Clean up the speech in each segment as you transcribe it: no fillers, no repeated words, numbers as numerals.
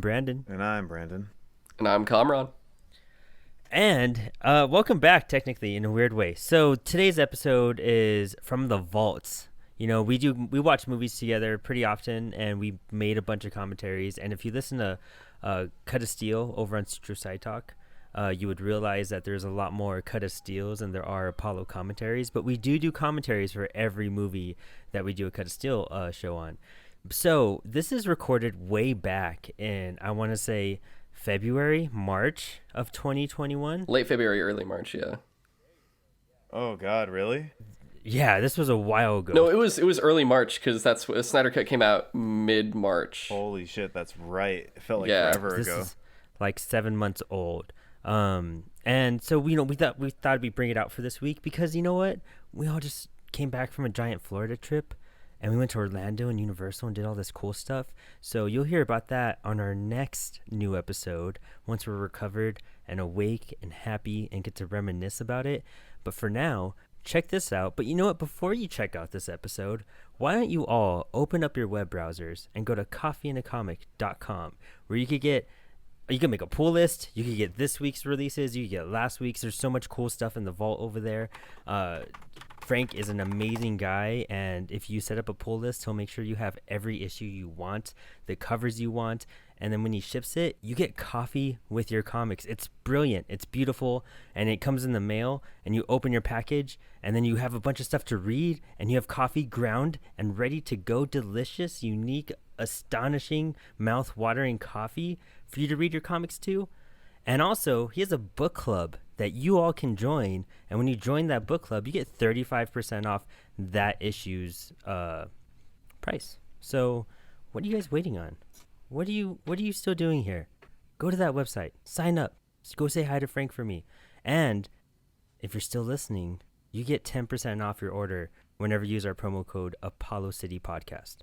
Brandon. And I'm Brandon. And I'm Kamran. And welcome back, technically, in a weird way. So today's episode is from the vaults. You know, we watch movies together pretty often, and we made a bunch of commentaries. And if you listen to Cut of Steel over on Sutro Sidetalk, you would realize that there's a lot more Cut of Steels than there are Apollo commentaries. But we do commentaries for every movie that we do a Cut of Steel show on. So this is recorded way back in, I want to say, February, March of 2021. Late February, early March, yeah. Oh God, really? Yeah, this was a while ago. No, it was early March because that's what Snyder Cut came out mid-March. Holy shit, that's right. It felt like Yeah. forever This ago. is like 7 months old. And so we thought we'd bring it out for this week because you know what? We all just came back from a giant Florida trip. And we went to Orlando and Universal and did all this cool stuff. So you'll hear about that on our next new episode once we're recovered and awake and happy and get to reminisce about it. But for now, check this out. But you know what? Before you check out this episode, why don't you all open up your web browsers and go to coffeeandacomic.com where you can make a pull list. You can get this week's releases. You can get last week's. There's so much cool stuff in the vault over there. Frank is an amazing guy, and if you set up a pull list, he'll make sure you have every issue you want, the covers you want, and then when he ships it, you get coffee with your comics. It's brilliant, it's beautiful, and it comes in the mail, and you open your package, and then you have a bunch of stuff to read, and you have coffee ground and ready to go. Delicious, unique, astonishing, mouth-watering coffee for you to read your comics to. And also, he has a book club that you all can join. And when you join that book club, you get 35% off that issue's price. So what are you guys waiting on? What are you still doing here? Go to that website. Sign up. Just go say hi to Frank for me. And if you're still listening, you get 10% off your order whenever you use our promo code Apollo City Podcast.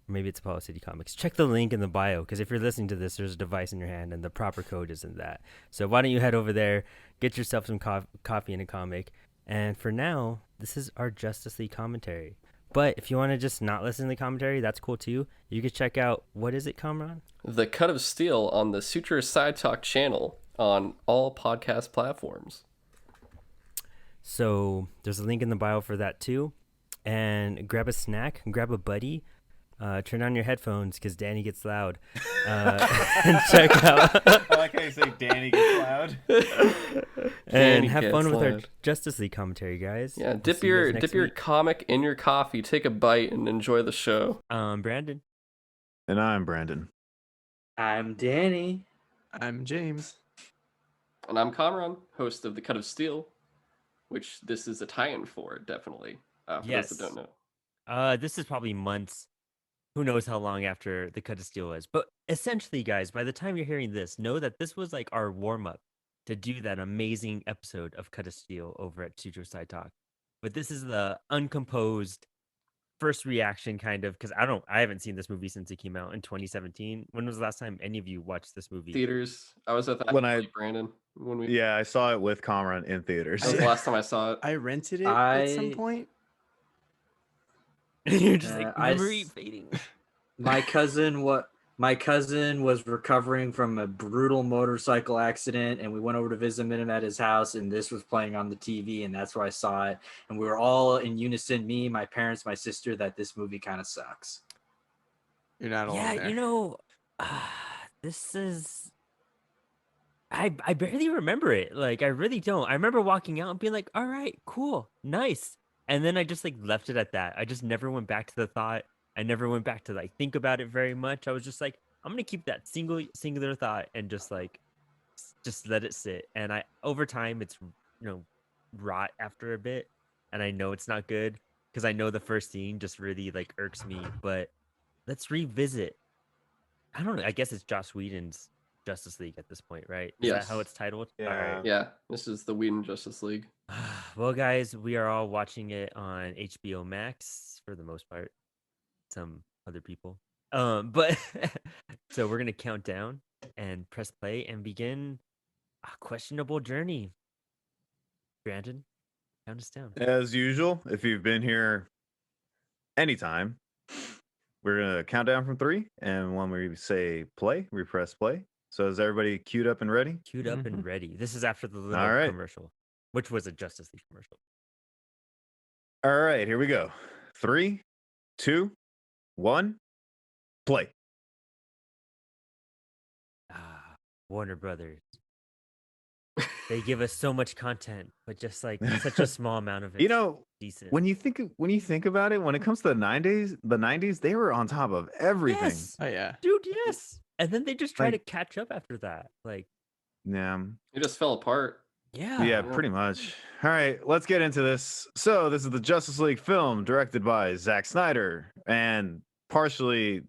Maybe it's Apollo City Comics. Check the link in the bio, because if you're listening to this, there's a device in your hand, and the proper code isn't that. So why don't you head over there, get yourself some coffee and a comic. And for now, this is our Justice League commentary. But if you want to just not listen to the commentary, that's cool too. You can check out, what is it, Kamran? The Cut of Steel on the Sutro Sidetalk channel on all podcast platforms. So there's a link in the bio for that too. And grab a snack, grab a buddy. Turn on your headphones because Danny gets loud. And check out. I like how you say Danny gets loud. And have fun with our Justice League commentary, guys. Yeah, We'll dip see you guys your next week. comic in your coffee, take a bite, and enjoy the show. Brandon. And I'm Brandon. I'm Danny. I'm James. And I'm Kamran, host of The Cut of Steel, which this is a tie-in for, definitely. For Yes. those that don't know. This is probably months. Who knows how long after the Cut of Steel was. But essentially, guys, by the time you're hearing this, know that this was like our warm-up to do that amazing episode of Cut of Steel over at Sutro Side Talk. But this is the uncomposed first reaction kind of, because I haven't seen this movie since it came out in 2017. When was the last time any of you watched this movie? Theaters. I was at that When with Brandon. Yeah, I saw it with Kamran in theaters. That was the last time I saw it. I rented it at some point. You're just like, I memory s- fading. My cousin was recovering from a brutal motorcycle accident, and we went over to visit him at his house, and this was playing on the TV, and that's where I saw it. And we were all in unison, me, my parents, my sister, that this movie kind of sucks. You're not alone there. Yeah, you know, this is. I barely remember it. Like, I really don't. I remember walking out and being like, all right, cool, nice. And then I just like left it at that. I just never went back to the thought. I never went back to like think about it very much. I was just like, I'm gonna keep that singular thought and just like just let it sit. And over time it's rot after a bit, and I know it's not good because I know the first scene just really like irks me. But let's revisit. I don't know. I guess it's Joss Whedon's Justice League at this point, right? Is Yes. that how it's titled? Yeah. All right. Yeah, this is the Whedon Justice League. Well, guys, we are all watching it on HBO Max for the most part. Some other people. But so we're gonna count down and press play and begin a questionable journey. Brandon, count us down. As usual, if you've been here anytime, we're gonna count down from 3, and when we say play, we press play. So is everybody queued up and ready? Queued up and ready. This is after the little right. commercial, which was a Justice League commercial. All right, here we go. 3, 2, 1, play. Warner Brothers. They give us so much content, but just like such a small amount of it. You know, decent. when you think about it, when it comes to the 90s, they were on top of everything. Yes, Oh yeah. dude, yes. And then they just try to Like- catch up after that. Like, Yeah. It just fell apart. Yeah, pretty much. All right, let's get into this. So this is the Justice League film directed by Zack Snyder and partially,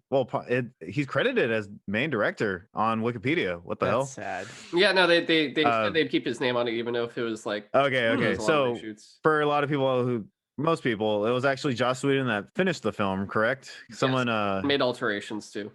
he's credited as main director on Wikipedia. What the That's hell? sad. Yeah, no, they said they'd keep his name on it, even though if it was like Okay. there was a lot of So reshoots. for a lot of people most people, it was actually Joss Whedon that finished the film, correct? Someone made alterations too.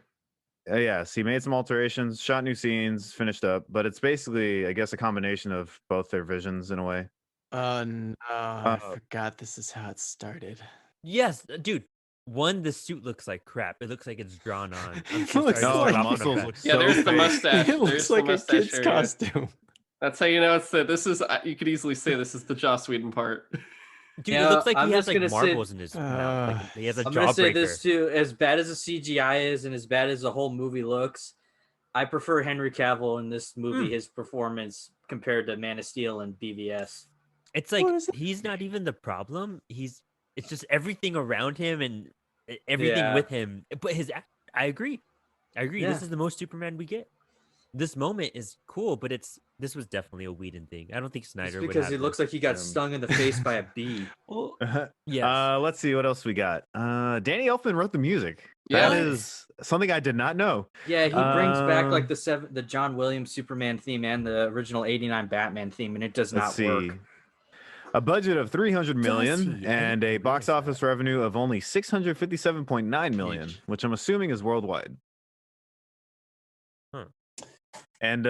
Yes, he made some alterations, shot new scenes, finished up, but it's basically, I guess, a combination of both their visions in a way. Oh no, I forgot this is how it started. Yes, dude. One, the suit looks like crap. It looks like it's drawn on. I'm It so looks sorry to like start off on a muscles bad- look Yeah, so there's the fake. mustache. It looks There's the like a mustache kid's area. costume. That's how you know it's the. This is you could easily say this is the Joss Whedon part. Dude, Yeah, it looks like I'm he has just like gonna say- marbles in his mouth. Like, he has a I'm gonna say this jawbreaker. too. As bad as the CGI is, and as bad as the whole movie looks, I prefer Henry Cavill in this movie. His performance compared to Man of Steel and BVS. It's like What is it? he's not even the problem. It's just everything around him and everything Yeah. with him. But I agree. Yeah. This is the most Superman we get. This moment is cool, but this was definitely a Whedon thing. I don't think It's Snyder would because have he looks this. like he got stung in the face by a bee. Well, Yes. Let's see what else we got. Danny Elfman wrote the music. Yeah. That is something I did not know. Yeah, he brings back like the John Williams Superman theme and the original '89 Batman theme, and it does Let's not work. see. A budget of 300 million he? I and didn't a box realize office revenue of only 657.9 million, Yeesh. which I'm assuming is worldwide. Huh. And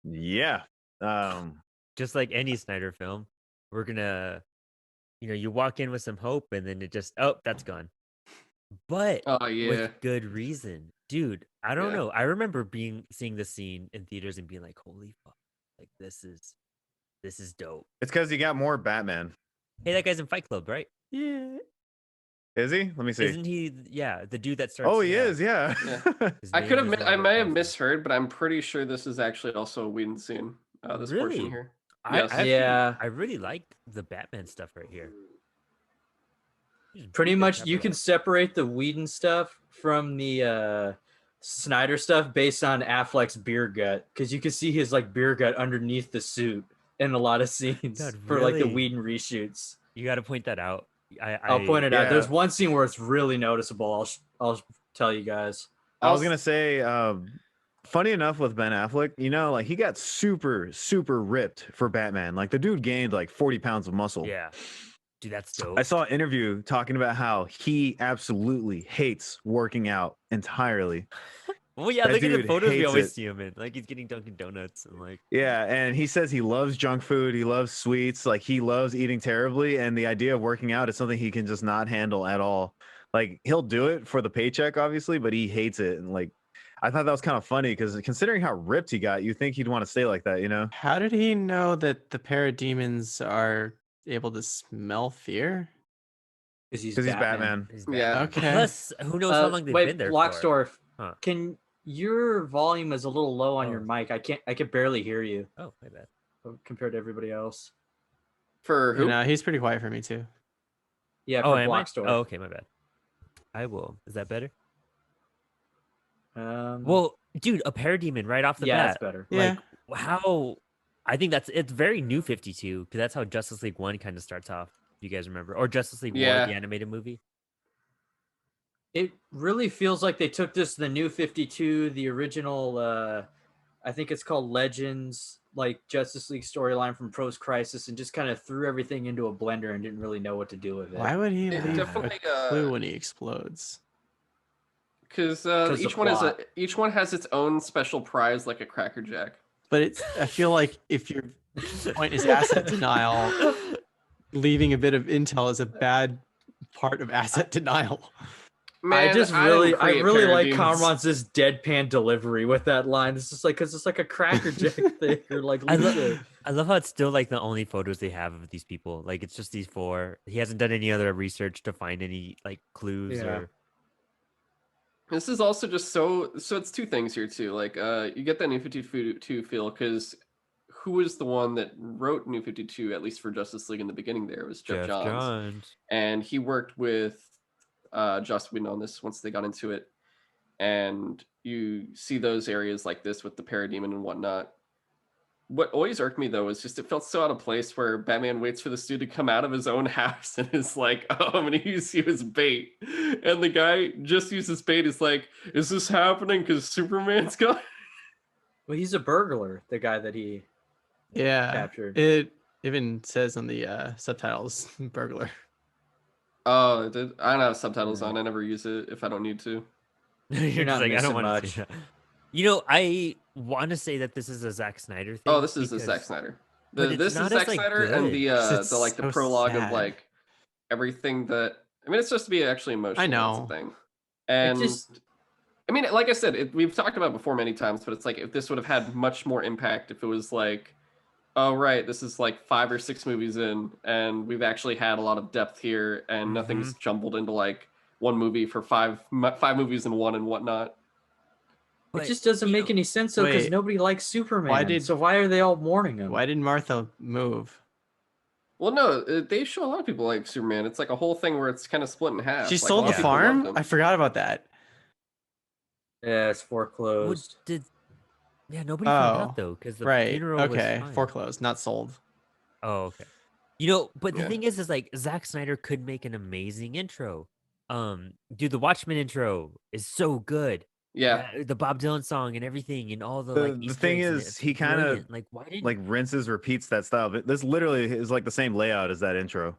yeah. Just like any Snyder film, we're gonna, you walk in with some hope, and then that's gone. But Oh yeah. with good reason, dude. I don't Yeah. know. I remember seeing this scene in theaters and being like, "Holy fuck! Like this is dope." It's because you got more Batman. Hey, that guy's in Fight Club, right? yeah. Is he? Let me see. Isn't he? Yeah, the dude that starts. Oh, he is. Yeah. His I name could have. is I may have Robert misheard, but I'm pretty sure this is actually also a Whedon scene. This Really? portion here. I, Yes. Yeah. I really like the Batman stuff right here. Just Pretty beat the much, crap you out can of separate the Whedon stuff from the Snyder stuff based on Affleck's beer gut, because you can see his like beer gut underneath the suit in a lot of scenes God, for like the really? Whedon reshoots. You got to point that out. I'll point it out. yeah. There's one scene where it's really noticeable. I'll tell you guys. I was gonna say, funny enough with Ben Affleck, like he got super, super ripped for Batman. Like the dude gained like 40 pounds of muscle. Yeah, dude, that's dope. I saw an interview talking about how he absolutely hates working out entirely. Well, yeah, that look at the dude photos we hates always it. see him in. Like he's getting Dunkin' Donuts and like. Yeah, and he says he loves junk food, he loves sweets, like he loves eating terribly, and the idea of working out is something he can just not handle at all. Like he'll do it for the paycheck, obviously, but he hates it. And like, I thought that was kind of funny because considering how ripped he got, you think he'd want to stay like that, How did he know that the parademons are able to smell fear? Because he's Because he's Batman. He's Yeah. Batman. Okay. Plus, who knows how long they've been there for? Locksdorf, Huh. can your volume is a little low on your Oh. mic. I can barely hear you Oh, my bad. compared to everybody else. For who? No, he's pretty quiet for me too. Yeah, Oh, for am I? Locksdorf. Oh, okay, my bad. I will. Is that better? Well, Well, dude, a parademon right off the yeah, bat. that's better. Yeah. Like how? I think it's very new 52 because that's how Justice League 1 kind of starts off. If you guys remember, or Justice League War, Yeah. the animated movie. It really feels like they took this, the new 52, the original, I think it's called Legends, like Justice League storyline from Post Crisis, and just kind of threw everything into a blender and didn't really know what to do with it. Why would he It leave definitely, a clue when he explodes? Because the each one plot. each one has its own special prize, like a Cracker Jack. But I feel like if your point is asset denial, leaving a bit of intel is a bad part of asset denial. Man, I didn't really create like parademons. Kamran's this deadpan delivery with that line. It's just like, cause it's like a Cracker Jack thing or like I Lisa. love how it's still like the only photos they have of these people. Like it's just these four. He hasn't done any other research to find any like clues Yeah. or. This is also just so it's two things here too. Like you get that New 52 feel because who was the one that wrote New 52 at least for Justice League in the beginning there? It was Jeff Johns. And he worked with Joss Whedon on this once they got into it. And you see those areas like this with the parademon and whatnot. What always irked me though is just it felt so out of place where Batman waits for this dude to come out of his own house and is like, "Oh, I'm gonna use you as bait," and the guy just uses bait. Is like, "Is this happening because Superman's gone?" Well, he's a burglar. The guy that he Yeah. captured. It even says on the subtitles, burglar. Oh, it did. I don't have subtitles Yeah. on. I never use it if I don't need to. You're not just like I don't missing want to much. see that. You know, I want to say that this is a Zack Snyder thing. Oh, this is the Zack because- Snyder. but it's This is not Zack as, like, Snyder and good. It's the so prologue of sad. like everything that I mean, it's supposed to be actually emotional. That's know. the thing. And just- I mean, like I said, we've talked about it before many times, but it's like if this would have had much more impact if it was like, oh right, this is like 5 or 6 movies in, and we've actually had a lot of depth here, and nothing's jumbled into like one movie for five movies in one and whatnot. It But, just doesn't you make know, any sense though, because wait. nobody likes Superman. did- So why are they all mourning him? Why did Martha move? Well, no, they show a lot of people like Superman. It's like a whole thing where it's kind of split in half. She Like, a sold lot the of people loved farm? him. I forgot about that. Yeah, it's foreclosed. nobody found Oh, out though because the right. funeral Okay. was fine. Foreclosed, not sold. Oh, okay. You know, but the Yeah. thing is like Zack Snyder could make an amazing intro. Dude, the Watchmen intro is so good. Yeah. The Bob Dylan song and everything and all the The- like the Easter thing eggs in it, is, it's he kinda, brilliant. Like why didn't Like rinses, repeats that style. But this literally is like the same layout as that intro.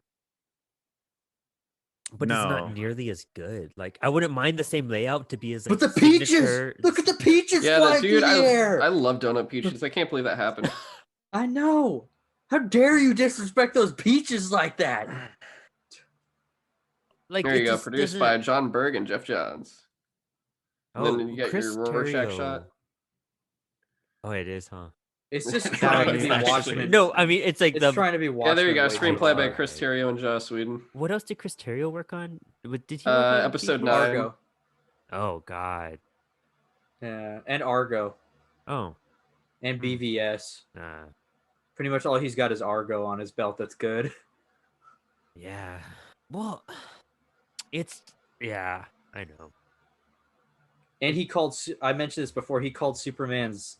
but it's not No. nearly as good. Like I wouldn't mind the same layout to be as like But the peaches! signature- Look at the peaches Yeah, flying dude, through the air! I love Donut Peaches. I can't believe that happened. I know. How dare you disrespect those peaches like that? like There it you go, just produced by doesn't- John Berg and Jeff Johns. And Oh, then you get Chris your Rorschach Terrio. shot. Oh, it is, huh? It's just No, trying to it's be actually- Watchmen. No, I mean it's like It's the trying to be Watchmen. Yeah, there you go. way too Screenplay by hard. Chris Terrio and Joss Whedon. what else did Chris Terrio work on? Did he work on Episode TV? 9. Argo. Oh God. Yeah, and Argo. Oh. And Hmm. BVS. Nah. Pretty much all he's got is Argo on his belt that's good. Yeah. Well, it's yeah. I know. And he called, I mentioned this before, he called Superman's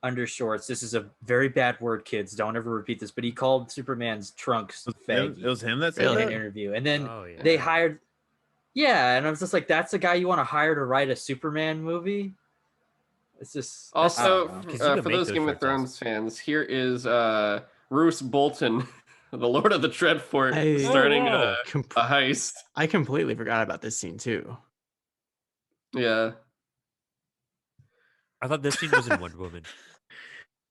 undershorts. This is a very bad word, kids. Don't ever repeat this. But he called Superman's trunks faggy It was him that said in an that? interview. And then Oh yeah. they hired, yeah, and I was just like, that's the guy you want to hire to write a Superman movie? It's just I Also, don't know. 'Cause you can for make those those Game of shorts Thrones awesome. fans, here is Roose Bolton, the Lord of the Dreadfort, I- starting Oh, wow. a heist. I completely forgot about this scene too. Yeah. I thought this scene was in Wonder Woman.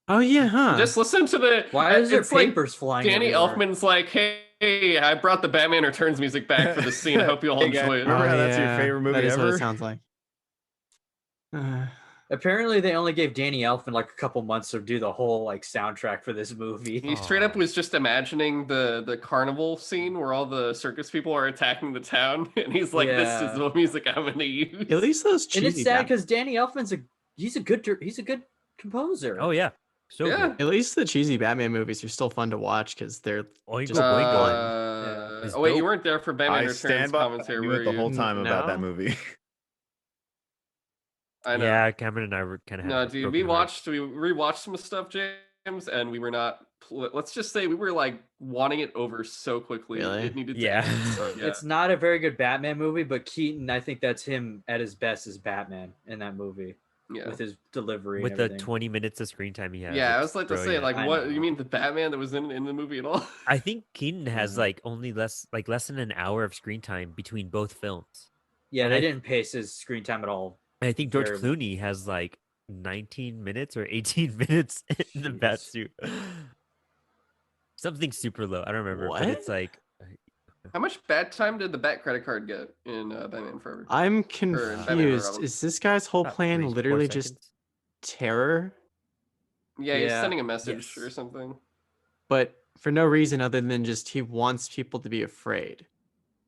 Oh yeah, huh? Just listen to the. Why is there it's like papers flying Danny everywhere? Elfman's like, hey, I brought the Batman Returns music back for the scene. I hope you all Hey, guys, enjoy it. remember how that's your favorite movie that is what ever? it sounds like. Apparently, they only gave Danny Elfman like a couple months to do the whole like soundtrack for this movie. He straight up Aw. was just imagining the carnival scene where all the circus people are attacking the town, and he's like, "This Yeah. is the music I'm gonna use." At least those And it's cheesy. sad because Danny Elfman's he's a good composer. Oh yeah. So Yeah. good. At least the cheesy Batman movies are still fun to watch because they're Oingo Just Boingo. Uh, It's oh wait, you dope. weren't there for Batman I Returns stand by commentary, you were the you? whole time about that No. movie. I know. Yeah, Cameron and I were kind of No, dude, we rewatched some stuff, James, and we were not. Let's just say we were like wanting it over so quickly. Really? It needed to Yeah. end, so, yeah. It's not a very good Batman movie, but Keaton, I think that's him at his best as Batman in that movie Yeah. with his delivery. with and the everything. 20 minutes of screen time he has. Yeah, I it's was like to say, brilliant. like, I what know. you mean the Batman that was in the movie at all? I think Keaton has Yeah. like only less than an hour of screen time between both films. Yeah, and they I- didn't pace his screen time at all. And I think George Very- Clooney has like 19 minutes or 18 minutes in the bat Jeez. suit. Something super low. I don't remember, but it's What? like How much bat time did the Bat credit card get in Batman Forever? I'm Batman or confused. Robin. Is this guy's whole About plan 3 4 literally just seconds. terror, Yeah, he's Yeah. sending a message Yes. or something. but for no reason other than just he wants people to be afraid?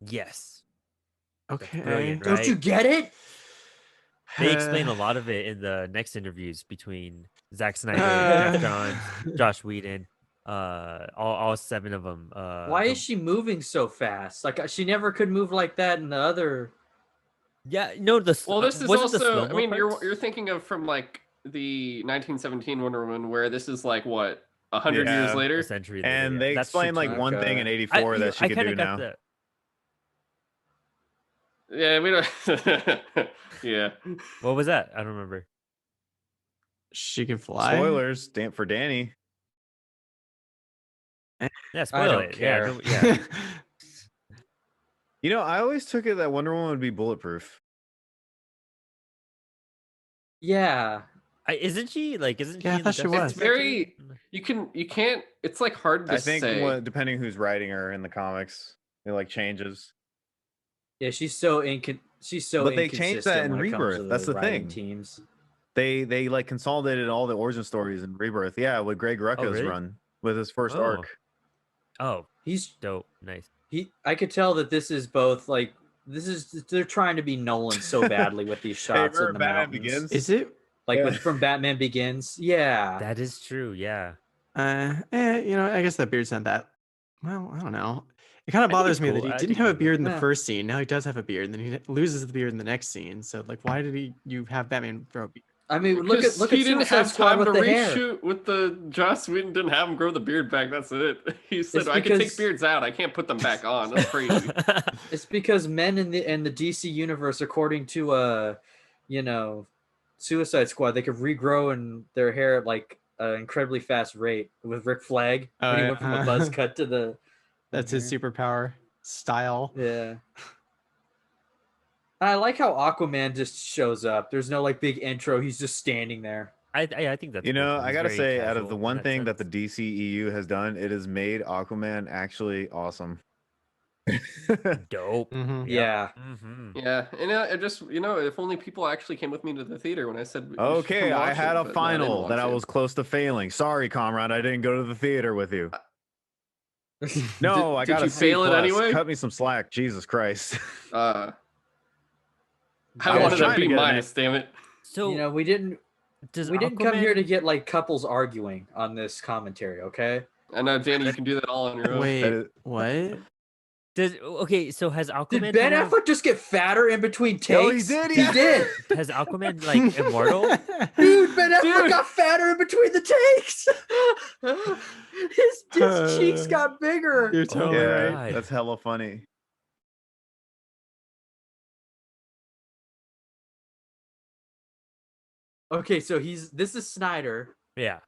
Yes. Okay. brilliant, Don't you right? get it? They explain a lot of it in the next interviews between Zack Snyder, Uh, Jeff Johns, Josh Whedon, all 7 of them. Why is she moving so fast? Like she never could move like that in the other. Yeah, no, Well, this is wasn't the also. I slow-mo mean, parts? you're thinking of from like the 1917 Wonder Woman, where this is like what 100 years Yeah. later. a century later. And yeah. they That's explained true like too. one thing Okay. in '84 that she could kinda do got now. Yeah, we don't. Yeah. What was that? I don't remember. She can fly. Spoilers, for Danny. Yeah, spoil don't it. care. Yeah. You know, I always took it that Wonder Woman would be bulletproof. Yeah. Isn't she like? Isn't Yeah, I she? in the thought she Justice was. It's League very. You can't. It's like hard to I think say. depending who's writing her in the comics, it like changes. Yeah, she's so she's so But they changed that inconsistent in when it comes to Rebirth. That's the writing thing. teams. They like consolidated all the origin stories in Rebirth. Yeah, with Greg Rucka's really? run with his first Oh. arc. Oh, He's dope. Nice. I could tell that this is both like they're trying to be Nolan so badly with these shots remember in the Batman mountains. Begins? Is it? Like Yeah. from Batman Begins. Yeah. That is true. Yeah. I guess that beard's not that. Well, I don't know. It kind of think bothers it's me cool. that he I didn't think have a it's beard in the Yeah. first scene. Now he does have a beard, and then he loses the beard in the next scene. So, like, why did you have Batman throw a beard? I mean, look Because at he didn't Suicide have Squad time with to the hair. reshoot with the Joss Whedon didn't have him grow the beard back. That's it. He said, It's "I can take because- beards out. I can't put them back on." That's crazy. It's because men in the DC universe, according to Suicide Squad, they could regrow in their hair at like an incredibly fast rate. With Rick Flag Oh, when he yeah. went from a buzz cut to the That's his superpower style. yeah. I like how Aquaman just shows up. There's no like big intro. He's just standing there. I think that's You cool, know, too. I He's gotta very say, out of casual the in one that thing that the sense. DCEU has done, it has made Aquaman actually awesome. Dope. Mhm. Yeah. Mm-hmm. Yeah, and it just if only people actually came with me to the theater when I said. "You should Okay, come I watch had it," a but no, I didn't final that watch I it. was close to failing. Sorry, comrade, I didn't go to the theater with you. No, I did got you a C fail it plus. anyway? Cut me some slack, Jesus Christ. I I was wanted a trying to B get an minus. Damn it. So we didn't does come here to Aquaman- get like couples arguing on this commentary, okay? I know, Danny, you can do that all on your own. Wait, is- what? So has Aquaman Did Ben come out- Affleck just get fatter in between takes? No, he did, He did. has Aquaman like immortal? Dude, Ben Affleck Dude. got fatter in between the takes. his cheeks got bigger. You're totally my right. God. That's hella funny. Okay, so this is Snyder. Yeah,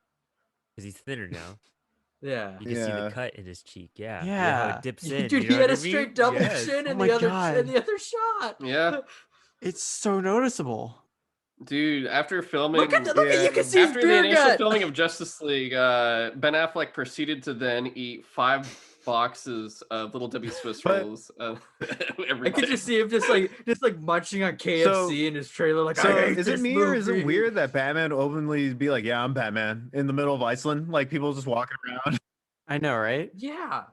because he's thinner now. Yeah. You can see the Yeah. cut in his cheek. Yeah, how Yeah. it dips in. Dude, you he know had what a I mean? straight double Yes. chin Oh in my the other God. in the other shot. Yeah, It's so noticeable. dude. After filming, Look at you can see his after the beer initial gut. filming of Justice League, Ben Affleck proceeded to then eat 5 boxes of Little Debbie Swiss But- rolls every I could day. just see him just like munching on KFC in his trailer. Like, So I hate is it this me or is it movie. weird that Batman openly be like, "Yeah, I'm Batman" in the middle of Iceland, like people just walking around? I know, right? Yeah.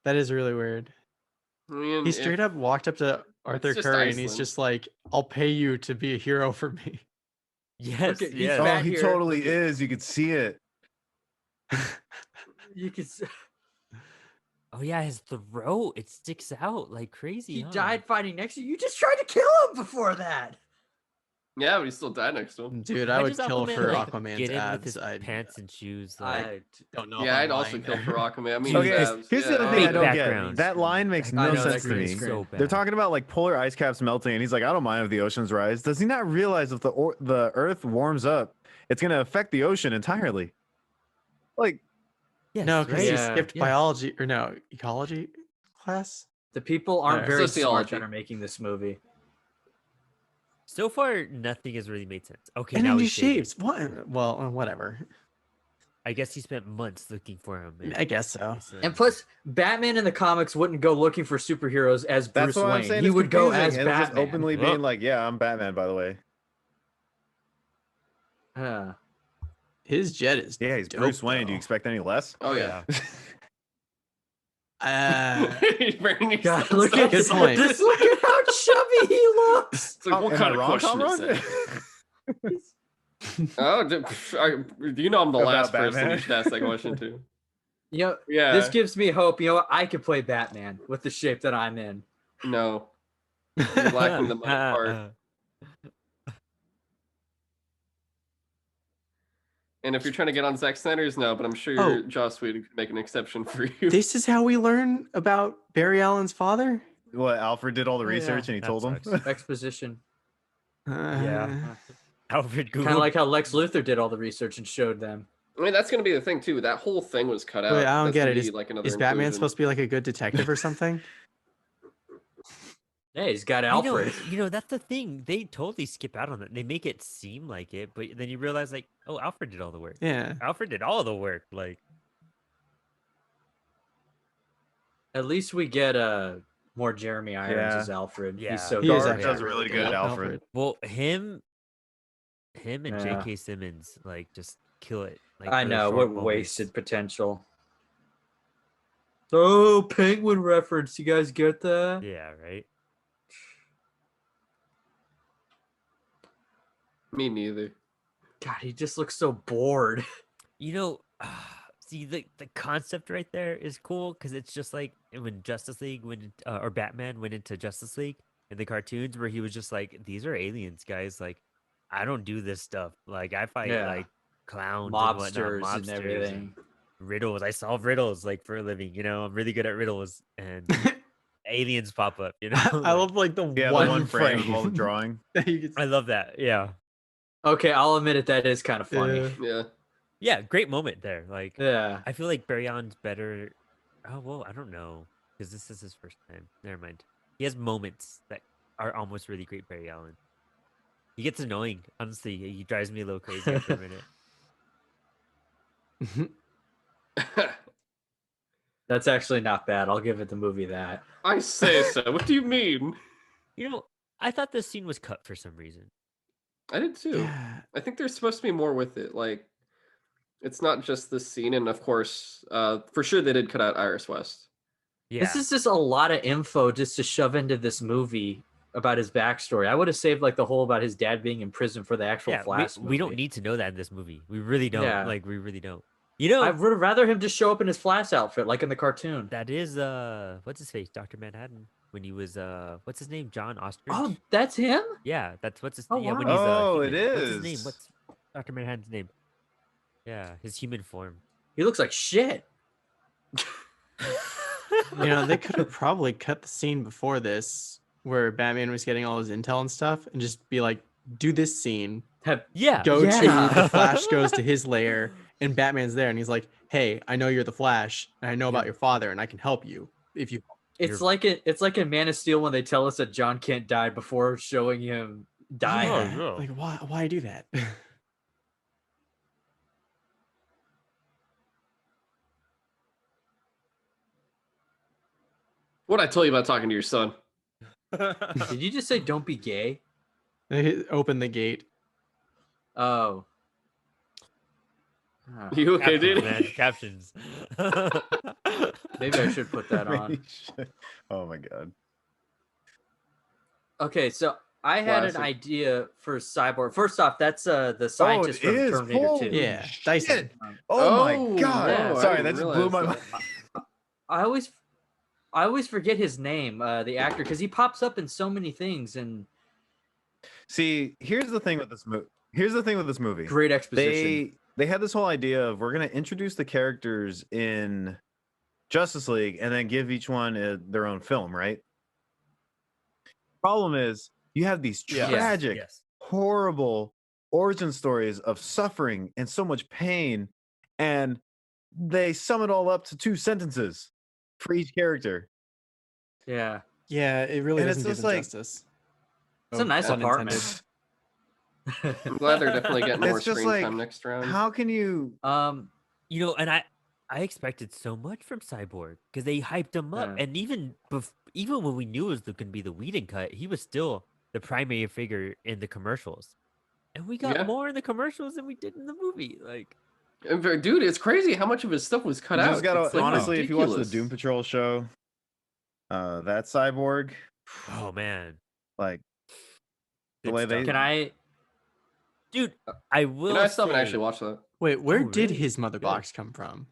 That is really weird. I mean, He straight up walked up to Arthur just Curry and he's Iceland. just like, "I'll pay you to be a hero for me." Yes, Look at- he's yes. Oh, back he here. totally is. You could see it. You can see, Oh yeah, his throat, it sticks out like crazy. he huh? died fighting next to you. You just tried to kill him before that. yeah, but he still died next to him. Dude, I Why would does kill Aquaman, for like, Aquaman's get in with abs. his I pants and shoes. Like, I don't know. if Yeah, I'm I'd also lying kill there. for Aquaman. I mean, Dude, his Okay, abs, here's the yeah. other thing I Fake don't background. get. That line makes I no know, sense that to green me. screen. so bad. They're talking about like polar ice caps melting, and he's like, "I don't mind if the oceans rise." Does he not realize if the Earth warms up, it's going to affect the ocean entirely? Like, yes, No, because right? he Yeah. skipped Yeah. biology or no ecology class. The people aren't Yeah. very smart Sociology. that are making this movie. So far, nothing has really made sense. Okay, And now then he he's shaving. shaves. What? Well, whatever. I guess he spent months looking for him. I guess so. And plus, Batman in the comics wouldn't go looking for superheroes as That's Bruce what I'm Wayne. saying. He It's would go confusing. as He'll just Batman. openly being like, "Yeah, I'm Batman." By the way. His jet is Yeah, he's dope, Bruce Wayne. Do you though. expect any less? Oh yeah. He's wearing his God, stuff. look at Good point. just look at how chubby he looks. It's like, what Am kind I of wrong, question is Conrad? that? Oh, you know I'm the About last person Batman? you should ask that question to. You know, Yeah. this gives me hope. You know what? I could play Batman with the shape that I'm in. No. You're lacking the money part. And if you're trying to get on Zack Snyder's, no, but I'm sure Joss Whedon could make an exception for you. This is how we learn about Barry Allen's father? What, Alfred did all the Oh, yeah. research and he That told him? sucks. Exposition. Yeah. Alfred Google. Kind of like how Lex Luthor did all the research and showed them. I mean, that's going to be the thing, too. That whole thing was cut out. Wait, I don't That's get gonna it. be Is, like another is Batman inclusion. supposed to be like a good detective or something? Hey, he's got I know, Alfred. that's the thing. They totally skip out on that. They make it seem like it, but then you realize, like, oh, Alfred did all the work. Yeah. Alfred did all the work. Like, At least we get more Jeremy Irons Yeah. as Alfred. Yeah. He's so He is good. actually does really good, Alfred. well, him and Yeah. J.K. Simmons, like, just kill it. Like, I for the know, short what moments. wasted potential. Oh, Penguin reference. You guys get that? Yeah, right. Me neither. God, he just looks so bored. You know, see the concept right there is cool because it's just like when Justice League or Batman went into Justice League in the cartoons where he was just like, these are aliens, guys. Like, I don't do this stuff. Like, I fight Yeah. like clowns Mobsters and and everything. riddles. I solve riddles like for a living. I'm really good at riddles, and aliens pop up. I love like the Yeah, one, the one frame frame of all the drawing. that you could I love that. Yeah, Okay, I'll admit it. That is kind of funny. Yeah. Yeah. great moment there. Like, Yeah. I feel like Barry Allen's better. Oh well, I don't know because this is his first time. Never mind. He has moments that are almost really great. Barry Allen. He gets annoying. Honestly, he drives me a little crazy for a minute. That's actually not bad. I'll give it the movie that. I say so. What do you mean? I thought this scene was cut for some reason. I did too. Yeah. I think there's supposed to be more with it. Like, it's not just this scene, and of course, for sure they did cut out Iris West. Yeah, This is just a lot of info just to shove into this movie about his backstory. I would have saved like the whole about his dad being in prison for the actual Flash movie. we don't need to know that in this movie. We really don't. Yeah. Like, we really don't. I would rather him just show up in his Flash outfit, like in the cartoon. That is what's his face, Dr. Manhattan, when he was what's his name, John Ostrich. Oh, that's him? Yeah, that's what's his Oh, yeah, when wow. he's Oh, human. it What's his name? is. What's Dr. Manhattan's name? Yeah, his human form. He looks like shit. They could have probably cut the scene before this where Batman was getting all his intel and stuff and just be like, do this scene, Yeah. go Yeah. to the Flash goes to his lair and Batman's there and he's like, hey, I know you're the Flash and I know about your father and I can help you if you It's like in Man of Steel when they tell us that John Kent died before showing him dying. Yeah. Yeah, like why do that? What'd I tell you about talking to your son? Did you just say don't be gay? They open the gate. Oh. You okay, dude? Man, captions. Maybe I should put that on. Really should. Oh my god. Okay, so I had an Classic. idea for Cyborg. First off, that's the scientist from is. Terminator 2. Holy Yeah, Dyson. Oh, Oh, my god. yeah. I Sorry, didn't that just blew my realize mind. I always forget his name, the actor, because he pops up in so many things and See, here's the thing with this movie. great exposition. They had this whole idea of we're going to introduce the characters in Justice League and then give each one their own film, right? Problem is, you have these Yes. tragic, Yes. horrible origin stories of suffering and so much pain, and they sum it all up to 2 sentences for each character. Yeah. Yeah, it really And it's doesn't do just them like- justice. It's a nice pun apartment. intended. I'm glad they're definitely getting It's more just screen like, time next round. How can you? And I expected so much from Cyborg because they hyped him up, Yeah. and even when we knew it was going to be the Whedon cut, he was still the primary figure in the commercials, and we got Yeah. more in the commercials than we did in the movie. Like, Dude, it's crazy how much of his stuff was cut You out. just gotta It's, like, honestly, if you watch the ridiculous. Doom Patrol show, that Cyborg, oh man, like the good way stuff. they Can I? Dude, I will I still haven't say, actually watched that. Wait, where did really? his mother Good. box come from?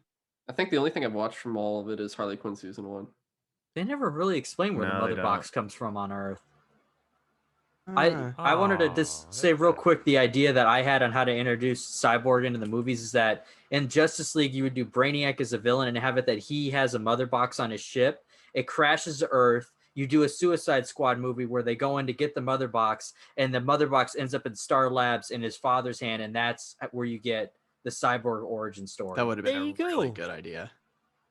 I think the only thing I've watched from all of it is Harley Quinn season 1. They never really explain where the No, they mother box comes from on Earth. Ah, I wanted to Aw, just say that's real sad. quick the idea that I had on how to introduce Cyborg into the movies is that in Justice League you would do Brainiac as a villain and have it that he has a mother box on his ship. It crashes to Earth. You do a Suicide Squad movie where they go in to get the mother box, and the mother box ends up in Star Labs in his father's hand, and that's where you get the Cyborg origin story. that would have been There a you really go. good idea.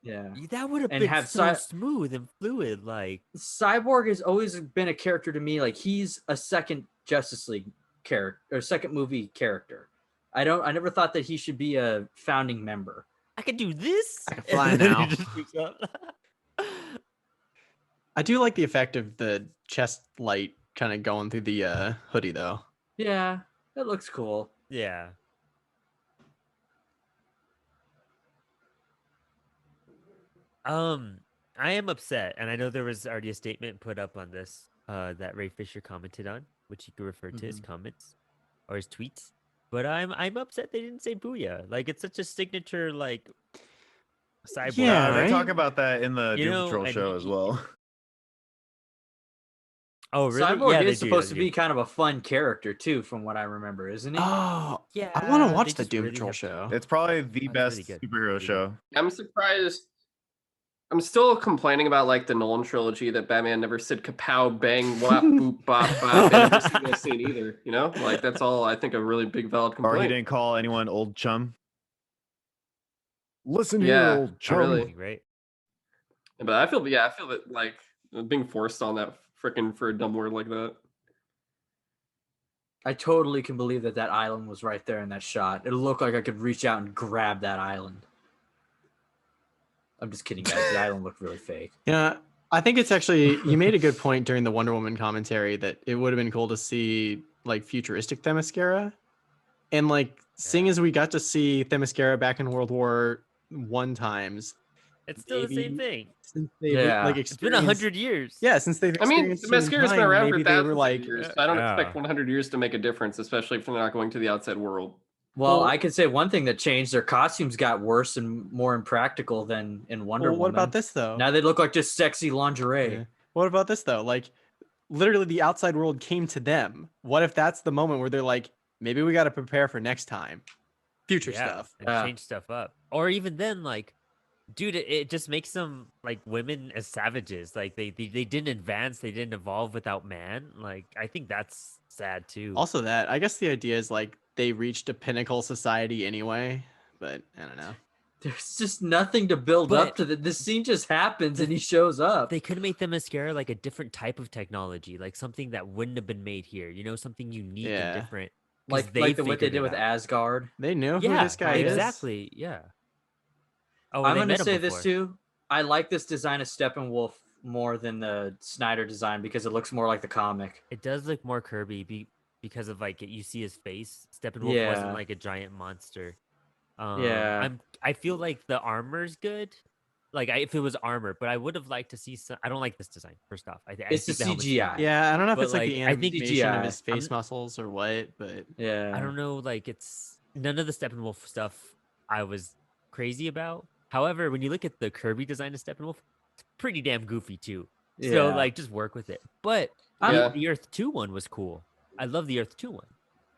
Yeah. That would have And been have so smooth and fluid. Like, Cyborg has always been a character to me. Like he's a second Justice League character or second movie character. I never thought that he should be a founding member. I could do this. I can fly and then now. he just shoots up. I do like the effect of the chest light kind of going through the hoodie, though. Yeah, that looks cool. Yeah. I am upset, and I know there was already a statement put up on this that Ray Fisher commented on, which you could refer to his comments or his tweets. But I'm upset they didn't say Booyah. Like, it's such a signature like cyborg. Yeah, they right? talk about that in the You Doom know, Patrol and show as well. Oh, really? Cyborg Yeah, they is do, supposed they to do. be kind of a fun character too, from what I remember, isn't he? Oh, Yeah, I want to watch they the just Doom really Patrol have- show. It's probably the That's best really good. superhero Really good. show. I'm surprised. I'm still complaining about like the Nolan trilogy that Batman never said kapow, bang, whap, boop, bop, bop in every single scene either. You know, like that's all I think a really big valid Or complaint. he didn't call anyone old chum. Listen here, Yeah, old chum. really. Right? But I feel that like being forced on that freaking for a dumb word like that. I totally can believe that island was right there in that shot. It looked like I could reach out and grab that island. I'm just kidding, guys. The island looked really fake. Yeah, I think it's actually, you made a good point during the Wonder Woman commentary that it would have been cool to see like futuristic Themyscira. And like, seeing as we got to see Themyscira back in World War I times, It's still the same maybe thing. since they Yeah. like It's been experienced, 100 years. yeah, since they've I mean, experienced the it in mascara's been time, around maybe for they thousands were of like, years. So I don't Yeah. expect 100 years to make a difference, especially if they're not going to the outside world. Well, Well- I could say one thing that changed: their costumes got worse and more impractical than in Wonder well, Woman. what about this though? Now they look like just sexy lingerie. Yeah. What about this though? Like, literally, the outside world came to them. What if that's the moment where they're like, maybe we got to prepare for next time, future stuff. And Yeah. change stuff up. Or even then, like, dude, it just makes them like women as savages. Like they didn't advance, they didn't evolve without man. Like, I think that's sad too. Also, that I guess the idea is like they reached a pinnacle society anyway, but I don't know. There's just nothing to build But up to that. This scene just happens and he shows up. They could have made the mascara like a different type of technology, like something that wouldn't have been made here. You know, something unique Yeah. and different. 'cause like they what they figured did it with out. Asgard. They know who Yeah, this guy is. exactly. Yeah. Oh, I'm they going met to him say this before. too. I like this design of Steppenwolf more than the Snyder design because it looks more like the comic. It does look more Kirby because of like you see his face. Steppenwolf Yeah. wasn't like a giant monster. Yeah. I feel like the armor's good. Like if it was armor, but I would have liked to see some. I don't like this design. First off, I It's think the helmet's too CGI. big. Yeah, I don't know if But, it's like like, the I think animation of CGI. his face muscles or what, but Yeah. I don't know. Like it's none of the Steppenwolf stuff I was crazy about. However, when you look at the Kirby design of Steppenwolf, it's pretty damn goofy too. So Yeah. like just work with it. But Yeah. the Earth 2 one was cool. I love the Earth 2 one.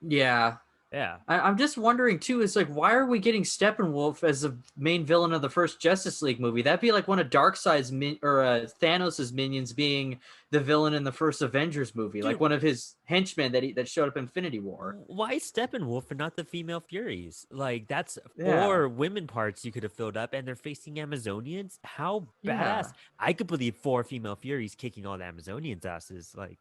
Yeah. Yeah. I'm just wondering too, is like, why are we getting Steppenwolf as the main villain of the first Justice League movie? That'd be like one of Darkseid's Thanos' minions being the villain in the first Avengers movie, like Dude. one of his henchmen that showed up in Infinity War. Why Steppenwolf and not the female Furies? Like that's Yeah. 4 women parts you could have filled up, and they're facing Amazonians. How Yeah. badass! I could believe 4 female Furies kicking all the Amazonians' asses. Like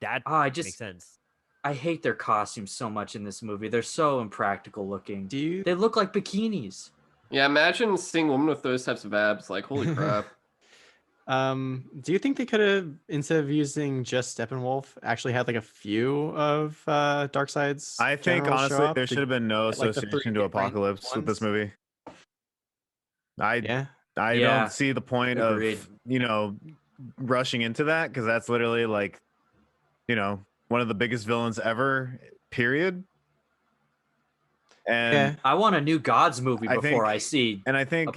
that Oh, makes sense. I hate their costumes so much in this movie. They're so impractical looking. do you They look like bikinis. Yeah, imagine seeing a woman with those types of abs. Like, holy crap. Do you think they could have, instead of using just Steppenwolf, actually had like a few of Darkseid's I think generals show honestly up there should have been no get, like, the three association to big brain Apocalypse with this ones? movie. I Yeah. I Yeah, don't see the point agreed. of, rushing into that, because that's literally like, one of the biggest villains ever, period. And Yeah. I want a new Gods movie I before I think- see and I think,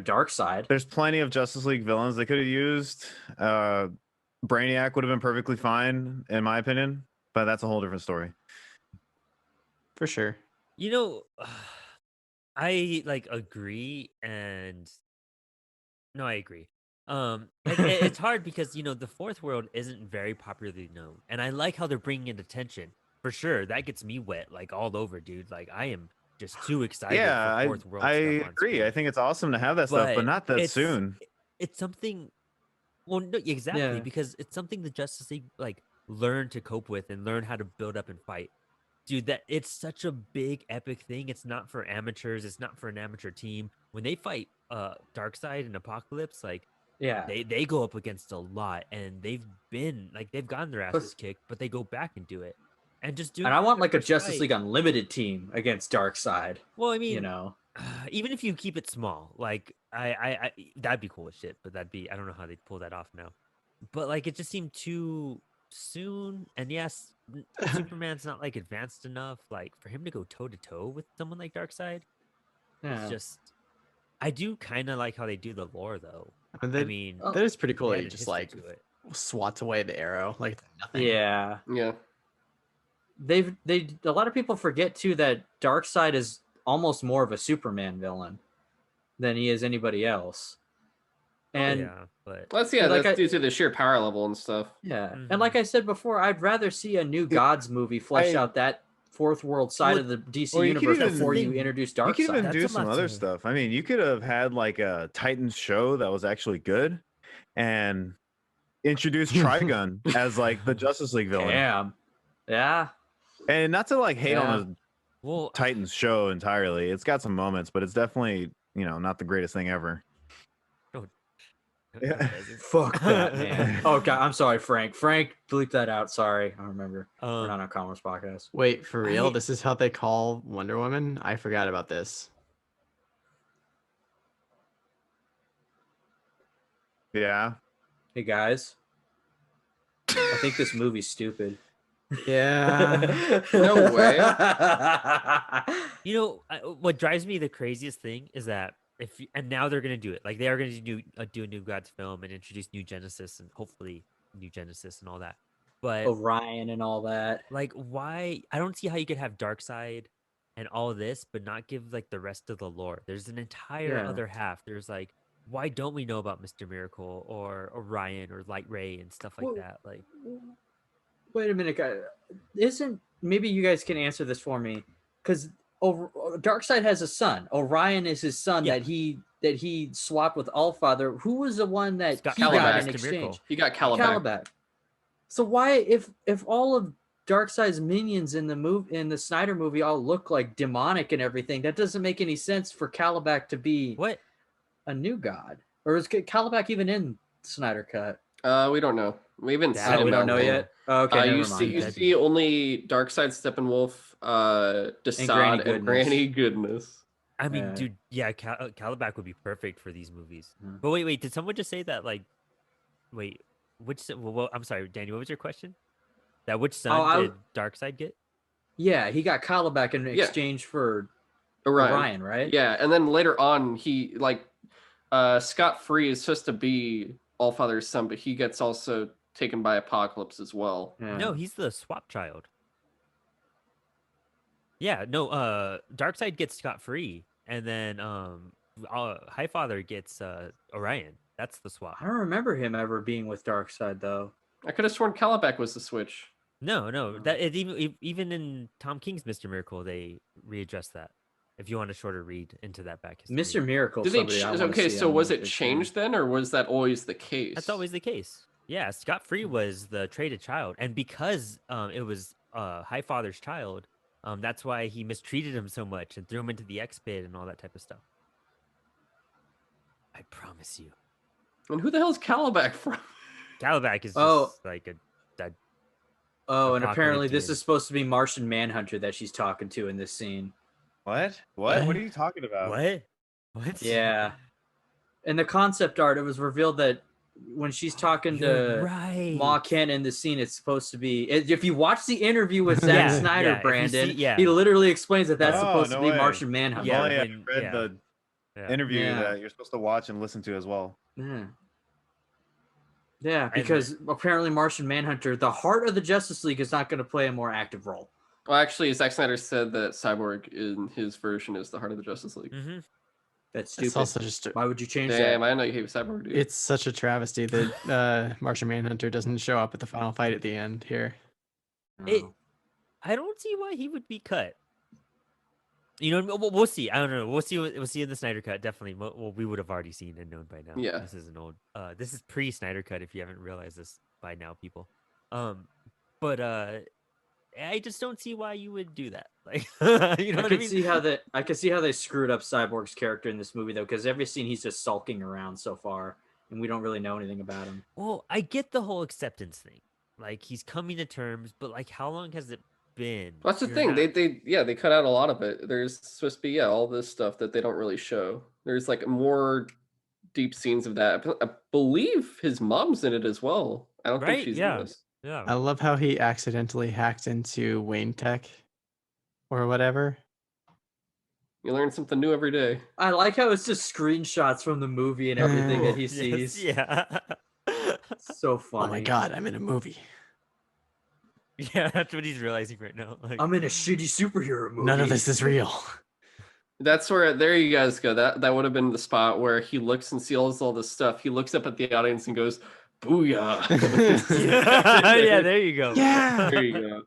Dark Side. there's plenty of Justice League villains they could have used. Brainiac would have been perfectly fine, in my opinion, but that's a whole different story. For sure. You know, I like agree, and no, I agree. It's hard because the fourth world isn't very popularly known, and I like how they're bringing it attention for sure. That gets me wet, like all over, dude. Like I am just too excited Yeah, for fourth world I stuff on agree. I screen. think it's awesome to have that stuff, but But not that it's soon. it's something. Well, no, exactly, Yeah. because it's something the Justice League like learn to cope with and learn how to build up and fight. Dude, that it's such a big epic thing. It's not for amateurs. It's not for an amateur team. When they fight Darkseid and Apocalypse, like Yeah. they go up against a lot, and they've gotten their asses kicked, but they go back and do it. And just doing And I want their like a first Justice fight- League Unlimited team against Darkseid. Well, I mean, know. even if you keep it small, like I that'd be cool as shit, but I don't know how they'd pull that off now. But like it just seemed too soon, and yes, Superman's not like advanced enough like for him to go toe to toe with someone like Darkseid. Yeah. It's just I do kind of like how they do the lore though. And I that, mean, that is pretty cool. they That he added just history like to it. swats away the arrow like nothing. Yeah. Yeah. A lot of people forget too that Darkseid is almost more of a Superman villain than he is anybody else. And Yeah, but That's like that's due to the sheer power level and stuff. yeah. Mhm. And like I said before, I'd rather see a new Gods movie flesh out that fourth world side Well, of the DC well, you could universe even- before you thing- introduce You could even Darkseid. That's do a some lot other to- stuff. I mean, you could have had like a Titans show that was actually good, and introduce Trigun as like the Justice League villain. Damn. Yeah. And not to like hate Yeah. on the well, Titans show entirely. It's got some moments, but it's definitely, not the greatest thing ever. no, it doesn't. Fuck that, man. Oh god, I'm sorry, Frank. Frank, bleep that out. Sorry. I remember. We're not on a commerce podcast. Wait, for real? I- This is how they call Wonder Woman? I forgot about this. Yeah. Hey guys. I think this movie's stupid. Yeah. No way. What drives me the craziest thing is that and now they're gonna do it. Like they are gonna do a new Gods film and introduce New Genesis and hopefully New Genesis and all that. But Orion and all that. like, why? I don't see how you could have Darkseid and all this, but not give like the rest of the lore. There's an entire Yeah. other half. There's like, why don't we know about Mr. Miracle or Orion or Light Ray and stuff like Well, that? Like, Wait a minute, guys. Maybe you guys can answer this for me? Because Darkseid has a son. Orion is his son Yeah. that he swapped with Allfather. Who was the one that Scott he got Calabac. in Mr. exchange? Miracle. He got Calabac. Calabac. So why, if all of Darkseid's minions in the Snyder movie all look like demonic and everything, that doesn't make any sense for Calabac to be what? a new god. Or is Calabac even in Snyder Cut? We don't know. We haven't That seen him. we don't that know long. yet. Oh, okay, never you mind. see, you That'd see be- only Darkseid, Steppenwolf, Desaad, and Granny Goodness. I mean, Yeah. dude, yeah, Calabac would be perfect for these movies. Mhm. But wait, did someone just say that? Like, wait, well, I'm sorry, Danny. What was your question? That which son did Darkseid get? Yeah, he got Calabac in Yeah. exchange for Orion. Orion, right? Yeah, and then later on, he Scott Free is supposed to be Allfather's son, but he gets also taken by Apocalypse as well. Yeah. No, he's the swap child. Yeah, no, Darkseid gets Scott Free, and then Highfather gets Orion. That's the swap. I don't remember him ever being with Darkseid though. I could have sworn Calabac was the switch. No, that it even in Tom King's Mr. Miracle they readjust that. If you want a shorter read into that back history. Mr. Miracle. Did they? Okay, so was it changed then, or was that always the case? That's always the case. Yeah, Scott Free was the traded child, and because it was Highfather's child, that's why he mistreated him so much and threw him into the X-Pit and all that type of stuff. I promise you. And who the hell's Calabac from? Calabac is just Oh. like a Oh, and apparently this Apocalyptian. is supposed to be Martian Manhunter that she's talking to in this scene. What? What are you talking about? What? Yeah. In the concept art, it was revealed that when she's talking You're to right. Ma Ken in the scene, it's supposed to be. If you watch the interview with Zack Yeah, Snyder, yeah, if you Brandon, see- yeah. he literally explains that that's Oh, supposed no to be way. Martian Manhunter. Yeah, I when- read yeah. the Yeah. interview Yeah. that you're supposed to watch and listen to as well. Yeah. Yeah, And because apparently Martian Manhunter, the heart of the Justice League, is not going to play a more active role. Well, actually, Zack Snyder said that Cyborg in his version is the heart of the Justice League. Mm-hmm. That's stupid. It's also just Why would you change Damn, that? I know you hate Cyborg, dude. it's such a travesty that Martian Manhunter doesn't show up at the final fight at the end here. It- Oh. I don't see why he would be cut. You know, we'll see. I don't know. We'll see. We'll see in the Snyder cut. Definitely. Well, we would have already seen and known by now. Yeah. This is an old. This is pre-Snyder cut. If you haven't realized this by now, people. But I just don't see why you would do that. Like, you know I what I could mean? see how that. I could see how they screwed up Cyborg's character in this movie though, because every scene he's just sulking around so far, and we don't really know anything about him. Well, I get the whole acceptance thing. Like he's coming to terms, but like, how long has it been? That's the You're thing. not- They cut out a lot of it. There's supposed to be all this stuff that they don't really show. There's like more deep scenes of that. I believe his mom's in it as well. I don't Right, think she's yeah. in this. Yeah. I love how he accidentally hacked into Wayne Tech or whatever. You learn something new every day. I like how it's just screenshots from the movie and everything that he Yes, sees. yeah. So funny. Oh my god, I'm in a movie. Yeah, that's what he's realizing right now. Like, I'm in a shitty superhero movie. None of this is real. That's where there you guys go. That would have been the spot where he looks and sees all this stuff. He looks up at the audience and goes, "Booyah!" yeah, there you go. Yeah. There you go.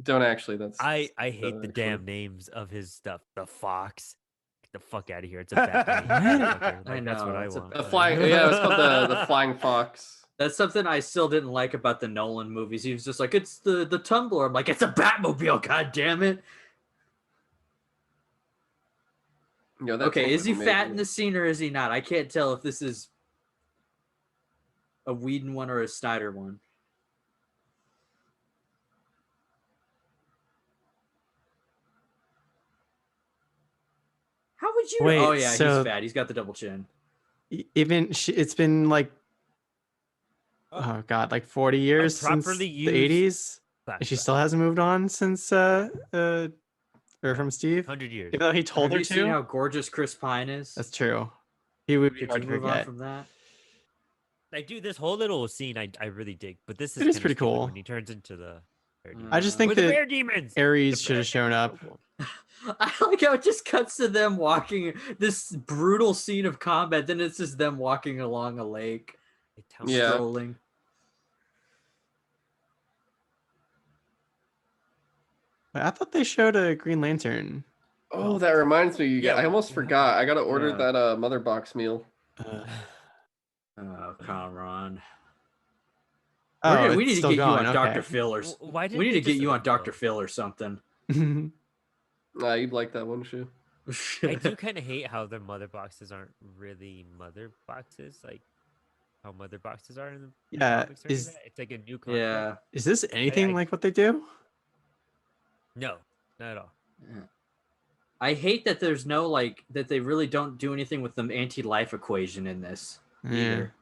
Don't actually. That's I hate the actually. damn names of his stuff. The Fox. Get the fuck out of here. It's a bad name. Like, I that's what know, I it's a- want. The Like- flying. Yeah, it's called the Flying Fox. That's something I still didn't like about the Nolan movies. He was just like, it's the Tumbler. I'm like, it's a Batmobile, god damn it. Yeah, that Okay, sounds is he like fat in amazing. the scene or is he not? I can't tell if this is a Whedon one or a Snyder one. How would you? Wait, oh yeah, so- he's fat. He's got the double chin. Even it's been like, oh god, like 40 years since properly the 80s. Flashback. And she still hasn't moved on since or from Steve. 100 years. Even though he told Have her you seen to. how gorgeous Chris Pine is? That's true. He would be Could hard you to move on forget. from that? Like, dude, this whole little scene, I really dig. But this is It is kinda pretty stupid cool. when he turns into the bear demon. I just think We're the that bear demons. Ares The should bear have shown up. demons. I like how it just cuts to them walking this brutal scene of combat, then it's just them walking along a lake, It tells Yeah. strolling. I thought they showed a Green Lantern. Oh, that reminds me. Yeah, I almost forgot. I gotta order Yeah. that mother box meal. Uh, Oh, come on. oh, we it's need to still get going. you on Okay. Dr. Phil or Why didn't we need they to get just- you on Dr. oh. Phil or something. You'd like that one, Shu. I do kind of hate how their mother boxes aren't really mother boxes, like how mother boxes are in the Yeah, comics. Or any of is- that. It's like a new concept. Yeah. Is this anything I- like what they do? No, not at all. I hate that there's no like that they really don't do anything with the anti-life equation in this either.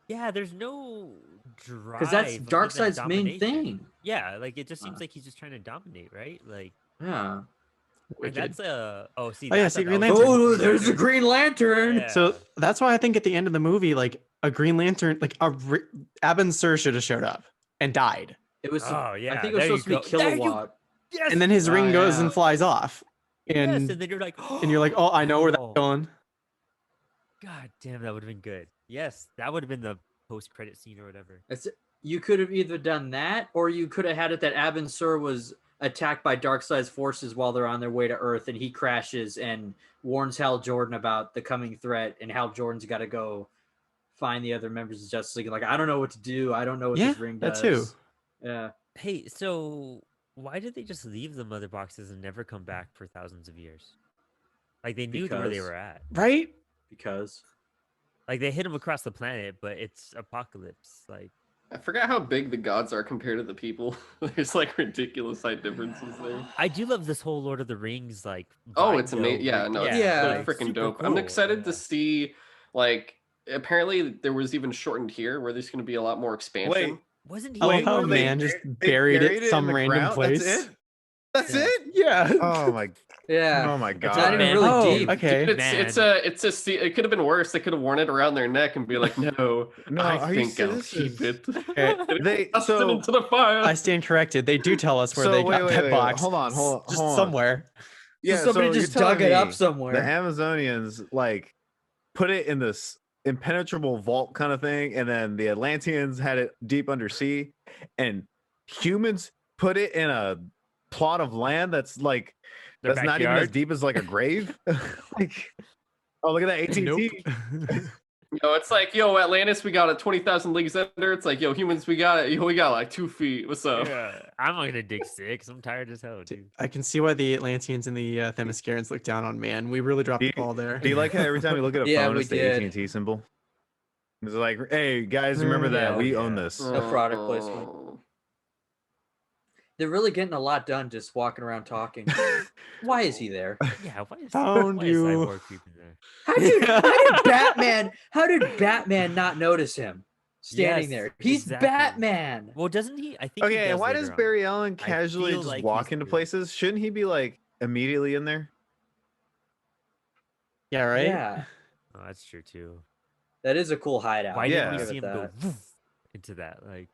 Yeah, there's no drive. Because that's other than Darkseid's main domination. thing. Yeah, like it just seems like he's just trying to dominate, right? Like Yeah. and Wicked. that's oh see Oh, yeah, that's see, a- Green that was- Lantern. Oh, there's a Green Lantern. Yeah. So that's why I think at the end of the movie, like a Green Lantern, like Abin Sur should have showed up and died, It was. Oh, yeah, I think it was there you supposed to be go. There you- Kilowatt. yes, and then his ring Oh, goes yeah. and flies off, yes, and and then you're like oh, I know where that's Oh, going. God damn, that would have been good. Yes, that would have been the post-credit scene or whatever. You could have either done that, or you could have had it that Abin Sur was attacked by Darkseid's forces while they're on their way to Earth, and he crashes and warns Hal Jordan about the coming threat, and Hal Jordan's got to go find the other members of Justice League. Like, I don't know what to do. I don't know what Yeah, this ring that does. too. Yeah. Hey, so why did they just leave the mother boxes and never come back for thousands of years? Like they knew where they Because- were at. Right? Because Like they hit him across the planet, but it's apocalypse. Like I forgot how big the gods are compared to the people. There's like ridiculous height differences there. I do love this whole Lord of the Rings like. Oh, vibe, it's amazing. though, Yeah, where- no, it's Yeah, so like, freaking super dope. I'm cool, excited to yeah. see, like, apparently there was even shortened here where there's going to be a lot more expansion. Wait, Wasn't he? I love wait, how they man just they buried it in some the random ground? place. That's it. That's Yeah. it. Yeah. Oh my. Yeah. Oh my It's god. not even man. really Oh, deep. okay. Dude, it could have been worse. They could have worn it around their neck and be like, no, No, I are you think I'll serious? keep it. Okay, They Tossed it so into the fire. I stand corrected. They do tell us where they got that box. Hold on, Just hold on. somewhere. Yeah, so somebody you're just telling dug it up me somewhere. The Amazonians like put it in this impenetrable vault kind of thing, and then the Atlanteans had it deep undersea, and humans put it in a plot of land that's like Their that's not even as backyard? deep as like a grave. Like, oh look at that AT&T. Nope. No, it's like, yo, Atlantis, we got it 20,000 leagues under. It's like, yo, humans, we got it. Yo, we got like 2 feet. What's up? Yeah, I'm not gonna dig 6. I'm tired as hell, dude. I can see why the Atlanteans and the Themyscirans look down on man. We really dropped the ball there. Do you like how every time you look at a Yeah, phone, we it's the did. AT&T symbol? It's like, hey guys, remember that Yeah, we yeah. own this. A product placement. Oh. They're really getting a lot done just walking around talking. Why is he there? Yeah, why is, Found why is you. Cyborg creeping there? How did Batman not notice him standing Yes, there? He's exactly. Batman. Well, doesn't he? I think. He Okay, does and why does later on. Barry Allen I casually feel just like walk he's into doing- places? Shouldn't he be like immediately in there? Yeah, right? Yeah, Oh, that's true too. that is a cool hideout. Why Yeah. didn't we Give see it him go that. woof into that? Like,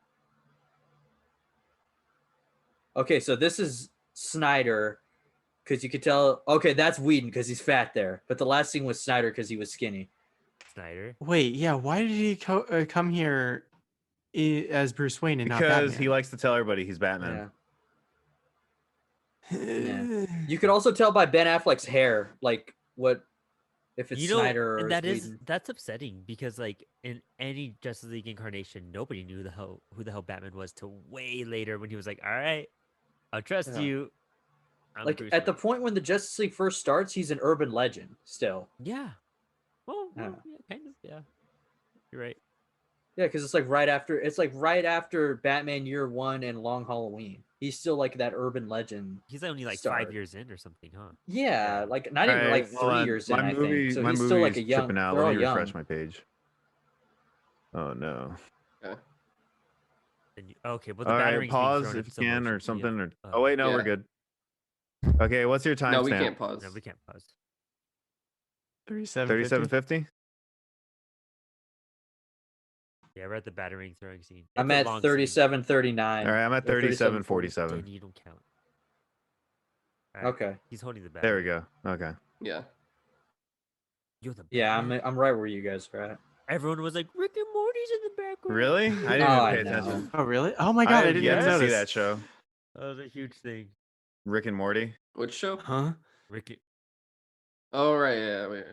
Okay, so this is Snyder because you could tell. Okay, that's Whedon because he's fat there. But the last scene was Snyder because he was skinny. Snyder. Wait, yeah. Why did he come here as Bruce Wayne and not Because Batman? he likes to tell everybody he's Batman. Yeah. You could also tell by Ben Affleck's hair, like what if it's You know, Snyder or and it's that is Whedon. that's upsetting because like in any Justice League incarnation, nobody knew who the hell Batman was till way later when he was like, "All right, I'll trust Yeah. you." I'm Like Bruce at the Wayne." point when the Justice League first starts, he's an urban legend still. Yeah. Well, Yeah. yeah, kind of. Yeah. You're right. Yeah, because it's like right after Batman Year One and Long Halloween. He's still like that urban legend. He's only like Star. 5 years in or something, huh? Yeah, like not even like 3 years in. My I movie, think so. my He's movie still like is a young. tripping out. They're Let all me young. refresh my page. Oh no! And okay, well the All right, battering's being pause thrown if in you slow can motion or via- something. Or oh wait, no, we're Yeah. good. Okay, what's your No, we timestamp? can't pause. No, we can't pause. 3750. Yeah, we're at the battering throwing scene. I'm It's a at long scene. 37:39. All right, I'm at or 3747. Then you don't count. All right, Okay. he's holding the battery. There we go. Okay. Yeah. You're the Yeah, Batman. I'm right where you guys are at. Everyone was like, Rick and Morty's in the background. Really? I didn't Oh, I even pay know. attention. Oh, really? Oh my god, I have didn't yet even to see notice. that show. That was a huge thing. Rick and Morty. Which show? Huh? Rick. Oh, right. Yeah. Wait.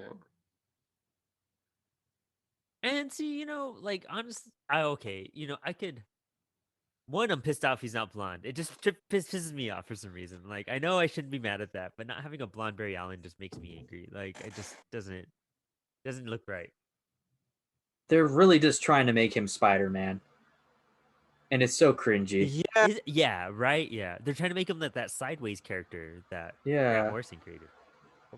And see, like honestly, I could. One, I'm pissed off he's not blonde. It just pisses me off for some reason. Like I know I shouldn't be mad at that, but not having a blonde Barry Allen just makes me angry. Like it just doesn't look right. They're really just trying to make him Spider-Man, and it's so cringy. Yeah. Yeah, right. Yeah, they're trying to make him that sideways character that Yeah. Grant Morrison created.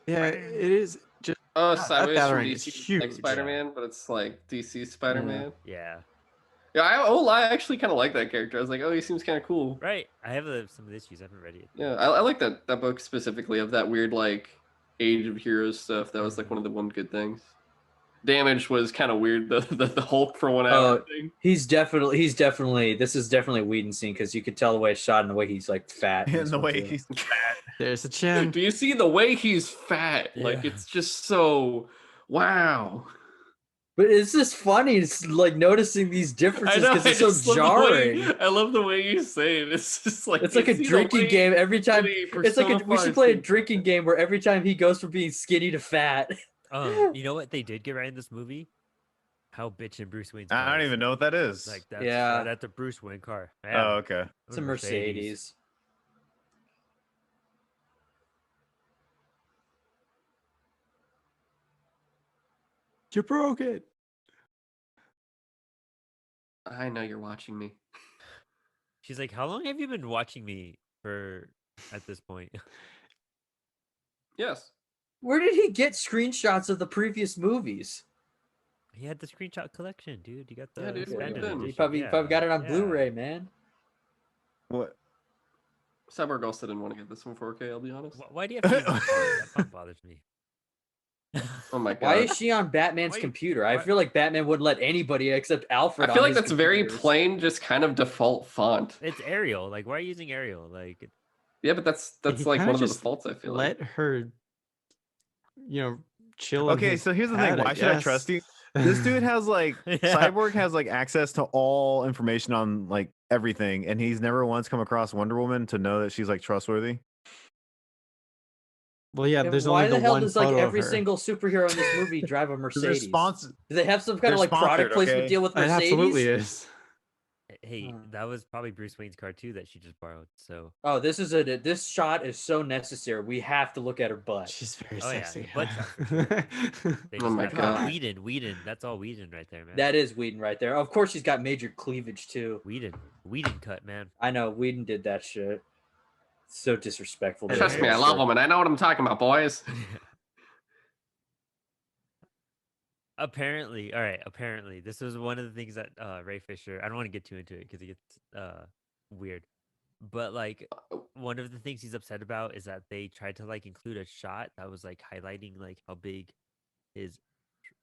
Yeah, it is just Oh, that Sideways from battering is DC, like huge. Spider-Man, but it's like DC Spider-Man. Yeah, Yeah, I actually kind of like that character. I was like, oh, he seems kind of cool. right. I have some of the issues. I haven't read it. Yeah, I like that book specifically of that weird like Age of Heroes stuff. That was like one of the one good things. Damage was kind of weird. The Hulk for 1 hour thing. He's definitely. This is definitely a Whedon scene because you could tell the way it's shot and the way he's like fat. in And this the one, way too. he's fat. There's a chin. Do you see the way he's fat? Like Yeah. it's just so wow. But it's just funny. It's like noticing these differences because it's so just love the way- jarring. I love the way you say it. It's just like It's like you a see the drinking way game every time. that he It's like we should play a personifies drinking game where every time he goes from being skinny to fat. You know what they did get right in this movie? How bitchin' Bruce Wayne's I car don't is. even know what that is. Like that's Yeah. that's a Bruce Wayne car. Oh, Yeah, okay. It's a Mercedes. You broke it. I know you're watching me. She's like, how long have you been watching me for at this point? Yes. Where did he get screenshots of the previous movies? He had the screenshot collection, dude. You got the Yeah, dude, where you expanded been? He edition. probably got it on yeah. Blu-ray, man. What? Cyborg also didn't want to get this one 4K, I'll be honest. Why do you have to use that font? That font bothers me. Oh my god. Why is she on Batman's Why- computer? I why- feel like Batman wouldn't let anybody except Alfred. I feel on like his that's very computers. plain, just kind of default font. It's Arial. Like, why are you using Arial? Like, Yeah, but that's He like kinda one of the just defaults, I feel Let like. her, chill. in Okay, his so here's the pad, thing. Why should I trust you? This dude has like Yeah. Cyborg has like access to all information on like everything, and he's never once come across Wonder Woman to know that she's like trustworthy. Well, yeah, Yeah, there's why only the the hell one does like photo every of her. single superhero in this movie drive a They're Mercedes? sponsor- Do they have some kind they're of like product sponsored, placement okay? deal with It Mercedes? absolutely is. hey, that was probably Bruce Wayne's car too that she just borrowed. So, Oh, this shot is so necessary. We have to look at her butt. She's very Oh, yeah, sexy. butt shot for sure. they Oh just my have to- God. Whedon. That's all Whedon right there, man. That is Whedon right there. Of course, she's got major cleavage too. Whedon cut, man. I know Whedon did that shit. So disrespectful. to Trust the me, I love character. women. I know what I'm talking about, boys. Apparently, all right. Apparently, this was one of the things that Ray Fisher. I don't want to get too into it because it gets weird. But like, one of the things he's upset about is that they tried to like include a shot that was like highlighting like how big his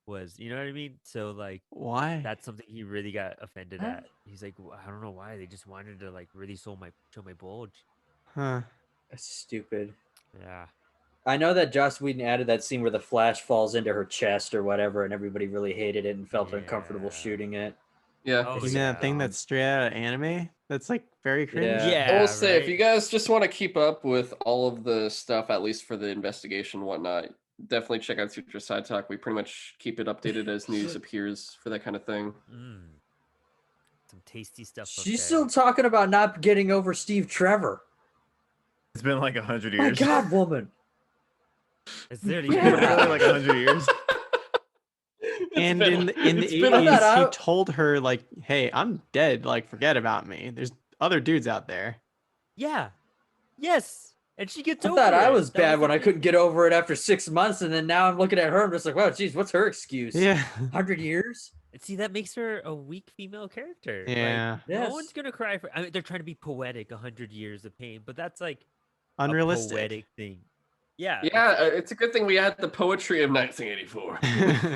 was. You know what I mean? So like, Why? that's something he really got offended Huh? at. He's like, I don't know why they just wanted to like really show my bulge. Huh. That's stupid. Yeah. I know that Joss Whedon added that scene where the Flash falls into her chest or whatever, and everybody really hated it and felt uncomfortable Yeah. shooting it. Yeah. Oh, You mean yeah. that thing that's straight out of anime? That's like very cringe. Yeah. I will say, if right? you guys just want to keep up with all of the stuff, at least for the investigation and whatnot, definitely check out Sutro Sidetalk. We pretty much keep it updated as news appears for that kind of thing. Some tasty stuff. up She's there. still talking about not getting over Steve Trevor. It's been like 100 My years. God, woman. It's literally Yeah. Literally like 100 years. And in the it's been- 80s, he out. told her like, "Hey, I'm dead. Like, forget about me. There's other dudes out there." Yeah. Yes. And she gets I over thought I it. was That bad the when I thing. couldn't get over it after 6 months, and then now I'm looking at her. I'm just like, wow, geez, what's her excuse? Yeah. 100 years? See, that makes her a weak female character. Yeah. Like, Yes. no one's gonna cry for. I mean, they're trying to be poetic. 100 years of pain, but that's like Unrealistic. a poetic thing. Yeah. Yeah, it's a good thing we had the poetry of 1984.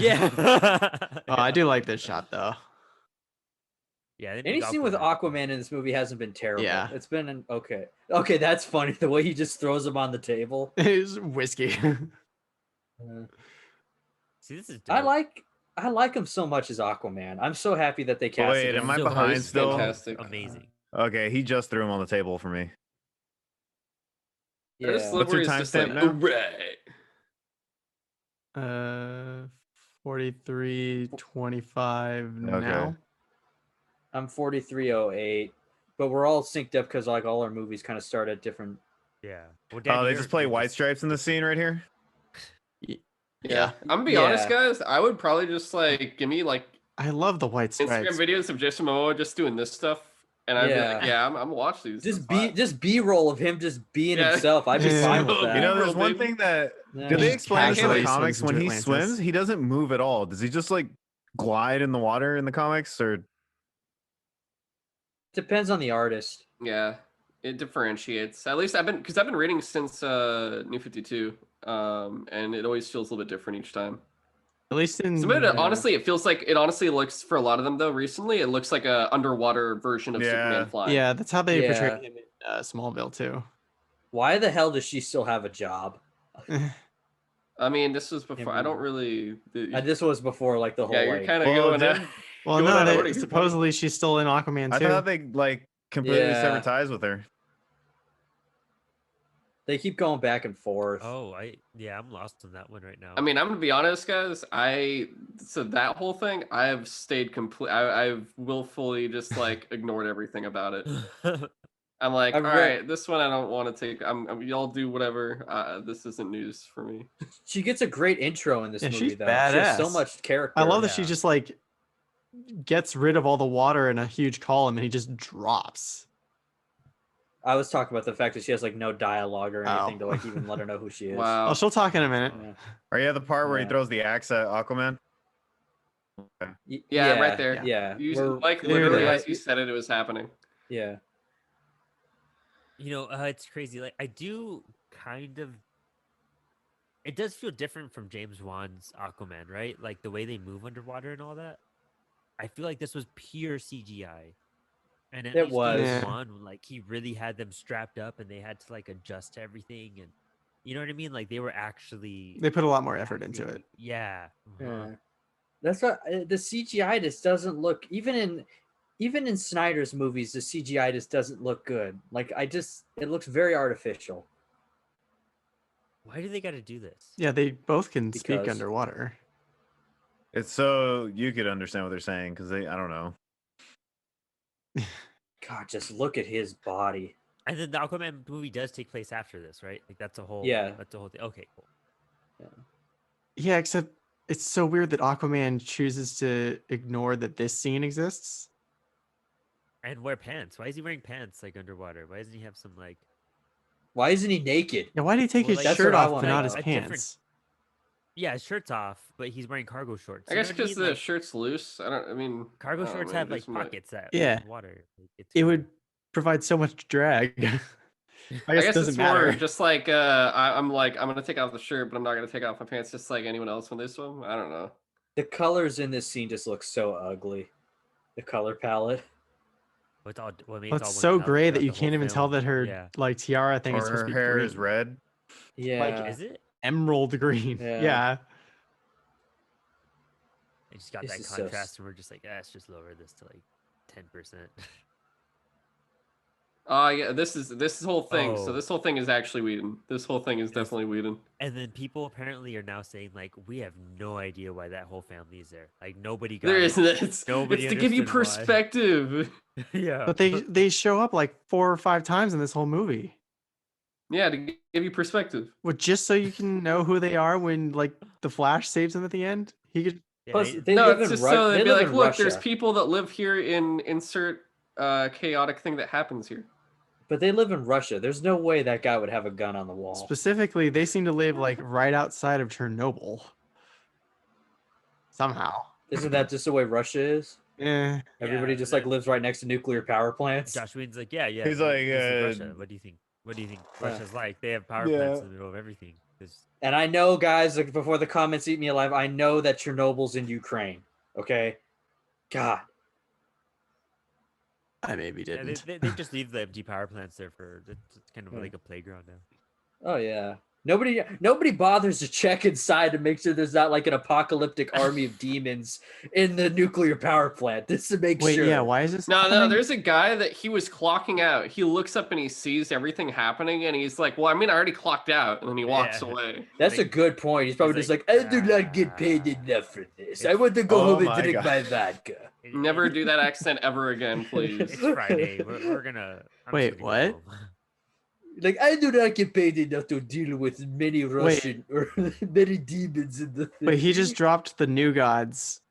Yeah. Oh, I do like this shot though. Yeah. they Any make scene with fun. Aquaman in this movie hasn't been terrible. Yeah. It's been an okay. Okay, that's funny. The way he just throws him on the table. It's whiskey. See, this is. I Dope. like him so much as Aquaman. I'm so happy that they casted Wait, him. am I So behind he's still? fantastic. Amazing. Okay, he just threw him on the table for me. Yeah. This What's your Livery is just like, timestamp now? "Hooray." 43:25 Okay. now. I'm 4308, but we're all synced up because like all our movies kind of start at different. Yeah. Well, Oh, Danny, they you're- just play you're White Stripes in the scene right here. Yeah. I'm gonna be honest, Yeah. guys. I would probably just like give me like I love the white Instagram stripes. videos of Jason Momoa just doing this stuff, and I'd be like, Yeah. yeah, I'm gonna watch these. Just B-roll of him just being Yeah. himself. I'd be Yeah. fine with You that. You know, there's Bro, one baby. thing that Yeah. did they Just explain this in casually the comics? swims When into he Atlantis. swims, he doesn't move at all. Does he just like glide in the water in the comics, or Depends on the artist. Yeah, it differentiates. At least I've been reading since New 52, and it always feels a little bit different each time. At least in Some of it, honestly, it feels like it honestly looks for a lot of them though. Recently, it looks like a underwater version of Yeah. Superman flying. yeah, that's how they Yeah. portrayed him in Smallville too. Why the hell does she still have a job? I mean, this was before. I don't Remember. really. This was before like the whole Yeah, you're like. kind of Well, going. didn't- Well, Going no, out of they, order. supposedly she's still in Aquaman I too. thought they like completely Yeah. severed ties with her. They keep going back and forth. Oh, I'm lost on that one right now. I mean, I'm gonna be honest, guys. So that whole thing, I have stayed complete. I've willfully just like ignored everything about it. I'm like, I've all read- right, this one I don't want to take. Y'all do whatever. This isn't news for me. She gets a great intro in this Yeah, movie she's though. She has so badass. much character. I love that she Yeah. just like gets rid of all the water in a huge column and he just drops. I was talking about the fact that she has like no dialogue or anything to like even let her know who she is. Wow. Oh, she'll talk in a minute. Yeah. Are you at the part where he Yeah. throws the axe at Aquaman? Yeah, right there. Yeah. You, like There literally it as is. you said it, it was happening. Yeah. You know, it's crazy. Like, I do kind of. It does feel different from James Wan's Aquaman, right? Like the way they move underwater and all that. I feel like this was pure CGI. And at It least was. James Yeah. Wan, like he really had them strapped up, and they had to like adjust to everything, and you know what I mean. Like they were actually They put a lot more effort into acting- it. Yeah. Yeah. That's what the CGI just doesn't look even in Snyder's movies. The CGI just doesn't look good. Like it looks very artificial. Why do they got to do this? Yeah, they both can speak Because- underwater. It's so you could understand what they're saying because I don't know. God, just look at his body. And then the Aquaman movie does take place after this, right? Like that's a whole. Yeah. That's a whole thing. Okay, cool. Yeah, except it's so weird that Aquaman chooses to ignore that this scene exists. And wear pants. Why is he wearing pants like underwater? Why doesn't he have some like? Why isn't he naked? Yeah, why did he take Well, his like, that's shirt what I off wanna but not know. his A different- pants? Yeah, his shirt's off, but he's wearing cargo shorts. I You know guess what I because mean? the Like, shirt's loose. I mean, cargo I don't know, shorts maybe have like this might- pockets that Yeah. hold water. Like, it's It fine. would provide so much drag. I guess it doesn't it's matter. more just like I'm gonna take off the shirt, but I'm not gonna take off my pants, just like anyone else when they swim. I don't know. The colors in this scene just look so ugly. The color palette. It's all, well, I mean, Well, it's it's all so one color gray that throughout you the whole can't even tell film. that her Yeah. like tiara thing Or is supposed her to be hair green. is red. Yeah. Like, is it? Emerald green. Yeah. Yeah. It just got This that is so contrast, and we're just like, let's just lower this to like 10%. Yeah, this whole thing. So Oh. this whole thing is actually Whedon. This whole thing is Yes. definitely Whedon. And then people apparently are now saying like, we have no idea why that whole family is there. Like nobody got There it. isn't. It's Nobody to give you understood why. perspective. Yeah. But they show up like 4 or 5 times in this whole movie. Yeah, to give you perspective. Well, just so you can know who they are when like the Flash saves them at the end. He could Yeah, Plus, they- they No, live it's in just Ru- so they they'd be live like, in look, Russia. there's people that live here in insert chaotic thing that happens here. But they live in Russia. There's no way that guy would have a gun on the wall. specifically they seem to live like right outside of Chernobyl. Somehow. Isn't that just the way Russia is? Eh. Everybody Yeah, just like that- lives right next to nuclear power plants. Josh Whedon's like, yeah. He's this like, is Russia. What do you think? What do you think Yeah. Russia's like? They have power plants Yeah. in the middle of everything. And I know, guys, like before the comments eat me alive, I know that Chernobyl's in Ukraine. Okay, God, I maybe Yeah, didn't. they just leave the empty power plants there for it's kind of Yeah. like a playground now. oh yeah. Nobody bothers to check inside to make sure there's not like an apocalyptic army of demons in the nuclear power plant. Just to make Wait, sure. yeah, why is this No, happening? there's a guy that he was clocking out. He looks up and he sees everything happening, and he's like, "Well, I mean, I already clocked out," and then he walks Yeah. away. That's Like- a good point. He's probably he's just like, like, I do not get paid enough for this. I It's- want to go Oh home and my drink God. my vodka. Never do that accent ever again, please. It's Friday. We're gonna. I'm Wait, just gonna what? go home. Like, I do not get paid enough to deal with many Russian or many demons in the. Wait, he just dropped the new gods,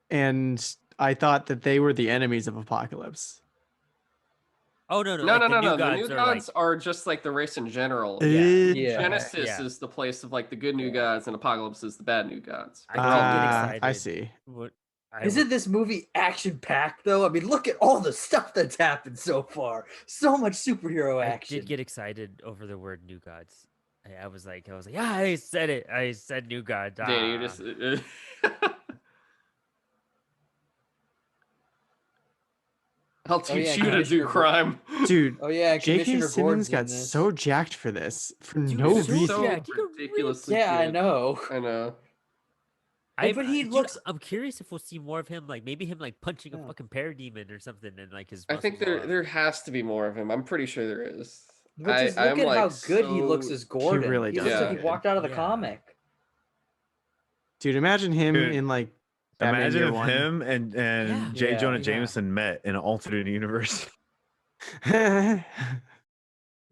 and I thought that they were the enemies of Apocalypse. Oh no, no, No, like, no, the no, new no. The gods new are gods like, are just like the race in general. Yeah. Yeah. Genesis Yeah. is the place of like the good new gods, and Apocalypse is the bad new gods. I did get excited. I see. What, Isn't this movie action packed though? I mean, look at all the stuff that's happened so far. So much superhero I action. did get excited over the word new gods. I was like, yeah, I said it. I said new god. Danny, you Ah. just. I'll teach yeah, you to do Commissioner crime. Dude, Oh yeah, J.K. Commissioner Simmons Gordon's got in this. so jacked for this for Dude, no so reason. So jacked. You got ridiculously Yeah, I cute. know. I know. But he dude, looks- I'm curious if we'll see more of him, like maybe him like punching a Yeah. fucking parademon or something, and like his. I think muscles off. there has to be more of him. I'm pretty sure there is. But just look I'm, at like, how good he looks so- as Gordon. really He looks does. like he walked out of the Yeah. comic. Dude, imagine him Dude, in like Batman Imagine Year if One. him and Yeah. J. Yeah. Jonah Yeah. Jameson met in an alternate universe.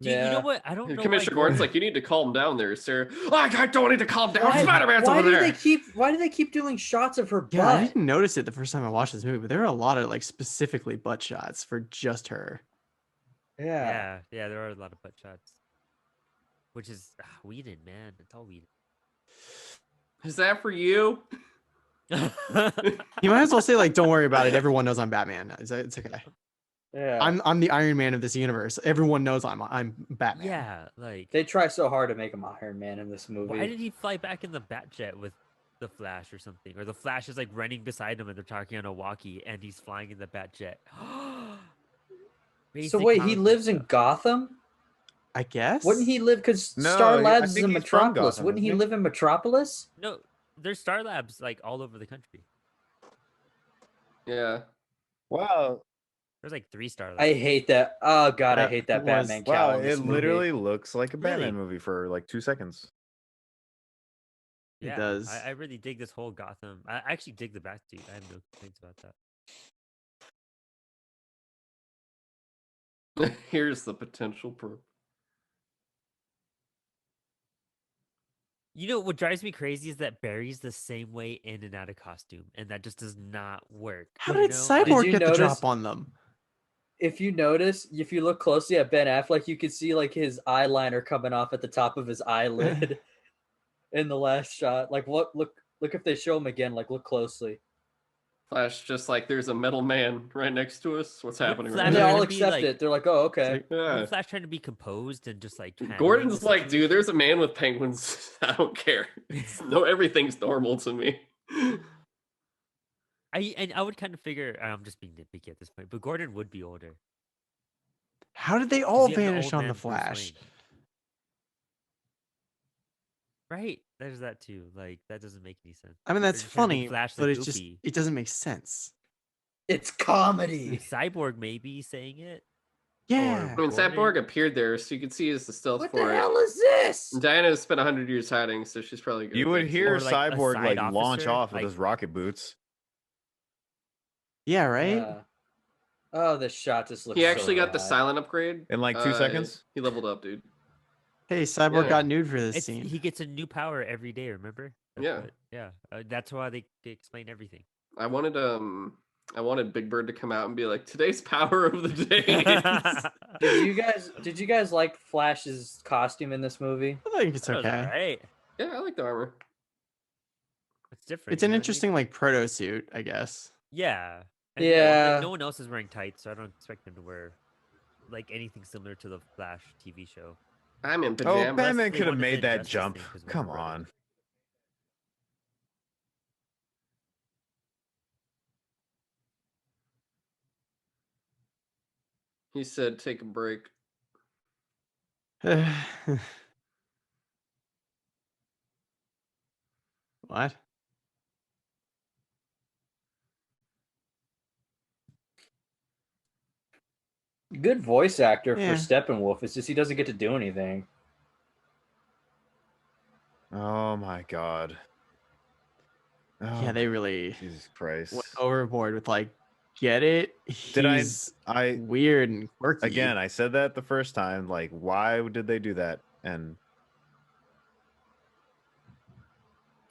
You know Yeah. what? I don't know. Commissioner why Gordon's like, you need to calm down there, sir. I don't need to calm down. Spider-Man's Why over do there. why do they keep doing shots of her Yeah, I butt? didn't notice it the first time I watched this movie, but there are a lot of like specifically butt shots for just her. Yeah. Yeah, there are a lot of butt shots. Which is Whedon, man. It's all Whedon. Is that for you? You might as well say like, don't worry about it. Everyone knows I'm Batman. It's okay. Yeah. I'm the Iron Man of this universe. Everyone knows I'm Batman. Yeah, like They try so hard to make him Iron Man in this movie. why did he fly back in the Batjet with the Flash or something? Or the Flash is like running beside him and they're talking on a walkie and he's flying in the Batjet. So Basic wait, he comic book lives in stuff. Gotham? I guess. Wouldn't he live? Because No, Star I Labs is think in he's from Metropolis. Gotham, Wouldn't he isn't he? live in Metropolis? No, there's Star Labs like all over the country. Yeah. Wow. There's like 3 Star Labs. I hate that. Oh god, I That hate that was- Batman cowl Wow, in this it movie. literally looks like a Really? Batman movie for like 2 seconds. It Yeah, does. I really dig this whole Gotham. I actually dig the Batsuit. I have no complaints about that. Here's the potential proof. You know what drives me crazy is that Barry's the same way in and out of costume, and that just does not work. How you did know? Cyborg you get the notice- drop on them? If you notice, if you look closely at Ben Affleck, you can see like his eyeliner coming off at the top of his eyelid in the last shot. Like what? Look if they show him again. Like look closely. Flash, just like there's a metal man right next to us. What's happening Flash right And they trying now? all to be, accept like- it. They're like, oh okay. Yeah. Isn't Flash trying to be composed and just like handling Gordon's the like, dude, situation? there's a man with penguins. I don't care. No, everything's normal to me. I would kind of figure I'm just being nitpicky at this point, but Gordon would be older. How did they 'cause all you have the vanish old on man the Bruce Flash? Wayne. Right, there's that too. Like that doesn't make any sense. I mean, They're that's just trying to funny, make Flash but look it's just goofy. it doesn't make sense. It's comedy. Cyborg maybe saying it. Yeah. I mean, Gordon? Cyborg appeared there, so you can see is the stealth What for the it. hell is this? Diana spent 100 years hiding, so she's probably good. You at would that, hear Or, like, a Cyborg side like launch officer, off with like- his rocket boots. Yeah, right? Oh, this shot just looks. He actually so got the hot. silent upgrade In like 2 seconds? He leveled up, dude. Hey, Cyborg Yeah. got nude for this It's, scene. he gets a new power every day. Remember? Yeah. Yeah. That's why they explain everything. I wanted Big Bird to come out and be like, today's power of the day. Did you guys like Flash's costume in this movie? I think it's That was okay. alright. Yeah, I like the armor. It's different. It's you an know what I mean? interesting like proto suit, I guess. Yeah. Yeah. No one else is wearing tights, so I don't expect them to wear like anything similar to the Flash TV show. I'm in Oh, pajamas. Batman they could have wanted made the that Justice jump. thing 'cause Warner Come Brothers. on. He said, take a break. What? Good voice actor Yeah. for Steppenwolf. It's just he doesn't get to do anything. Oh my god. Yeah, Oh, they really Jesus Christ. went overboard with like, get it? Did He's I weird and quirky. again, I said that the first time. Like, why did they do that? And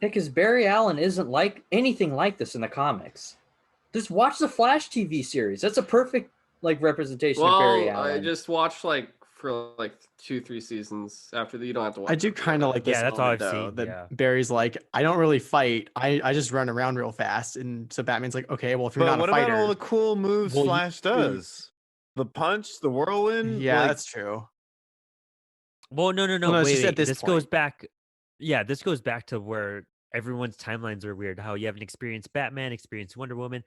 Yeah, because Barry Allen isn't like anything like this in the comics. Just watch the Flash TV series. That's a perfect like representation of Barry Well, Allen. I just watched like for like 2-3 seasons after that. You don't have to watch. I do kind of like this Yeah, that's all element, I've though, seen, that yeah. Barry's like, I don't really fight. I just run around real fast. And so Batman's like, okay, well, if you're but not what a fighter. about all the cool moves well, you- Flash does? The punch, the whirlwind. Yeah, like, that's true. Well, no. Well, no, it's wait, just at wait. this Goes point. back. Yeah, this goes back to where everyone's timelines are weird. How you have an experienced Batman, experienced Wonder Woman,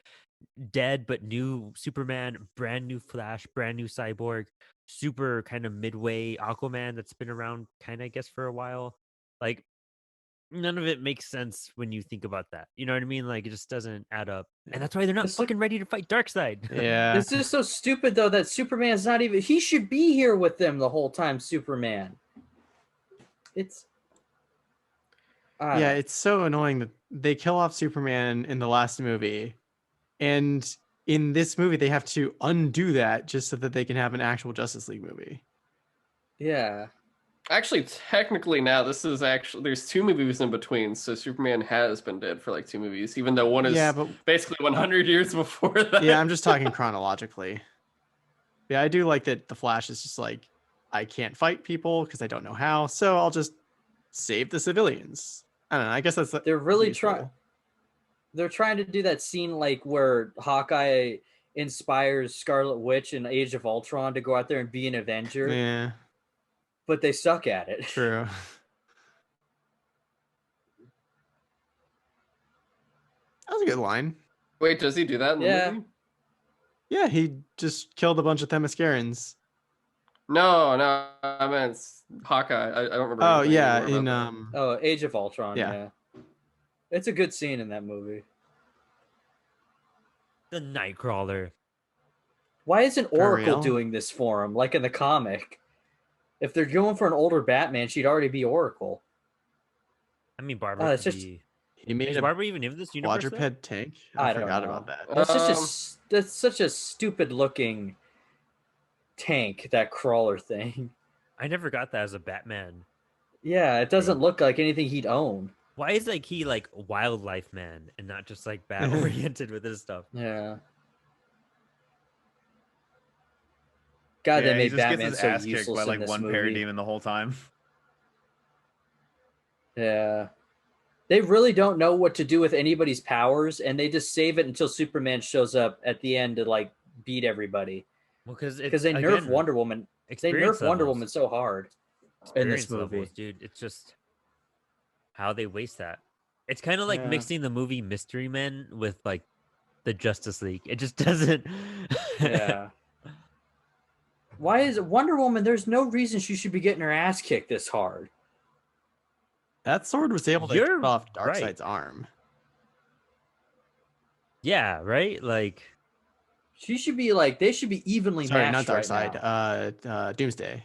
dead but new Superman, brand new Flash, brand new Cyborg, super kind of midway Aquaman that's been around kind of I guess for a while. Like none of it makes sense when you think about that. You know what I mean? Like it just doesn't add up. And that's why they're not It's like- fucking ready to fight Darkseid. Yeah. It's just so stupid though that Superman's not even. He should be here with them the whole time. Superman. It's. Yeah, it's so annoying that they kill off Superman in the last movie. And in this movie, they have to undo that just so that they can have an actual Justice League movie. Yeah. Actually, technically now there's 2 movies in between, so Superman has been dead for like 2 movies, even though one is Yeah, but basically 100 years before that. yeah, I'm just talking chronologically. Yeah, I do like that the Flash is just like, I can't fight people because I don't know how, so I'll just save the civilians. I don't know. I guess that's They're really useful. they're trying to do that scene like where Hawkeye inspires Scarlet Witch in Age of Ultron to go out there and be an Avenger, Yeah, but they suck at it. true. That was a good line. Wait, does he do that in the Yeah. movie? Yeah, he just killed a bunch of Themyscirans. No, I meant it's Hawkeye. I don't remember. Oh anything yeah, anymore in about Oh, Age of Ultron, Yeah. yeah. It's a good scene in that movie. The Nightcrawler. Why isn't For Oracle real? doing this for him, like in the comic? If they're going for an older Batman, she'd already be Oracle. I mean, Barbara it's could just- be. He made Is a Barbara even in this universe? though? quadruped tank. I I don't forgot know. about that. That's such a stupid looking tank, that crawler thing. I never got that as a Batman. Yeah, it doesn't look like anything he'd own. Why is like he like wildlife man and not just like bat oriented with his stuff? Yeah. God, Yeah, they he made just Batman gets his so ass kicked useless by in like this one movie. parademon the whole time. Yeah. They really don't know what to do with anybody's powers, and they just save it until Superman shows up at the end to like beat everybody. Well, because Because they nerf Wonder Woman. They nerf Wonder Woman so hard in this Experience movie. levels, dude. It's just how they waste that. It's kind of like Yeah. mixing the movie Mystery Men with like the Justice League. It just doesn't. Yeah. Why is Wonder Woman? There's no reason she should be getting her ass kicked this hard. That sword was able to You're cut off right. Darkseid's arm. Yeah, right. Like She should be like, they should be evenly Sorry, not matched right Darkseid. now. Doomsday.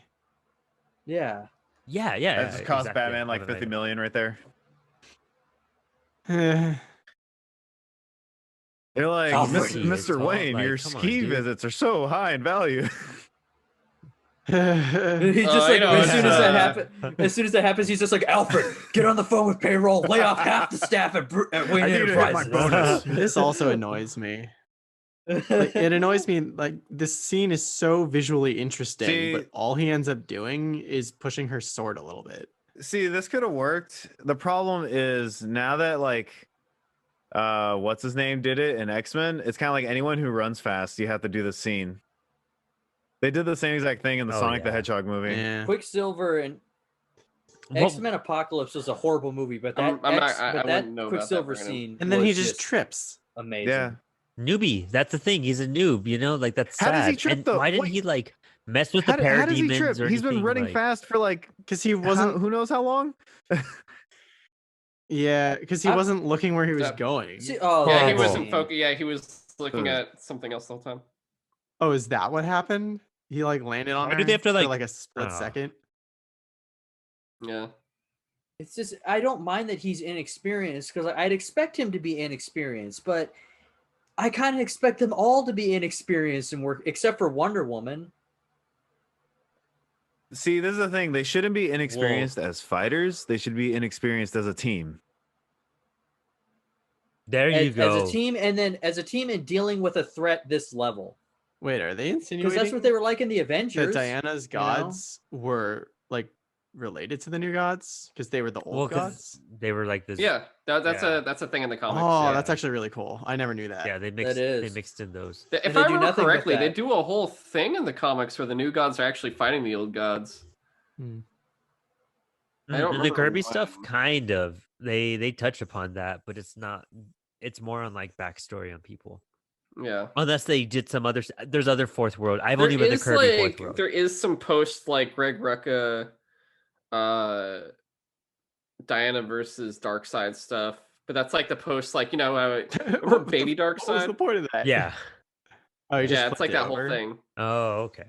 Yeah. yeah. That just cost exactly, Batman like now that I 50 know. million right there. Eh, They're like, Alfred. Mr. It's Wayne, all, your like, come on, ski dude." visits are so high in value. He's just I like, know, as soon as that it's, as soon as that happens, he's just like, Alfred, get on the phone with payroll, lay off half the staff at Wayne I need to hit my Enterprises. bonus. this also annoys me. Like, it annoys me. Like, this scene is so visually interesting, See- but all he ends up doing is pushing her sword a little bit. See, this could have worked. The problem is now that like what's his name did it in X-Men, it's kind of like anyone who runs fast, you have to do the scene. They did the same exact thing in the Oh, Sonic the yeah. Hedgehog movie. Yeah. Quicksilver and Well, X-Men Apocalypse was a horrible movie, but that I'm not- X, I but wouldn't know that about that, Quicksilver Brandon. scene And then he was just trips. amazing. Yeah. newbie. That's the thing. He's a noob. You know, like that's How sad. does he trip, and though? why didn't Wait. he like mess with How, the how does he parademons trip? or He's been anything, running like- fast for like Because he wasn't. who knows how long? Yeah, because he I'm- wasn't looking where he was Yeah. going. See, oh, yeah, he that wasn't scene. focused. Yeah, he was looking Ugh. at something else the whole time. Oh, is that what happened? He like landed on Why her do they have to, for like- a split Oh. second. Yeah. It's just, I don't mind that he's inexperienced because I'd expect him to be inexperienced, but I kind of expect them all to be inexperienced and work, except for Wonder Woman. See, this is the thing. They shouldn't be inexperienced as fighters. They should be inexperienced as a team. There you go. As a team, and then as a team in dealing with a threat this level. Wait, are they Because insinuating that's what they were like in the that Avengers. Diana's you know? gods were like related to the new gods because they were the old Well, gods? they were like this. Yeah, that's Yeah. a thing in the comics. Oh, yeah. that's actually really cool. I never knew that. Yeah, they mixed. They is. mixed in those. If they I do remember nothing but correctly, they that. do a whole thing in the comics where the new gods are actually fighting the old gods. Hmm. I don't In the remember Kirby why. stuff, kind of. They touch upon that, but it's not. It's more on like backstory on people. Yeah. Unless they did some other. There's other fourth world. I've There only read the is, Kirby like, fourth world. there is some post like Greg Rucka, Diana versus Darkseid stuff, but that's like the post, like, you know, remember Baby What was Darkseid? the point of that? Yeah. Oh, he just Yeah, it's like flipped it that whole over? thing. Oh, okay.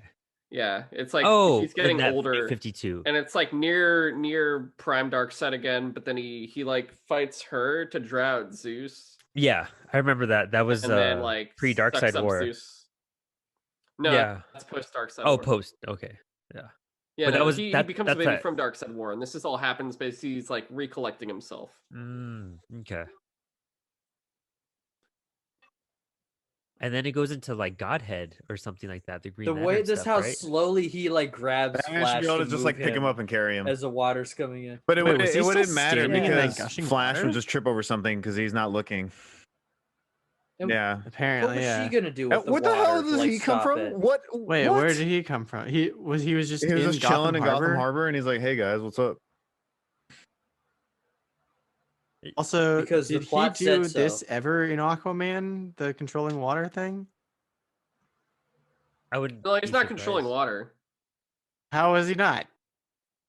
Yeah, it's like Oh, he's getting older, 52. and it's like near Prime Darkseid again, but then he like fights her to drown out Zeus, Yeah, I remember that. That was and then like pre Darkseid sucks up War. Zeus. No, Yeah. that's post Darkseid. Oh, War. post. Okay. Yeah. Yeah, But that no, was he that. becomes a That's baby a. from Dark Side War, and this is all happens basically he's like recollecting himself. Okay. And then it goes into like Godhead or something like that. The Green The Lantern way this stuff, how right? slowly he like grabs Batman should Flash be able to to just move like pick him up and carry him. as the water's coming in. But Wait, was he it still wouldn't matter standing in that because gushing Flash water? would just trip over something because he's not looking. And Yeah. What Apparently, was yeah. she gonna do with the What the water hell to, does like, he come stop from? it? What? Wait, what? where did he come from? He was just He was in just Gotham chilling in Harbor. Gotham Harbor, and he's like, "Hey guys, what's up?" Also, Because the did he plot said do this so. ever in Aquaman, the controlling water thing? I would. No, he's not controlling water. How is he not?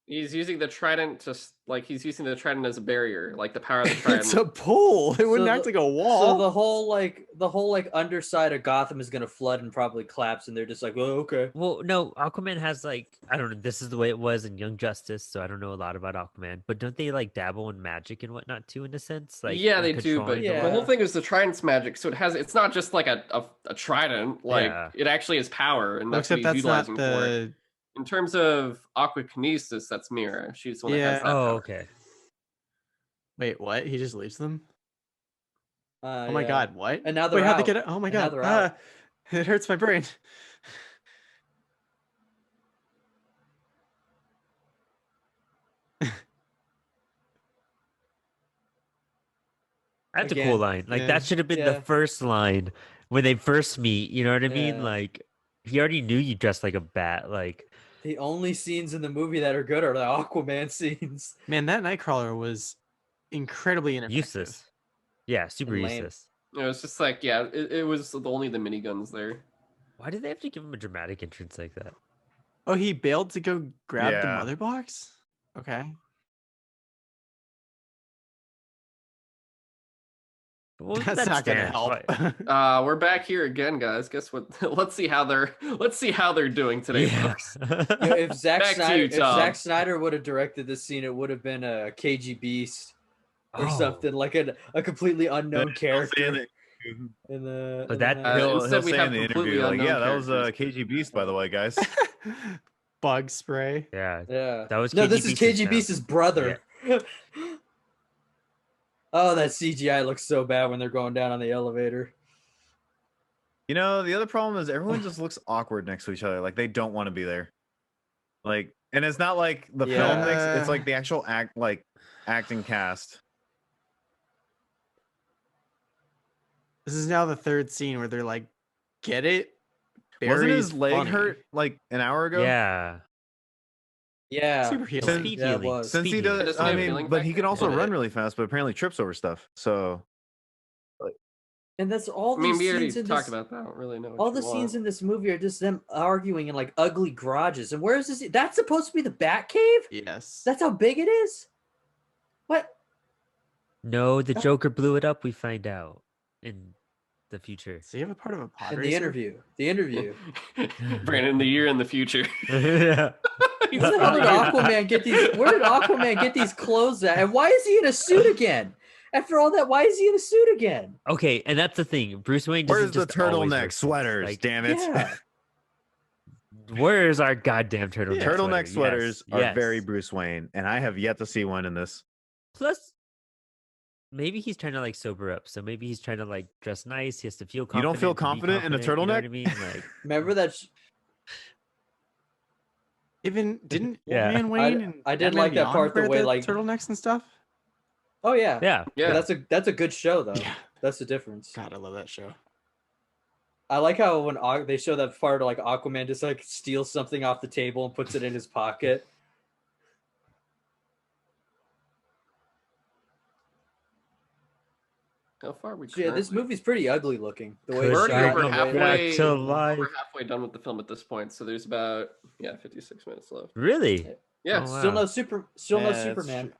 He's using the trident to he's using the trident as a barrier, like the power of the trident. It's a pole. It wouldn't So act the- like a wall. So the whole underside of Gotham is gonna flood and probably collapse, and they're just like, oh, okay. Well, no, Aquaman has like I don't know. This is the way it was in Young Justice, so I don't know a lot about Aquaman. But don't they like dabble in magic and whatnot too, in a sense? Like yeah, in they do, but controlling the Yeah. the whole water? thing is the trident's magic, so it's not just like a trident, like Yeah. it actually has power, and that's Except what he's that's not utilizing for it. the. In terms of aquakinesis, that's Mira. She's the one that has Yeah. that Oh, power. okay. Wait, what? He just leaves them? Oh my Yeah. god, what? And now Wait, they're how'd they out. get it? Oh my And now god. they're out. It hurts my brain. That's a cool Again, line. Like yeah. that should have been Yeah. the first line when they first meet. You know what I mean? Yeah. Like he already knew you dressed like a bat. Like The only scenes in the movie that are good are the Aquaman scenes. Man, that Nightcrawler was incredibly ineffective. useless. Yeah, super And lame. useless. It was just like, yeah, it was only the miniguns there. Why did they have to give him a dramatic entrance like that? Oh, he bailed to go grab the Yeah. mother box? Okay. What was That's that not gonna stand? help. Why- We're back here again, guys. Guess what? Let's see how they're doing today, Yeah. folks. If Zack Back to Snyder, you, if Tom. Zack Snyder would have directed this scene, it would have been a KG Beast or Oh. something like a completely unknown He'll say character. in In the, But in that- the- He'll Instead, we say have in the completely interview, like, unknown "Yeah, that was characters. KG Beast, by the way, guys." Bug spray. Yeah. yeah. That was No, KG this is Beast's KG now. Beast's brother. Oh, that CGI looks so bad when they're going down on the elevator. You know, the other problem is everyone just looks awkward next to each other. Like they don't want to be there. Like, and it's not like the film Yeah. mix, it's like the actual acting cast. This is now the third scene where they're like, get it? Wasn't Barry's his leg funny. hurt like an hour ago? Yeah. Yeah. Super healing. Since- Speed Yeah, it healing. was. Since he Speed healing. does, Doesn't he I have mean, healing but he factor? can also Yeah. run really fast, but apparently trips over stuff. So And that's all I mean, these we already scenes in talked this. about that. I don't really know. What All you the want. scenes in this movie are just them arguing in like ugly garages. And where is this? That's supposed to be the Batcave? Yes. That's how big it is? What? No, the Joker blew it up. We find out in the future. Does he have a part of a pod In racer? the interview. The interview. Brandon, the year in the future. Yeah. He's Where the hell did probably- Aquaman get these? Where did Aquaman get these clothes at? And why is he in a suit again? After all that, why is he in a suit again? Okay, and that's the thing. Bruce Wayne doesn't where's the just always wear turtleneck suits. sweaters? Like, Damn it! Yeah. where's our goddamn turtleneck? Turtleneck sweater? sweaters Yes, are yes. very Bruce Wayne, and I have yet to see one in this. Plus, maybe he's trying to like sober up. So maybe he's trying to like dress nice. He has to feel You confident. don't feel to be confident in a confident, you know what turtleneck? I mean? Like, Remember that? Even didn't Yeah. Man Wayne and I did Batman like that Beyond part, the wear way, like- turtlenecks and stuff? Oh yeah. yeah. Yeah. But that's a good show though. Yeah. That's the difference. God, I love that show. I like how when they show that part of like Aquaman just like steals something off the table and puts it in his pocket. How far are we? Yeah, this currently? movie's pretty ugly looking. The way We're it's We're already shot, over the way- halfway. Back to life. We're halfway done with the film at this point, so there's about 56 minutes left. Really? Yeah, Oh, Still wow. no still no Yeah, that's Superman. true.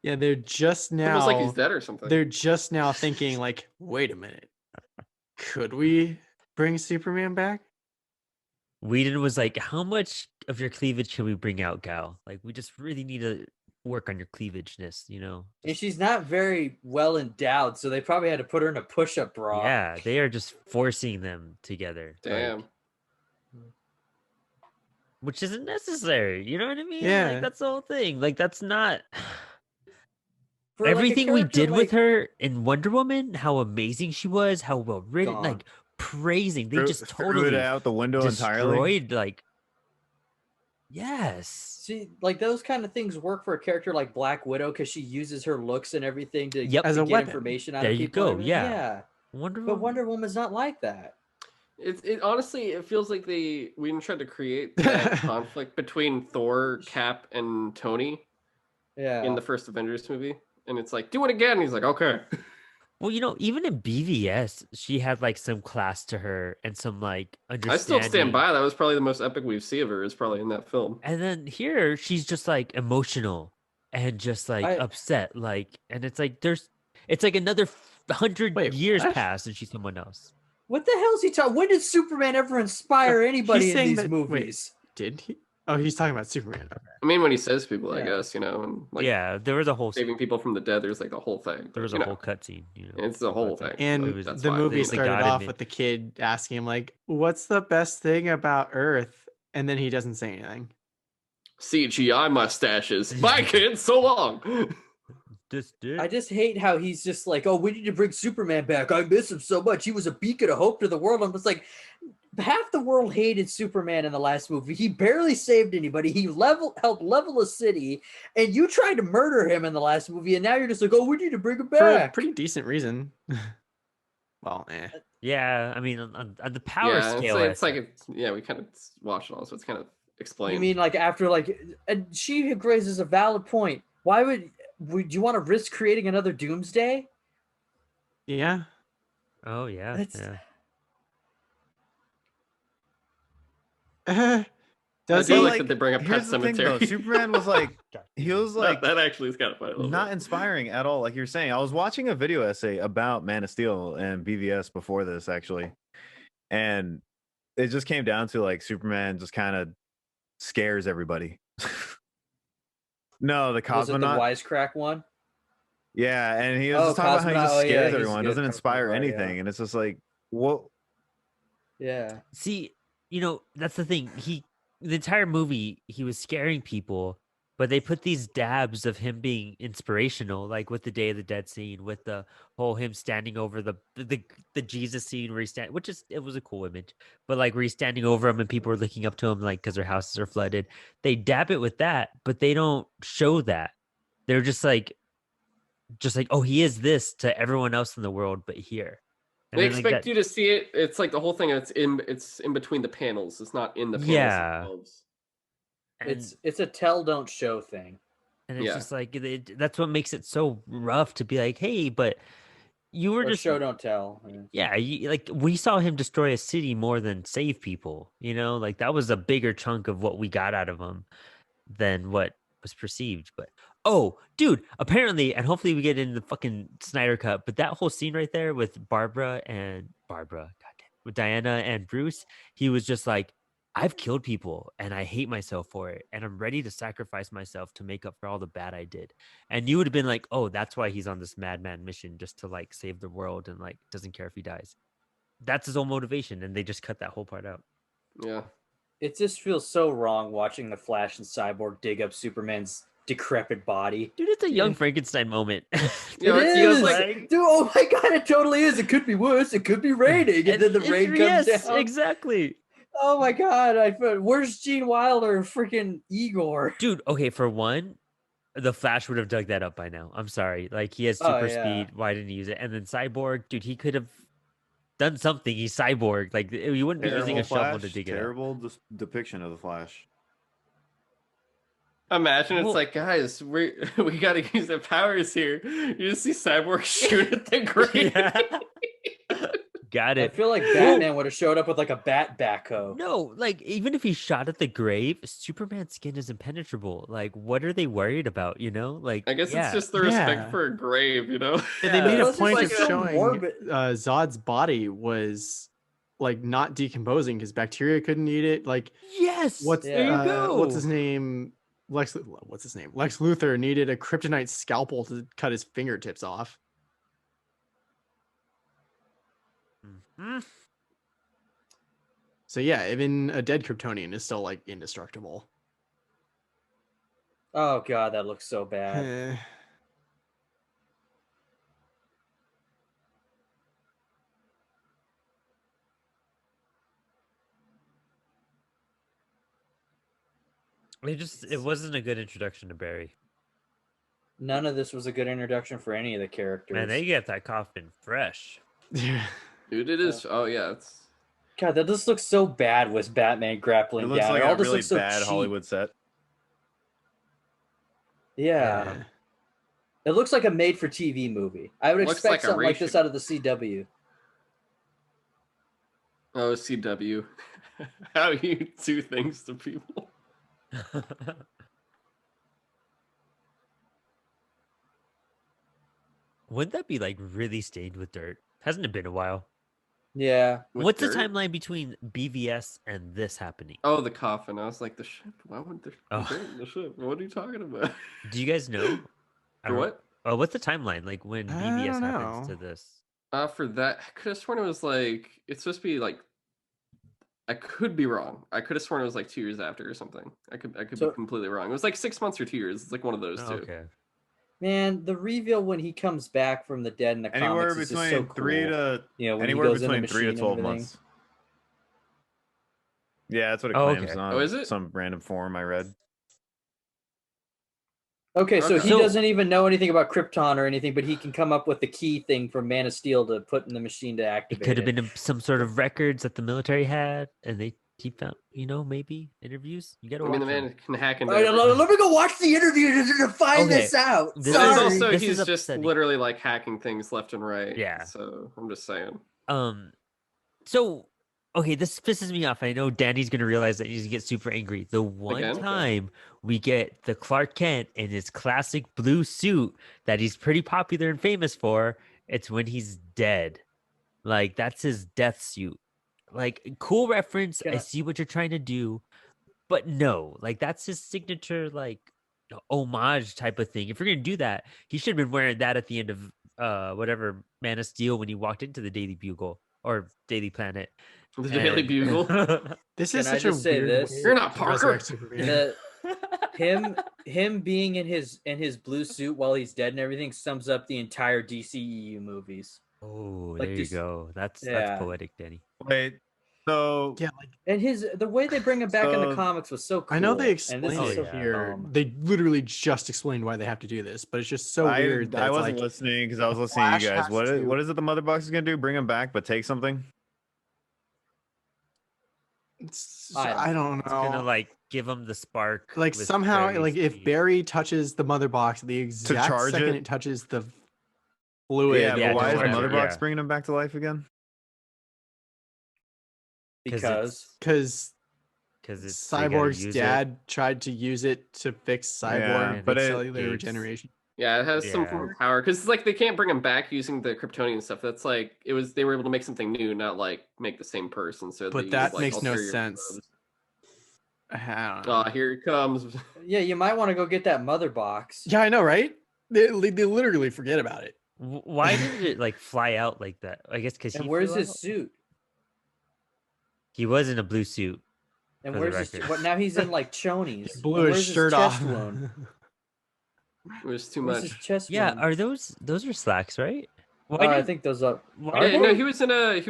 Yeah, they're just it's almost now like he's dead or something. they're just now thinking like, wait a minute. Could we bring Superman back? Whedon was like, "How much of your cleavage can we bring out, Gal? Like, we just really need to work on your cleavageness, you know?" And she's not very well endowed, so they probably had to put her in a push-up bra. Yeah, they are just forcing them together. like- Damn. which isn't necessary. You know what I mean? Yeah. Like that's the whole thing. Like that's not For like a everything we character did with like her in Wonder Woman. How amazing she was. How well written. Gone. Like praising. They Threw just it totally out the window entirely. destroyed. Like yes. See, like those kind of things work for a character like Black Widow because she uses her looks and everything to, Yep. As to a get weapon. information out There of you people. and go, everything. yeah. Yeah. Wonder But Woman. Wonder Woman's not like that. It honestly, it feels like we tried to create that conflict between Thor, Cap, and Tony Yeah. in the first Avengers movie, and it's like, do it again. And he's like, okay. Well, even in BVS, she had like some class to her and some like I understanding. still stand by. That was probably the most epic we've seen of her. Is probably in that film. And then here, she's just like emotional and just like upset, like, and it's like it's like another 100 Wait, years what? pass and she's someone else. What the hell is he talking? When did Superman ever inspire anybody He's in saying these that- movies? Did he? Oh, he's talking about Superman. Okay. I mean, when he says people, I Yeah. guess, and like Yeah, there was a whole saving people from the dead. There's like the whole thing. there was but, a whole cutscene. It's the whole about that. thing. And It was- That's the fine. movie They started got off him. with the kid asking him like, "What's the best thing about Earth?" And then he doesn't say anything. CGI mustaches. Bye, kids. So long. I just hate how he's just like, oh, we need to bring Superman back. I miss him so much. He was a beacon of hope to the world. I'm just like, half the world hated Superman in the last movie. He barely saved anybody. He helped level a city, and you tried to murder him in the last movie, and now you're just like, oh, we need to bring him For a back. pretty decent reason. Well, Yeah, I mean, on the power Yeah, scale, it's like we kind of watched it all, so it's kind of explained. You mean like after like, and she raises a valid point. Why would you want to risk creating another Doomsday? yeah. oh yeah, That's- yeah. I Does do he? like that they bring up Pet Here's the thing, though. Cemetery. Superman was like, he was like, that actually is kind of funny. a little not bit. inspiring at all. Like you're saying, I was watching a video essay about Man of Steel and BVS before this, actually, and it just came down to like Superman just kind of scares everybody. No, the Was it the cosmonaut. wisecrack one? Yeah, and he was Oh, just talking about how he Cosmonaut, just oh, yeah, scares he's everyone, good, doesn't inspire Cosmonaut, yeah. anything, and it's just like, what? Yeah. See, that's the thing. The entire movie, he was scaring people, but they put these dabs of him being inspirational, like with the Day of the Dead scene, with the whole him standing over the Jesus scene where it was a cool image, but like where he's standing over him and people are looking up to him, like because their houses are flooded. They dab it with that, but they don't show that. They're just like, oh, he is this to everyone else in the world, but here. And They then, like, expect that- you to see it. It's like the whole thing. It's in between the panels. It's not in the panels Yeah. themselves. and- It's a tell don't show thing. And it's Yeah. just like that's what makes it so rough to be like, hey, but you were Or just show don't tell. yeah, like we saw him destroy a city more than save people. Like that was a bigger chunk of what we got out of him than what was perceived. But oh, dude, apparently, and hopefully we get in the fucking Snyder Cut. But that whole scene right there with Barbara, with Diana and Bruce, he was just like, I've killed people and I hate myself for it. And I'm ready to sacrifice myself to make up for all the bad I did. And you would have been like, oh, that's why he's on this madman mission, just to like save the world and like doesn't care if he dies. That's his own motivation. And they just cut that whole part out. Yeah. It just feels so wrong watching the Flash and Cyborg dig up Superman's decrepit body. Dude, it's a young Frankenstein moment. You know, It it feels is. like Dude, oh my god, it totally is. It could be worse. It could be raining, and then the rain comes down. Exactly. Oh my god, where's Gene Wilder and freaking Igor? Dude, okay, for one, the Flash would have dug that up by now. I'm sorry. Like, he has Oh, super yeah. speed. Why didn't he use it? And then Cyborg, dude, he could have done something. He's Cyborg. Like, you wouldn't be using a shovel to dig it up. Terrible depiction of the Flash. imagine it's Well- like, guys, we got to use the powers here. You just see Cyborg shoot at the grave. Yeah. Got I it. feel like Batman would have showed up with like a bat backhoe. No, like, even if he shot at the grave, Superman's skin is impenetrable. Like, what are they worried about, Like, I guess yeah. it's just the respect Yeah. for a grave, And Yeah. they made It a was just, point like, of so showing morbid. Zod's body was like not decomposing because bacteria couldn't eat it. Like Yes. what's there you go. what's his name? Lex Luthor needed a kryptonite scalpel to cut his fingertips off. Mhm. So yeah, even a dead Kryptonian is still like indestructible. Oh god, that looks so bad. Eh. It wasn't a good introduction to Barry. None of this was a good introduction for any of the characters. Man, they get that coffin fresh. Dude, it is. Oh yeah, it's. God, that just looks so bad with Batman grappling It looks down. like It all a just really looks so bad cheap. Hollywood set. Yeah. It looks like a made-for-TV movie. I would Looks expect like a something like this ratio. out of the CW. Oh, CW. How you do things to people. Wouldn't that be like really stained with dirt? Hasn't it been a while? Yeah. With What's dirt? the timeline between BVS and this happening? Oh, the coffin. I was like, the ship. Why would there be Oh. dirt in the ship? What are you talking about? Do you guys know? For what? Oh, what's the timeline? Like when I BVS don't happens know. to this? For that, I could have sworn it was like it's supposed to be like. I could be wrong. I could have sworn it was like 2 years after or something. I could So- be completely wrong. It was like 6 months or 2 years. It's like one of those Oh, two. okay. Man, the reveal when he comes back from the dead in the Anywhere comics is just between so cool. 3 to You know, when anywhere he goes in the between 3 to machine 12 and everything. months. Yeah, that's what it Oh, claims okay. on Oh, is it? some random forum I read. Okay, so Okay. he So- doesn't even know anything about Krypton or anything, but he can come up with the key thing from Man of Steel to put in the machine to It activate could have been some sort of records that the military had, and they found, maybe interviews. You gotta I watch mean, the them. man can hack into. All right, everything. let me go watch the interview to find Okay. this out. This But is- it's Sorry. also this he's is just upsetting. literally like hacking things left and right. Yeah. So I'm just saying. So okay, this pisses me off. I know Danny's gonna realize that he's gonna get super angry. The one Again? time we get the Clark Kent in his classic blue suit that he's pretty popular and famous for, it's when he's dead. Like that's his death suit. Like cool reference. Can I I- see what you're trying to do, but no, like that's his signature like homage type of thing. If you're gonna do that, he should have been wearing that at the end of whatever Man of Steel when he walked into the Daily Bugle or Daily Planet. The Daily And- Bugle. This Can is I such a just say weird this? way You're not to Parker. resurrect Superman. The, him being in his blue suit while he's dead and everything sums up the entire DCEU movies. Oh, Like there this- you go. That's yeah. poetic, Danny. Wait, so Yeah, like And the way they bring him back in the So, comics was so cool. I know they and explained this Oh, is it so yeah. here. dumb. They literally just explained why they have to do this, but it's just so weird that I it's wasn't like listening because I was the listening to you Flash guys. has What to- what is it the mother box is gonna do? Bring him back, but take something? I don't It's gonna know. like give him the spark. Like with somehow, Barry's like if speed. Barry touches the mother box, the exact charge second it? it touches the fluid, Yeah, Yeah, but why to is the charge mother it, box yeah. bringing him back to life again? because because it's they gotta Cyborg's use it. dad tried to use it to fix Cyborg, Yeah, and but fix it- cellular it's- regeneration. Yeah, it has some Yeah. form of power because like they can't bring him back using the Kryptonian stuff. That's like they were able to make something new, not like make the same person. So But they that used, like, makes no ulterior sense. motives. I don't know. Oh, here it comes. yeah, you might want to go get that mother box. Yeah, I know, right? They literally forget about it. Why did it like fly out like that? I guess because And he where's flew his out? suit? He was in a blue suit. And For the where's his? record. What now? He's in like chonies. He And blew where's his shirt off. chest wound? It was too Where's much. his chest Yeah, wound? are those are slacks, right? Why I did, think those are. why are Yeah, did- no, he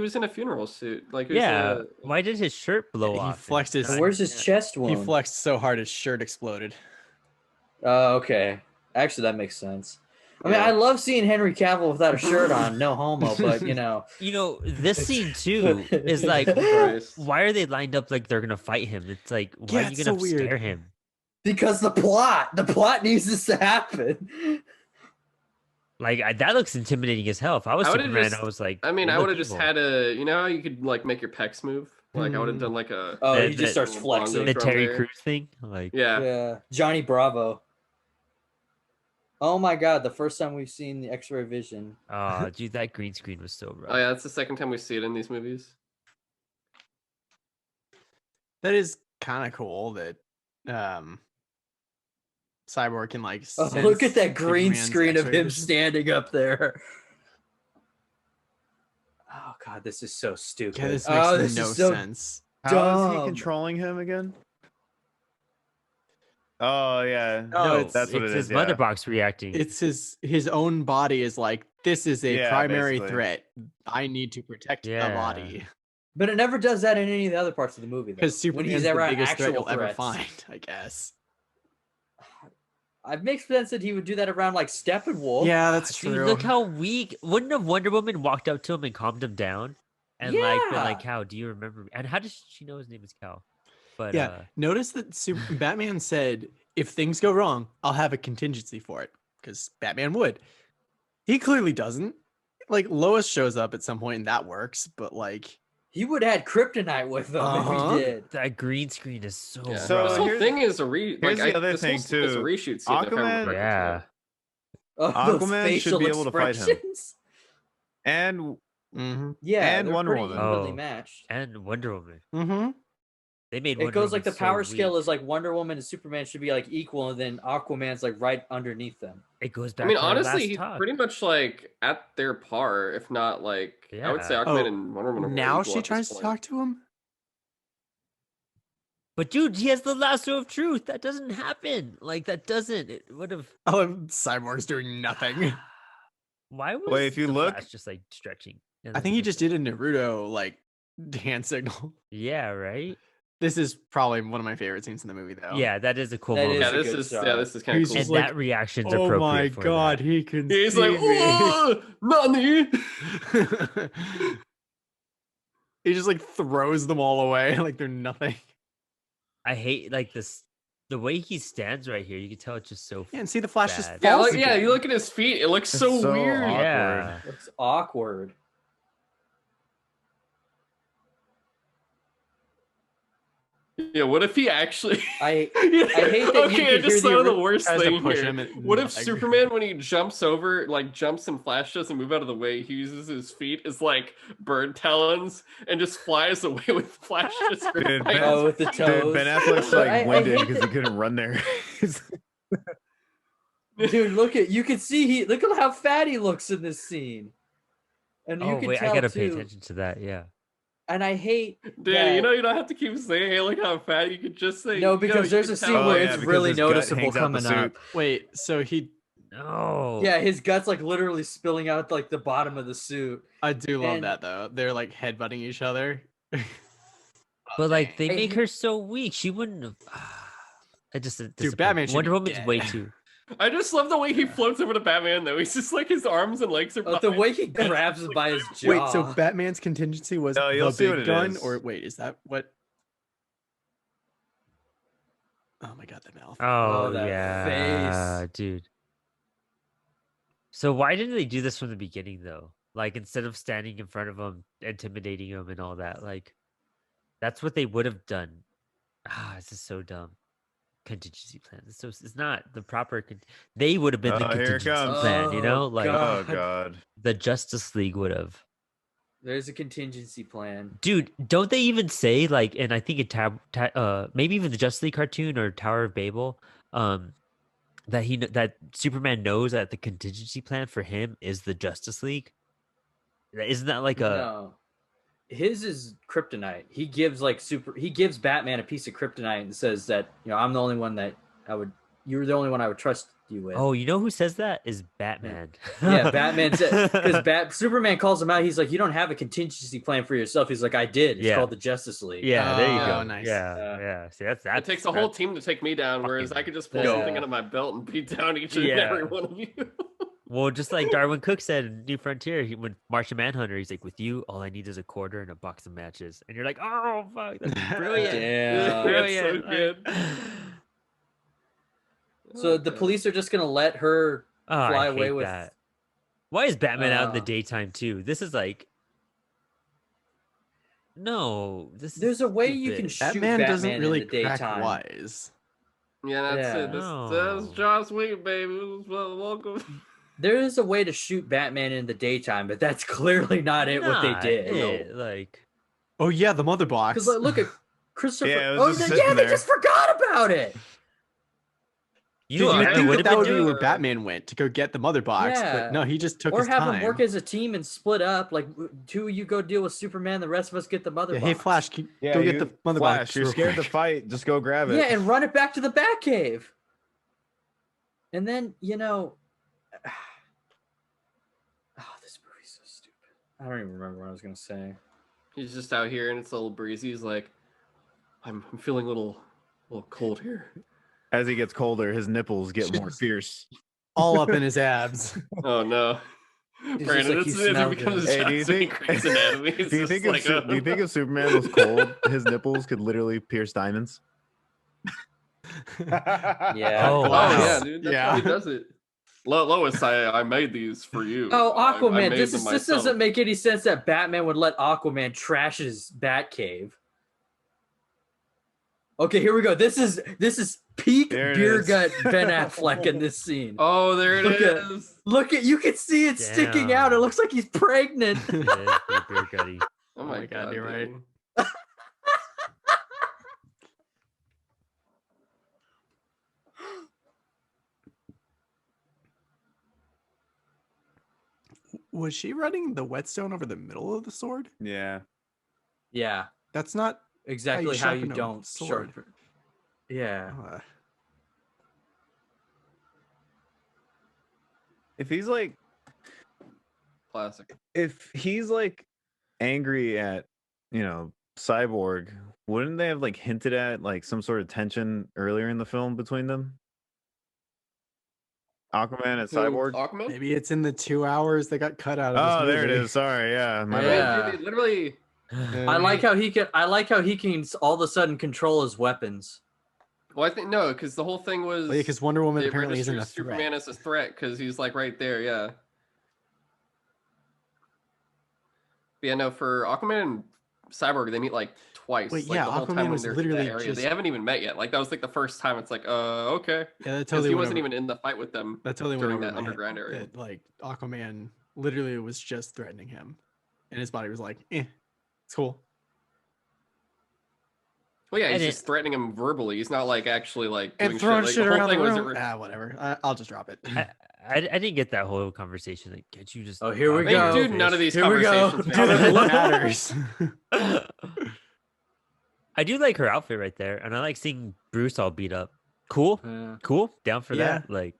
was in a funeral suit. Like it was yeah. Why did his shirt blow He off? flexed his- And where's his chest He wound? flexed so hard his shirt exploded. Okay. Actually, that makes sense. I mean, Yeah. I love seeing Henry Cavill without a shirt on. No homo, but This scene too is like, Christ. why are they lined up like they're gonna fight him? It's like, why Yeah, are you it's gonna so weird. scare him? because the plot needs this to happen. Like that looks intimidating as hell. If I was I would've Superman, just- I was like, I mean, "You I look would have just evil." had a. You know how you could like make your pecs move? Like I would have done like a. Oh, The- he the- just starts flexing. the drum Terry there. Crews thing. Like, Yeah. Yeah, Johnny Bravo. Oh my God! The first time we've seen the X-ray vision. oh, dude, that green screen was so rough. Oh yeah, that's the second time we see it in these movies. That is kind of cool that Cyborg can like Oh, look at sense that green Superman's screen of X-ray him vision. standing up there. Oh God, this is so stupid. Yeah, this oh, makes this no is so sense. How is he dumb. controlling him again? Oh yeah, No, that's what it's it his is. mother Yeah. box reacting. It's his own body is like, this is a Yeah, primary basically. threat. I need to protect the Yeah. body. But it never does that in any of the other parts of the movie. Because When Superman's he's the ever at biggest threat actual you'll ever threats. find, I guess. It makes sense that he would do that around like Steppenwolf. Yeah, that's Dude, true. look how weak. Wouldn't have Wonder Woman walked up to him and calmed him down, and like been like, Yeah. "Cal, do you remember me?" And how does she know his name is Cal? But Yeah, notice that Batman said, if things go wrong, I'll have a contingency for it. Because Batman would. He clearly doesn't. Like, Lois shows up at some point and that works, but like... He would have had kryptonite with him if he did. that green screen is so Yeah. So this rough. whole here's- thing is a here's the other this thing, whole scene is a too. reshoot scene. if I remember Aquaman- correctly. Oh, those Aquaman should facial be able to fight him. expressions. And Yeah, And they're Wonder pretty Woman. evenly Oh. matched. And Wonder Woman. Mm-hmm. They made It Wonder goes like Woman the power so scale weak. is like Wonder Woman and Superman should be like equal, and then Aquaman's like right underneath them. It goes back. I mean, to our honestly, last he's talk. pretty much like at their par, if not like I would say Yeah. Aquaman Oh, and Wonder Woman. Are more now equal she at this tries to point. talk to him? But dude, he has the lasso of truth. That doesn't happen. Like that doesn't. It would have. Oh, Cyborg's doing nothing. Why was Wait, if you the look- Flash just like stretching? I think he just did a Naruto, like, hand signal. Yeah, right. This is probably one of my favorite scenes in the movie, though. Yeah, that is a cool That moment. Yeah, a this good is shot. this is kind of He's cool. And just like, that reaction's oh appropriate my for god, that. he can He's see like, me. oh, Nani. He just like throws them all away like they're nothing. I hate like this. The way he stands right here, you can tell it's just so. Yeah, and see the Flash just Bad. Yeah, falls like, yeah. again. You look at his feet; it looks so, It's so weird. awkward. Yeah. Looks awkward. Yeah, what if he actually? I Yeah, I hate that you okay, I could just hear the thought of the ori- worst Tries to thing push here. him and What if like- Superman, when he jumps over, like jumps and Flash doesn't move out of the way, he uses his feet as like bird talons and just flies away with Flash just Dude, right Ben- oh, with the toes. dude, Ben Affleck's But like I winded hate because he couldn't run there. Dude, you can see look at how fat he looks in this scene. And you Oh can wait, tell I gotta too. pay attention to that. Yeah. And I hate Dude, that- you know you don't have to keep saying, "Hey, look how fat." You could just say, No, "Yo, because you there's can a scene tell." where Oh, yeah, it's because really his gut noticeable hangs out the coming up. Wait, so he No. Yeah, his guts like literally spilling out like the bottom of the suit. I do love And- that though. They're like headbutting each other. But like they I make hate- her so weak. She wouldn't have. I just Batman should Wonder be Woman's way dead. too. I just love the way he floats over to Batman, though. He's just like his arms and legs are. The behind way him. he grabs him by his jaw. Wait, so Batman's contingency was No, you'll the see what big it gun, is. or wait, is that what? Oh my god, the mouth. Oh, that yeah, face. dude. So why didn't they do this from the beginning though? Like instead of standing in front of him, intimidating him, and all that, like that's what they would have done. This is so dumb. Contingency plan. It's not the proper. They would have been the Oh, here it contingency comes. plan. You know, Oh, like Oh God. god. the Justice League would have. There's a contingency plan. Dude, don't they even say like, and I think it maybe even the Justice League cartoon or Tower of Babel, that that Superman knows that the contingency plan for him is the Justice League. Isn't that like a? No. His is kryptonite. He gives Batman a piece of kryptonite and says that, I'm the only one that you're the only one I would trust you with. Oh, you know who says that is Batman. Yeah, Batman said, because Superman calls him out. He's like, you don't have a contingency plan for yourself. He's like, I did. It's Yeah. called the Justice League. Yeah, there you Oh, go. nice. Yeah. See, that's It takes a whole team to take me down, whereas fucking I could just pull Yeah. something out of my belt and beat down each and Yeah. every one of you. Well, just like Darwin Cook said in New Frontier, when Martian Manhunter, he's like, with you, all I need is a quarter and a box of matches. And you're like, oh, fuck, that's brilliant. Damn. That's Brilliant. so good. So the police are just gonna let her Oh, I fly hate away with. that. Why is Batman out in the Uh, daytime too? This is like, no. This is There's a way you can stupid. shoot Batman doesn't Batman really in the crack daytime. wise. Yeah, that's Yeah. it. This No. is Joss Whedon, baby. Welcome. There is a way to shoot Batman in the daytime, but that's clearly not it. What they Not did. it, like, Oh yeah, the mother box. Because look at Christopher. Yeah, it was oh, just yeah, sitting they there. just forgot about it. You Did know you what I they think would that have would been be doing? where Batman went to go get the mother box? Yeah. But no, he just took Or his have time. them work as a team and split up. Like, two you go deal with Superman, the rest of us get the mother Yeah, box. hey Flash, Yeah, go get the mother Flash. box. You're real scared quick. to fight. Just go grab it. Yeah, and run it back to the Batcave. And then, you know, this movie's so stupid. I don't even remember what I was gonna say. He's just out here and it's a little breezy. He's like, I'm feeling a little cold here. As he gets colder, his nipples get more fierce. All up in his abs. Oh no. just Brandon, like, this "You is smell it becomes good." Hey, do you think? Grey's Anatomy. It's Do you just think like, do you think if Superman was cold, his nipples could literally pierce diamonds? Yeah. Oh, Oh wow. yeah, dude. That's Yeah. how he does it. Lois, I made these for you. Oh, I Aquaman! made This them this myself. doesn't make any sense that Batman would let Aquaman trash his Batcave. Okay, here we go. This is peak There it beer is. gut Ben Affleck in this scene. Oh, there it Look at- is. Look at, you can see it sticking out. It Damn. looks like he's pregnant. It is pretty beer gutty. Oh my my God, god, you're right. dude. Was she running the whetstone over the middle of the sword? Yeah. Yeah, that's not Exactly how you sharpen a don't sword. sharpen. Yeah. If he's like, Classic. if he's like angry at, Cyborg, wouldn't they have like hinted at like some sort of tension earlier in the film between them? Aquaman and Who, Cyborg. Aquaman? Maybe it's in the 2 hours that got cut out of Oh, this there it movie. is. Sorry, yeah, my Yeah. bad. Man, dude, they literally. I like how he can all of a sudden control his weapons. Well, I think no, because the whole thing was. Well, yeah, because Wonder Woman they apparently isn't a registered threat. Superman as a threat because he's like right there, yeah. But yeah, no, for Aquaman and Cyborg, they meet like twice. Wait, like, yeah, the whole Aquaman time when was they're in literally that area. just- They haven't even met yet. Like that was like the first time. It's like, okay, Yeah, that because totally he went wasn't over- even in the fight with them that totally went during over that my head, underground area. that, like Aquaman literally was just threatening him, and his body was like, it's cool. Well, yeah, he's And just threatening him verbally. He's not like actually like doing And throwing Like, shit the whole around thing the was room. Whatever. I'll just drop it. I didn't get that whole conversation. Like, can't you just? Oh, here we talk Hey, to go. your dude, none of fish? these Here we go. conversations. None of man. it matters. I do like her outfit right there, and I like seeing Bruce all beat up. Cool, cool, down for Yeah. that. Like,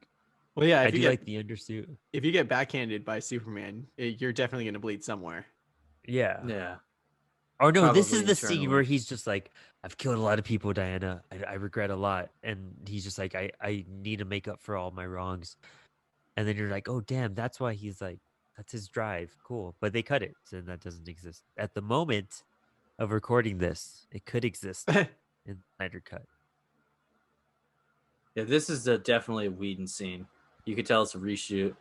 Well, yeah, I if do you get like the undersuit. if you get backhanded by Superman, you're definitely gonna bleed somewhere. Yeah. Yeah. Or no, this is Probably the scene where he's just like, I've killed a lot of people, Diana. I regret a lot. And he's just like, I need to make up for all my wrongs. And then you're like, oh, damn, that's why he's like, that's his drive. Cool. But they cut it. So that doesn't exist. At the moment of recording this, it could exist in the Snyder Cut. Yeah, this is definitely a Whedon scene. You could tell it's a reshoot.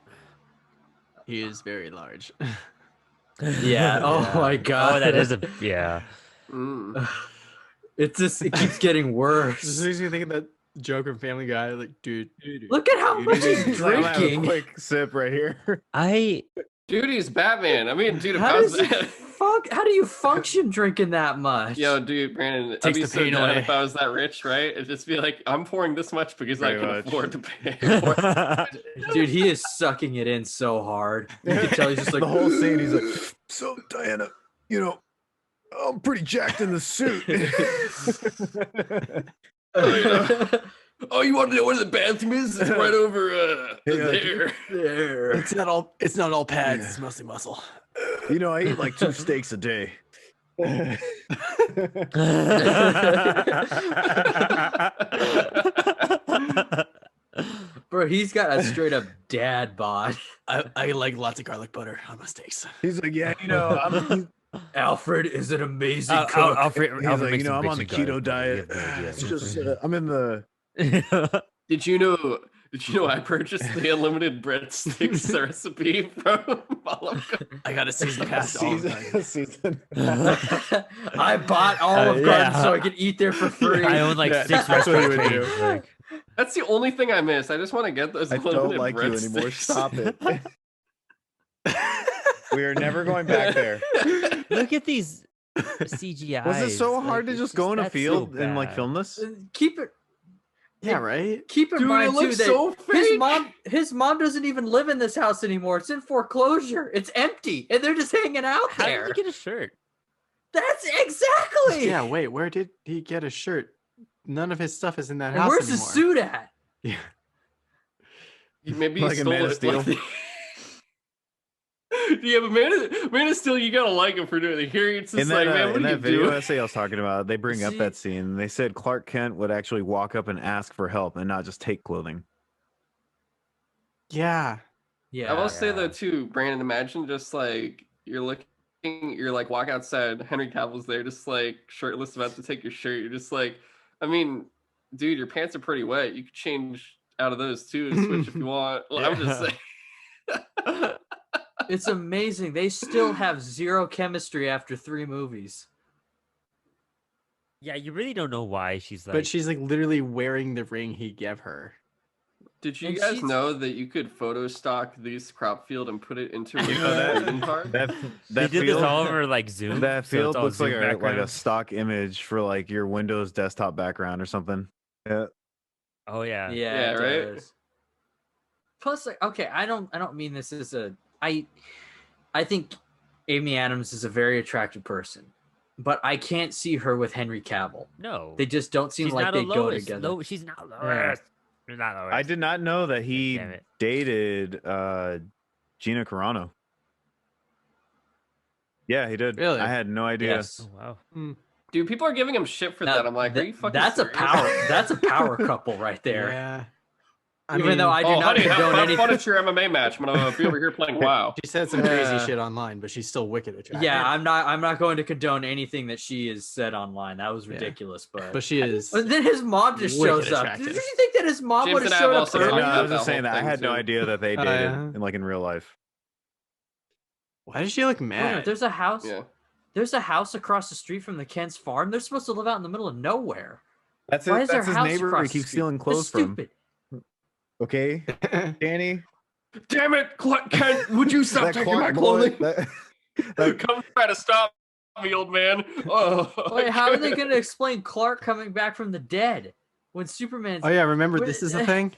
He is very large. Yeah. Oh my god. Oh, that is a, yeah. Mm. It keeps getting This worse. makes me think of that joke from Family Guy. Like, dude, Look at how much he's I'm gonna have a drinking. quick sip right here. Dude, he's Batman. I mean, dude, if How I was does he How do you function drinking that much? Yo, dude, Brandon, I'd Takes be the so pain down away. if I was that rich, right? It'd just be like, I'm pouring this much because I Very can much. afford to pay. Dude, he is sucking it in so hard. You can tell he's just like the whole scene. He's like, so Diana, I'm pretty jacked in the suit. Oh, you want to know where the bathroom is? It's right over there. there. it's not all pads. It's mostly muscle. I eat like 2 steaks a day. Bro, he's got a straight up dad bod. I like lots of garlic butter on my steaks. He's like, yeah, Alfred is an amazing Alfred, he's Alfred like, makes some I'm on the basic keto garlic diet. butter. You have no idea. It's just, I'm in the. Did you know I purchased the unlimited breadsticks recipe from Olive I got a season pass to all of them. season. I bought Olive Garden yeah. so I could eat there for free. I own like Yeah, 6 that's what he restaurant would chains. do. Like, That's the only thing I miss. I just want to get those I unlimited don't like you anymore. breadsticks. Stop it. We are never going back there. look at these CGI. Was it so hard to just go in a field and like film this? Keep it. Yeah, right. Keep in Dude, mind it too looks that so fake. his mom doesn't even live in this house anymore. It's in foreclosure. It's empty, and they're just hanging out How there. did he get a shirt? That's exactly. Yeah, wait, where did he get a shirt? None of his stuff is in that And house where's anymore. his suit at? Yeah. Maybe he Like in stole Man of it. Steel? Yeah, but Man of Steel, you gotta like him for doing it. Here, it's just In like, that, man, what in are you that video doing? essay I was talking about, they bring up See- that scene. They said Clark Kent would actually walk up and ask for help and not just take clothing. Yeah. Yeah. I will say though Yeah. too, Brandon, imagine just like you're like walk outside, Henry Cavill's there, just like shirtless, about to take your shirt. You're just like, I mean, dude, your pants are pretty wet. You could change out of those too, switch if you want. Well, I'm just saying. It's amazing. They still have zero chemistry after 3 movies. Yeah, you really don't know why she's like. But she's like literally wearing the ring he gave her. Did you And guys she's- know that you could photo stock these crop field and put it into You know that- a greeting card? That they that did field, this all over like Zoom. that so field it's all looks like Zoom a background. stock image for like your Windows desktop background or something. Yeah. Oh yeah. Yeah, it right? does. Plus, like, okay, I don't mean this as a I think Amy Adams is a very attractive person, but I can't see her with Henry Cavill. No. They just don't seem she's like not they a go Lois. together. No, she's not Lois. She's not Lois. I did not know that he Damn it. dated Gina Carano. Yeah, he did. Really? I had no idea. Yes. Oh wow. Dude, people are giving him shit for Now, that. I'm like, are you fucking that's serious? a power. That's a power couple right there. Yeah. Even though I do Oh, not honey, have condone fun anything. at your MMA match. I'm gonna be over here playing WoW. She said some crazy Yeah. shit online, but she's still wicked attractive. Yeah, I'm not going to condone anything that she has said online. That was Yeah. ridiculous. But she is. But then his mom just wicked shows up. attractive. Did you think that his mom James would and have I have showed up also Yeah, talked no, earlier? I about was just that saying whole that I thing, had no too. idea that they Oh, dated yeah. in like in real life. Why does she look Wait a mad? minute, there's a house. Yeah. There's a house across the street from the Kent's farm. They're supposed to live out in the middle of nowhere. That's Why is there That's a his house neighbor. across He the keeps street? stealing That's clothes from. stupid. Okay, Danny. Damn it, Kent, would you stop That taking Clark my boy, clothing? that- Come try to stop me, old man. Oh, Wait, how are they going to explain Clark coming back from the dead when Superman's? Oh yeah, remember Wait, this is a thing.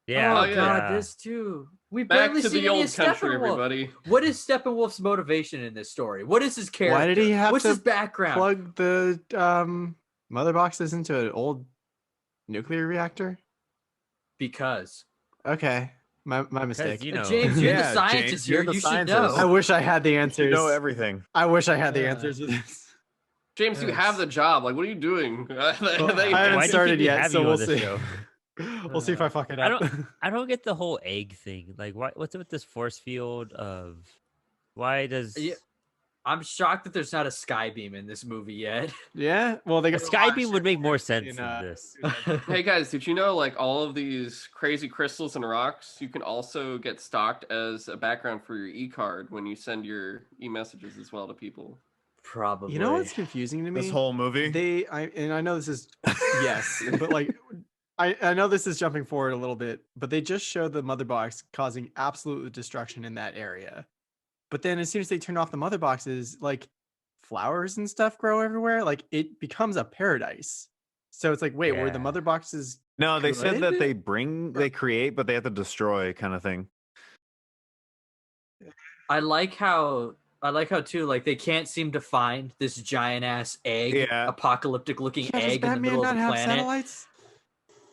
Yeah. Oh yeah. god, this too. We Back barely to see the any old of country, Steppenwolf. everybody. What is Steppenwolf's motivation in this story? What is his character? Why did he have What's to his background? Plug the mother boxes into an old nuclear reactor? Because Okay, my mistake. you know. James, you're the Yeah, scientist James, here. you're the You should scientist. know. I wish I had the you answers. know everything. I wish I had the Yeah. answers to this. James, you Yes. have the job. Like, what are you doing? Well, They- I haven't Why do you started think we yet, have so you on we'll this see. show? We'll see if I fuck it I up. I don't get the whole egg thing. Like, what's it with this force field of? Why does Yeah, I'm shocked that there's not a sky beam in this movie yet. Yeah, well, they a got sky beam would make more sense in, than this? Hey guys, did you know like all of these crazy crystals and rocks, you can also get stocked as a background for your e-card when you send your e-messages as well to people. Probably. You know what's confusing to me? This whole movie. I know this is yes, but like I know this is jumping forward a little bit, but they just showed the mother box causing absolute destruction in that area. But then as soon as they turn off the mother boxes, like flowers and stuff grow everywhere. Like it becomes a paradise. So it's like, wait, were the Yeah. mother boxes No, they said that good? they create, but they have to destroy, kind of thing. I like how too, like they can't seem to find this giant ass egg, Yeah. apocalyptic looking Yeah, does egg in the Batman middle of not the have planet. satellites?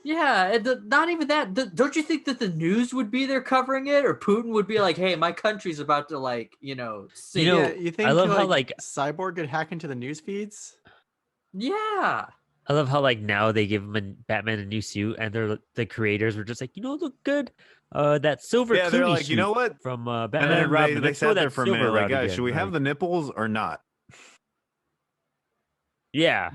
Yeah, and not even that. Don't you think that the news would be there covering it, or Putin would be like, "Hey, my country's about to like, sink." know, Yeah, you think I love how, like- Cyborg could hack into the news feeds? Yeah. I love how like now they give Batman a new suit, and the creators were just like, look good. That silver. Yeah, they're Clooney like, you know suit what? From And Batman then and Robin. they Let's throw sat there that for a silver minute, like, around guys, again," should we have like- the nipples or not? Yeah.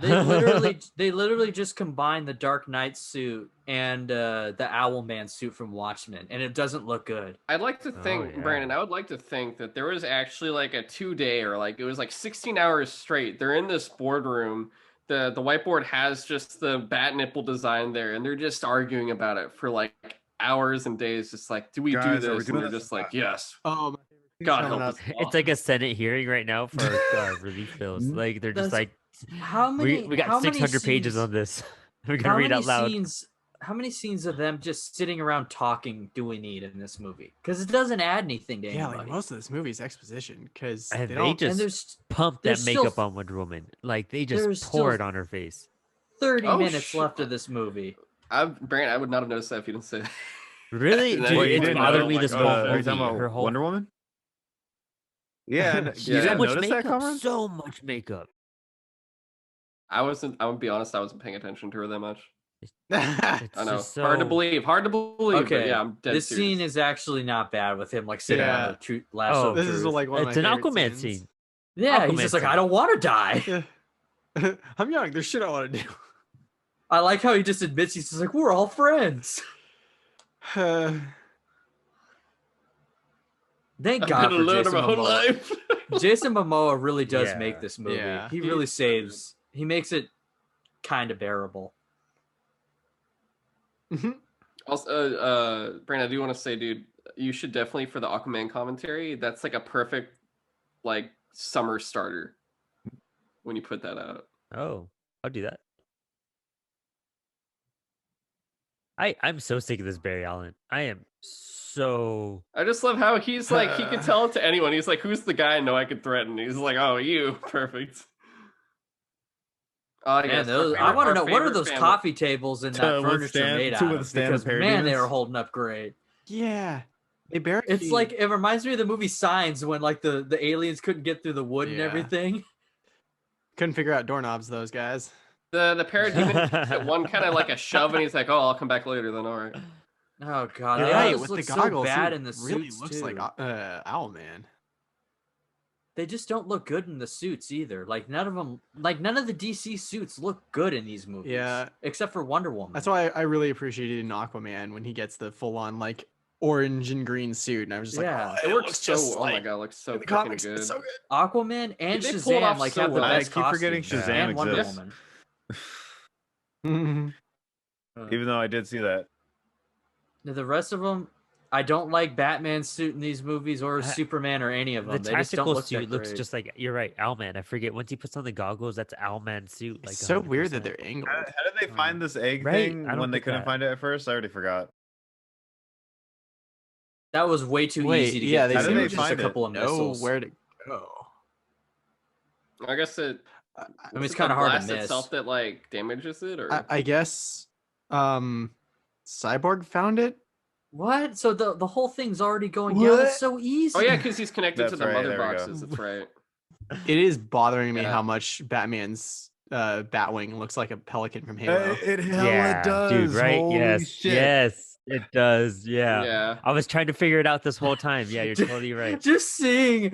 They literally just combined the Dark Knight suit and the Owlman suit from Watchmen, and it doesn't look good. I'd like to think, yeah. Brandon, I would like to think that there was actually like a 2-day or like it was like 16 hours straight. They're in this boardroom. The whiteboard has just the bat nipple design there, and they're just arguing about it for like hours and days. Just like, do we do Guys, are we this? And doing they're this? just like, yes. Oh, my favorite thing's God coming help up. us. It's like a Senate hearing right now for relief bills. Like they're just That's- like, How many? we got how many 600 pages scenes- on this. We're gonna read out loud. How many scenes of them just sitting around talking do we need in this movie? Because it doesn't add anything to Yeah, anybody. like most of this movie is exposition because And they they don't. and just pump that there's still- makeup on Wonder Woman. Like they just there's pour still- it on her face. 30 Oh, minutes shit. left of this movie. Brandon, I would not have noticed that if you didn't say that. Really? No, Dude, you it's didn't bothered know. me Oh this my whole God. Are movie. you talking about Her whole Wonder Woman? Yeah, you Yeah. so didn't much notice that, makeup, Cameron? so much makeup. I would be honest, I wasn't paying attention to her that much. It's I know. just Hard to so- believe. Hard to believe. Okay, But yeah, I'm dead this serious. scene is actually not bad with him like sitting Yeah. on the lasso. Oh, of This is truth. like one of It's my an favorite Aquaman scenes. scene. Yeah, he's Aquaman just like, scene. I don't want to die. Yeah. I'm young. There's shit I want to do. I like how he just admits he's just like, we're all friends. Thank I've God been for alone Jason my whole Momoa. life. Jason Momoa really does Yeah. make this movie. Yeah. He really saves. He makes it kind of bearable. Also, Brandon, I do want to say, dude, you should definitely for the Aquaman commentary. That's like a perfect, like summer starter. When you put that out. Oh, I'll do that. I'm so sick of this Barry Allen. I am so. I just love how he's like he could tell it to anyone. He's like, "Who's the guy I know I could threaten?" He's like, "Oh, you, perfect." Oh, Man, yes, those, our I want to favorite- know what are our those favorite coffee tables and To that furniture withstand- made to out of? withstand Because the man, they parademons? were holding up great. Yeah. They barely. It's like it reminds me of the movie Signs when like the aliens couldn't get through the wood and Yeah. everything. couldn't figure out doorknobs. Those guys. The parademon that one kind of like a shove, and he's like, "Oh, I'll come back later." Then all right. Oh god, You're they right, always with look the so goggles, bad he in the really suits looks too. like Owlman. They just don't look good in the suits either. Like none of them, like none of the DC suits look good in these movies. Yeah. except for Wonder Woman. That's why I really appreciated in Aquaman when he gets the full on like orange and green suit, and I was just Yeah. like, It oh, works looks so. just Oh my like god, it looks so in the freaking comics. good. It's so good. Aquaman and They pull it Shazam off like so have the well. I best keep forgetting costumes, Shazam and Wonder exists. Woman. Mhm. Even though I did see that. Now, the rest of them, I don't like Batman's suit in these movies or I- Superman or any of them. The They just don't tactical look suit that looks great. just like you're right, Owlman. I forget once he puts on the goggles, that's Owlman suit. Like It's so weird that 100%. they're angled. How did they find this egg Right, thing I don't when they get couldn't that. find it at first? I already forgot. That was way too Wait, easy to yeah, get. they How through. did It they was just a find it? couple of Know missiles. where to go. I guess it. I- I mean, it's is it kinda the hard to blast miss. itself that like damages it, or I guess Cyborg found it. What? So the whole thing's already going down. It's What? so easy. oh yeah, because he's connected to That's the right, mother there we go. boxes. That's right. It is bothering me Yeah. how much Batman's Batwing looks like a pelican from Halo. It Yeah, dude, right? Holy Yes, shit. yes, it does. Yeah. Yeah. I was trying to figure it out this whole time. Yeah, you're totally right. Just seeing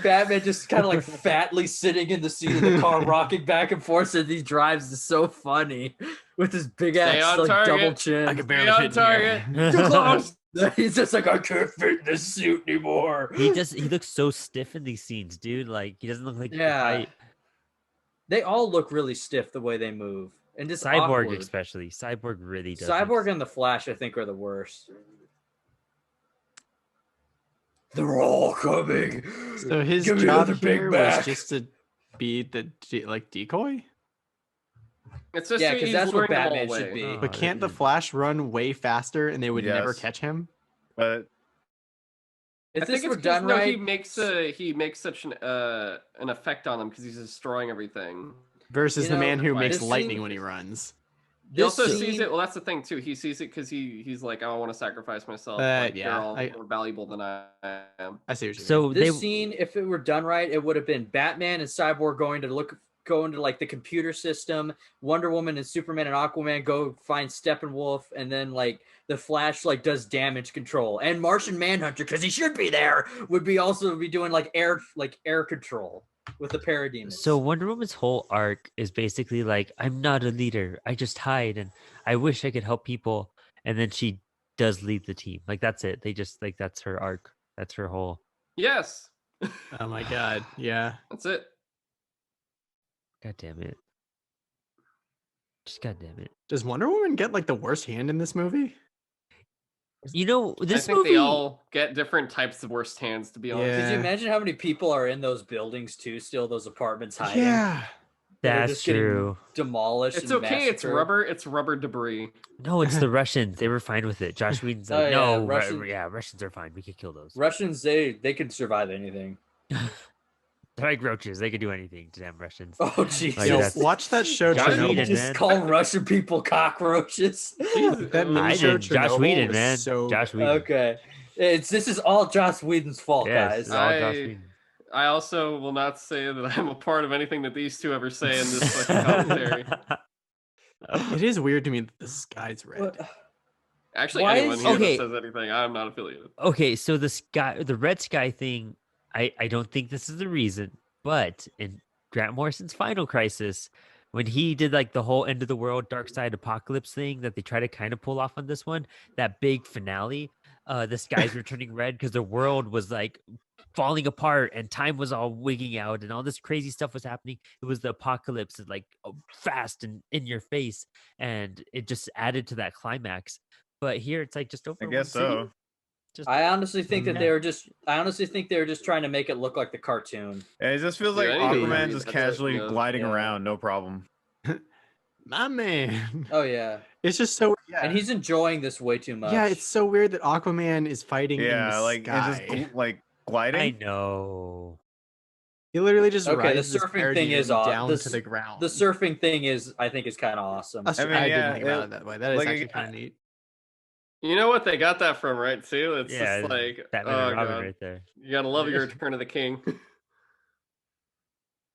Batman just kind of like fatly sitting in the seat of the car, rocking back and forth as he drives is so funny with his big Stay ass on like target. double I chin. could Stay barely on fit in here. target. Too close. He's just like, I can't fit in this suit anymore. He looks so stiff in these scenes, dude. Like he doesn't look like he can Yeah. fight. They all look really stiff the way they move, and just Cyborg awkward. especially. Cyborg really does. Cyborg and the Flash, I think, are the worst. They're all coming. So his Give me job another Big here Mac. was just to be the decoy. It's just Yeah, so 'cause he's that's what luring them all Batman should away. be. Oh, But that can't the is- Flash run way faster and they would never Yes. catch him? But If I think this were it's 'cause, done no, right, he makes such an effect on them because he's destroying everything. Versus You the know, man who this makes scene- lightning when he runs. He this also scene, sees it. Well, that's the thing too. He sees it because he's like, I want to sacrifice myself. Like, yeah, they're all I- more valuable than I am. I see what you mean. So this they scene, if it were done right, it would have been Batman and Cyborg go into like the computer system. Wonder Woman and Superman and Aquaman go find Steppenwolf, and then like the Flash like does damage control, and Martian Manhunter, because he should be there, would be also be doing like air control with the parademons. So Wonder Woman's whole arc is basically like, I'm not a leader. I just hide and I wish I could help people. And then she does lead the team. Like that's it. They just like that's her arc. That's her whole. Yes, Oh my god, yeah. that's it. God damn it. Just god damn it. Does Wonder Woman get like the worst hand in this movie? You know this I think movie. they all get different types of worst hands. To be honest, Yeah. Could you imagine how many people are in those buildings too? Still, those apartments hiding. Yeah. that are That's just getting true. demolished. It's and okay. It's massacred. rubber. It's rubber debris. No, it's the Russians. They were fine with it. Josh Whedon's Oh, like, yeah, no, Russian- Russians are fine. We could kill those. Russians, they can survive anything. They're like roaches. They could do anything. Damn Russians. Oh Jesus! Like, Yo, that's- watch that show Josh Chernobyl. Whedon, Just man. call Russian people cockroaches. That mini I show did. Josh Chernobyl Whedon, was man. so Josh good. Whedon. Okay, this is all Joss Whedon's fault, Yes, guys. it's all Josh I- Whedon. I also will not say that I'm a part of anything that these two ever say in this fucking commentary. It is weird to me that the sky's red. What- Actually, Why anyone is- here Okay. that says anything, I'm not affiliated. Okay, so the red sky thing, I don't think this is the reason, but in Grant Morrison's Final Crisis, when he did like the whole end of the world dark side apocalypse thing that they try to kind of pull off on this one, that big finale, the skies were turning red because the world was like falling apart and time was all wigging out and all this crazy stuff was happening. It was the apocalypse, like fast and in your face, and it just added to that climax. But here it's like just over. I one guess city. so. Just I honestly think that Yeah. they were just. I honestly think they were just trying to make it look like the cartoon. It just feels Yeah, like I need to Aquaman read just that, casually yeah. gliding Yeah. around, no problem. My man. Oh yeah, It's just so and he's enjoying this way too much. yeah, it's so weird that Aquaman is fighting in Yeah, the like and sky. just like gliding. I know. He literally just Okay, the rides his surfing thing is parademon aw- down the to the ground. the surfing thing is. I think is kind of awesome. That's I true. mean, I yeah, didn't think about it- it that way. That is like, actually I- kind of neat. You know what they got that from, right? Too. It's Yeah, just like, Batman oh and Robin god, right there. you gotta love your Return of the King.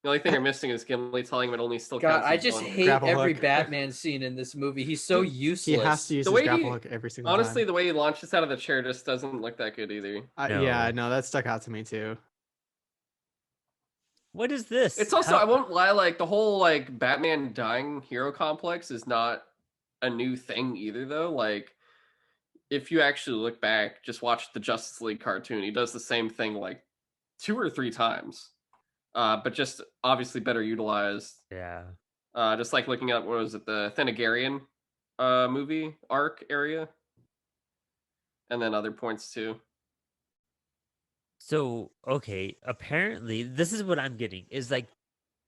The only thing you're missing is Gimli telling him it only still God, counts. I as just one. hate Grapple every hook. Batman scene in this movie. He's so Dude, useless. He has to use The his way grapple he- hook every single Honestly, time. the way he launches out of the chair just doesn't look that good either. Yeah, No. no, that stuck out to me too. What is this? It's also, How- I won't lie, like the whole like Batman dying hero complex is not a new thing either, though. Like, if you actually look back, just watch the Justice League cartoon, he does the same thing like 2 or 3 times, but just obviously better utilized. Yeah. Just like looking at what was it, the Thanagarian movie arc area, and then other points too. So, okay, apparently this is what I'm getting is like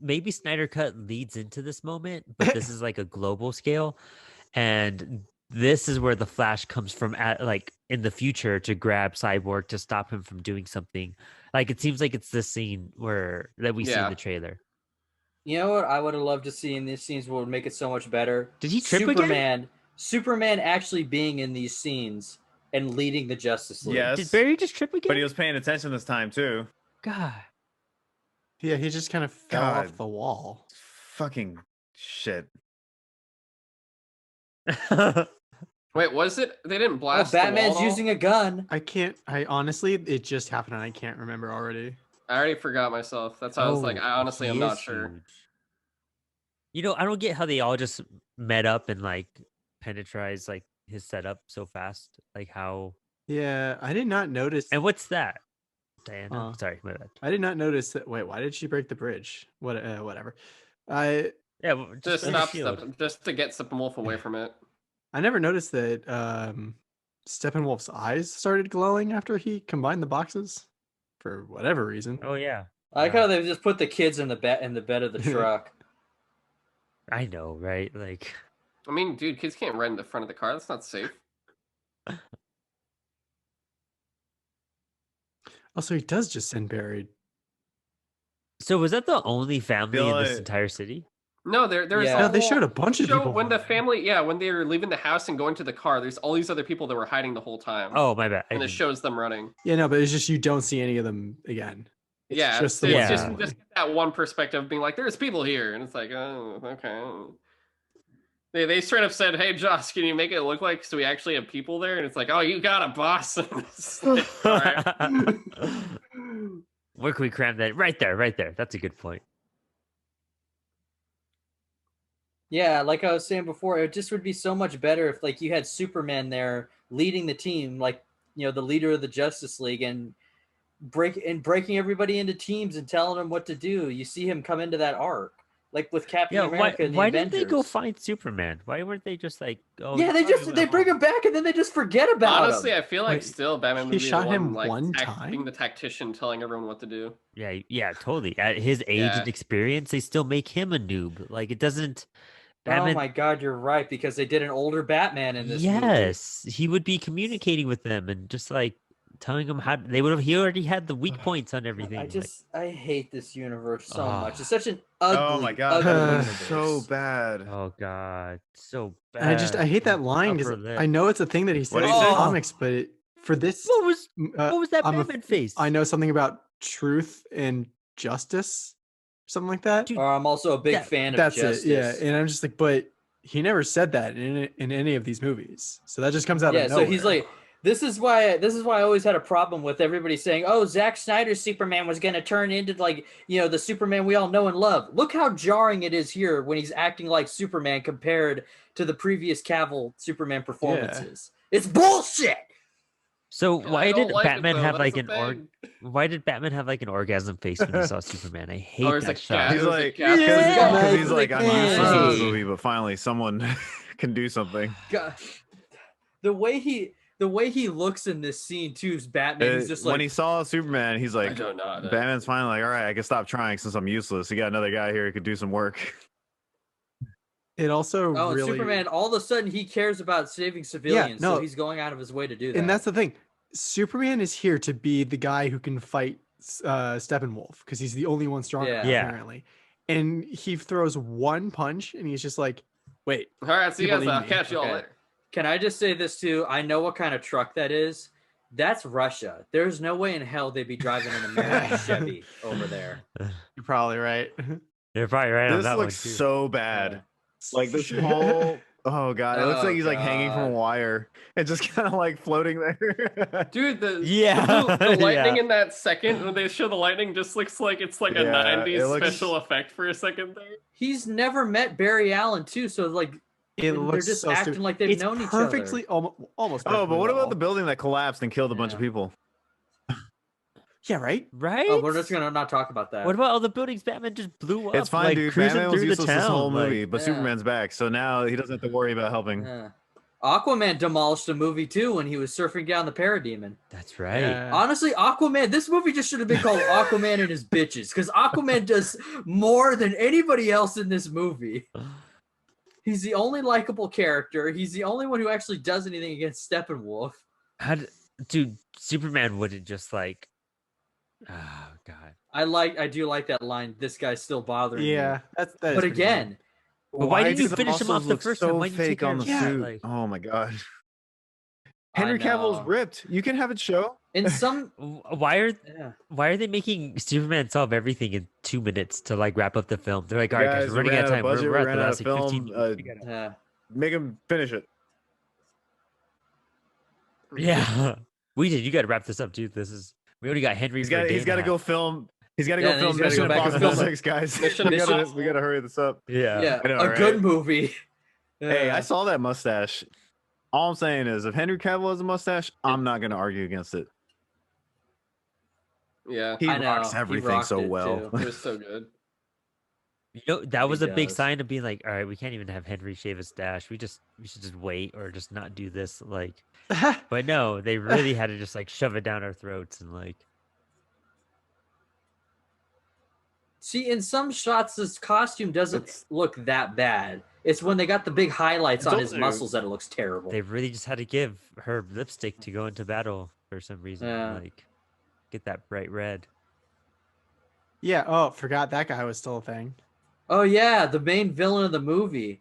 maybe Snyder Cut leads into this moment, but this is like a global scale. And this is where the Flash comes from at like in the future to grab Cyborg to stop him from doing something. Like it seems like it's this scene where that we see in Yeah. the trailer. You know what I would have loved to see in these scenes would make it so much better? Did he trip again? Superman actually being in these scenes and leading the Justice League. Yes. Did Barry just trip again? But he was paying attention this time too. God. Yeah, he just kind of fell off God. the wall. Fucking shit. Wait, was it? They didn't Oh, blast. the wall Batman's at all? using a gun. I honestly, it just happened and I can't remember already. I already forgot myself. That's why I was like, I honestly he am not is sure. huge. You know, I don't get how they all just met up and like penetrate like his setup so fast. Like how Yeah, I did not notice. and what's that? Diana? Oh. Sorry, my bad. I did not notice that. Wait, why did she break the bridge? Whatever. I Yeah, well, Just burn the stop, shield. just to get Steppenwolf away from it. never noticed that Steppenwolf's eyes started glowing after he combined the boxes for whatever reason. Oh yeah. I like Yeah. how they just put the kids in the bed of the truck. I know, right? Like I mean, dude, kids can't ride in the front of the car. That's not safe. Also, he does just send Barry. so was that the only family Feel in this it. entire city? No, there's Yeah. a No, they whole showed a bunch of show people when the from- family, when they were leaving the house and going to the car. There's all these other people that were hiding the whole time. Oh my bad. I and it didn't- shows them running. Yeah, no, but it's just you don't see any of them again. It's Yeah, just the it's one Yeah. just, family. just that one perspective of being like, there's people here, and it's like, oh, okay. They straight up said, "Hey, Josh, can you make it look like so we actually have people there?" And it's like, "Oh, you got it, boss." It's like, all right. Where can we cram that? Right there, right there. That's a good point. Yeah, like I was saying before, it just would be so much better if like you had Superman there leading the team, like the leader of the Justice League, and breaking everybody into teams and telling them what to do. You see him come into that arc. like with Captain Yeah, America and the why didn't they go Avengers. find Superman? Why weren't they just like, oh Yeah, they bring him back and then they just forget about Honestly, him. I feel like Wait, still Batman he would be shot the one him like one being time? the tactician telling everyone what to do. Yeah, totally. At his age Yeah. and experience, they still make him a noob. Like it doesn't. Oh Batman. my God, you're right because they did an older Batman in this movie. Yes, he would be communicating with them and just like telling them how they would have. He already had the weak points on everything. I hate this universe so much. Ah. It's such an ugly, Oh my god, ugly that ugly was universe. so bad. Oh God, so bad. And I hate that line because I know it's a thing that he said What in did he the say? comics, but for this, What was that I'm Batman face? I know something about truth and justice, something like that. Dude, I'm also a big fan of That's Justice. it, yeah. And I'm just like, but he never said that in any of these movies, so that just comes out Yeah, of nowhere. so he's like, this is why I always had a problem with everybody saying, "Oh, Zack Snyder's Superman was going to turn into like, the Superman we all know and love." Look how jarring it is here when he's acting like Superman compared to the previous Cavill Superman performances. It's bullshit. So I why don't did like it, Batman though. have That's like the an thing. Why did Batman have like an orgasm face when he saw Superman? I hate Or is that it shot. cat? He's It was a like, cat. because he's Yeah, like, I'm yeah. useless in this Hey. movie, but finally someone can do something. God, the way he looks in this scene too is Batman. He's just like, When he saw Superman, he's I like, don't know. Batman's finally like, all right, I can stop trying since I'm useless. You got another guy here who could do some work. it also oh, and really, Superman. All of a sudden, he cares about saving civilians, no. so he's going out of his way to do that. and that's the thing. Superman is here to be the guy who can fight Steppenwolf because he's the only one strong enough, Yeah. apparently. And he throws one punch, and he's just like, "Wait, All right, see you People guys. need I'll me. catch you all Okay. later. Can I just say this too? I know what kind of truck that is. That's Russia. There's no way in hell they'd be driving an American Chevy over there. you're probably right." You're probably right on This that looks one too. so bad. Yeah. Like this whole, oh god, it looks Oh, like he's like hanging from a God. wire and just kind of like floating there. Dude, the Yeah, the lightning yeah. in that second when they show the lightning just looks like it's like a Yeah, it 90s looks- special effect for a second there. He's never met Barry Allen too, so like It they're looks just so acting stupid. like they've It's known each perfectly, other. almost. Oh, but perfectly what about well. the building that collapsed and killed a bunch of Yeah. people? Yeah, right. Right? Oh, we're just gonna not talk about that. What about all the buildings Batman just blew up? It's fine, like, dude. cruising Batman was through the useless town. this whole like- movie, but Yeah. Superman's back, so now he doesn't have to worry about helping. Yeah. Aquaman demolished a movie too when he was surfing down the Parademon. That's right. Yeah. Honestly, Aquaman, this movie just should have been called Aquaman and His Bitches because Aquaman does more than anybody else in this movie. He's the only likable character. He's the only one who actually does anything against Steppenwolf. Dude, Superman wouldn't just like. Oh God. I do like that line. This guy's still bothering me. Yeah, that is But pretty again, But why didn't do you the finish him off muscles the look first so time? Why'd you take fake care on of the that? suit? Like, Oh my god. I Henry Cavill's know. ripped. You can have it show. in some, why are they making Superman solve everything in 2 minutes to like wrap up the film? They're like, all right, guys, Guys, we're we running out of ran time. out of budget, We're we at ran the out last of like 15 film, minutes. We gotta- yeah. Make him finish it. Yeah, we did. You got to wrap this up, dude. We already got Henry. He's for a got. day He's and got a to go half. film. He's got to Yeah, go and film he's gotta Mission go back and Impossible film it. 6, guys. Mission we gotta Impossible. hurry this up. Yeah. I know, a right? good movie. Hey, Yeah. I saw that mustache. All I'm saying is, if Henry Cavill has a mustache, I'm not gonna argue against it. Yeah, He I know, rocks he everything rocked so it, well. too. it was so good. You know, that was He a big does. sign of being like, all right, we can't even have Henry shave his stash. We should just wait or just not do this. Like, but no, they really had to just like shove it down our throats and like. See, in some shots, this costume doesn't It's- look that bad. It's when they got the big highlights on his Told you. muscles that it looks terrible. They really just had to give her lipstick to go into battle for some reason. Yeah. Like, get that bright red. Yeah. Oh, forgot that guy was still a thing. Oh yeah, the main villain of the movie.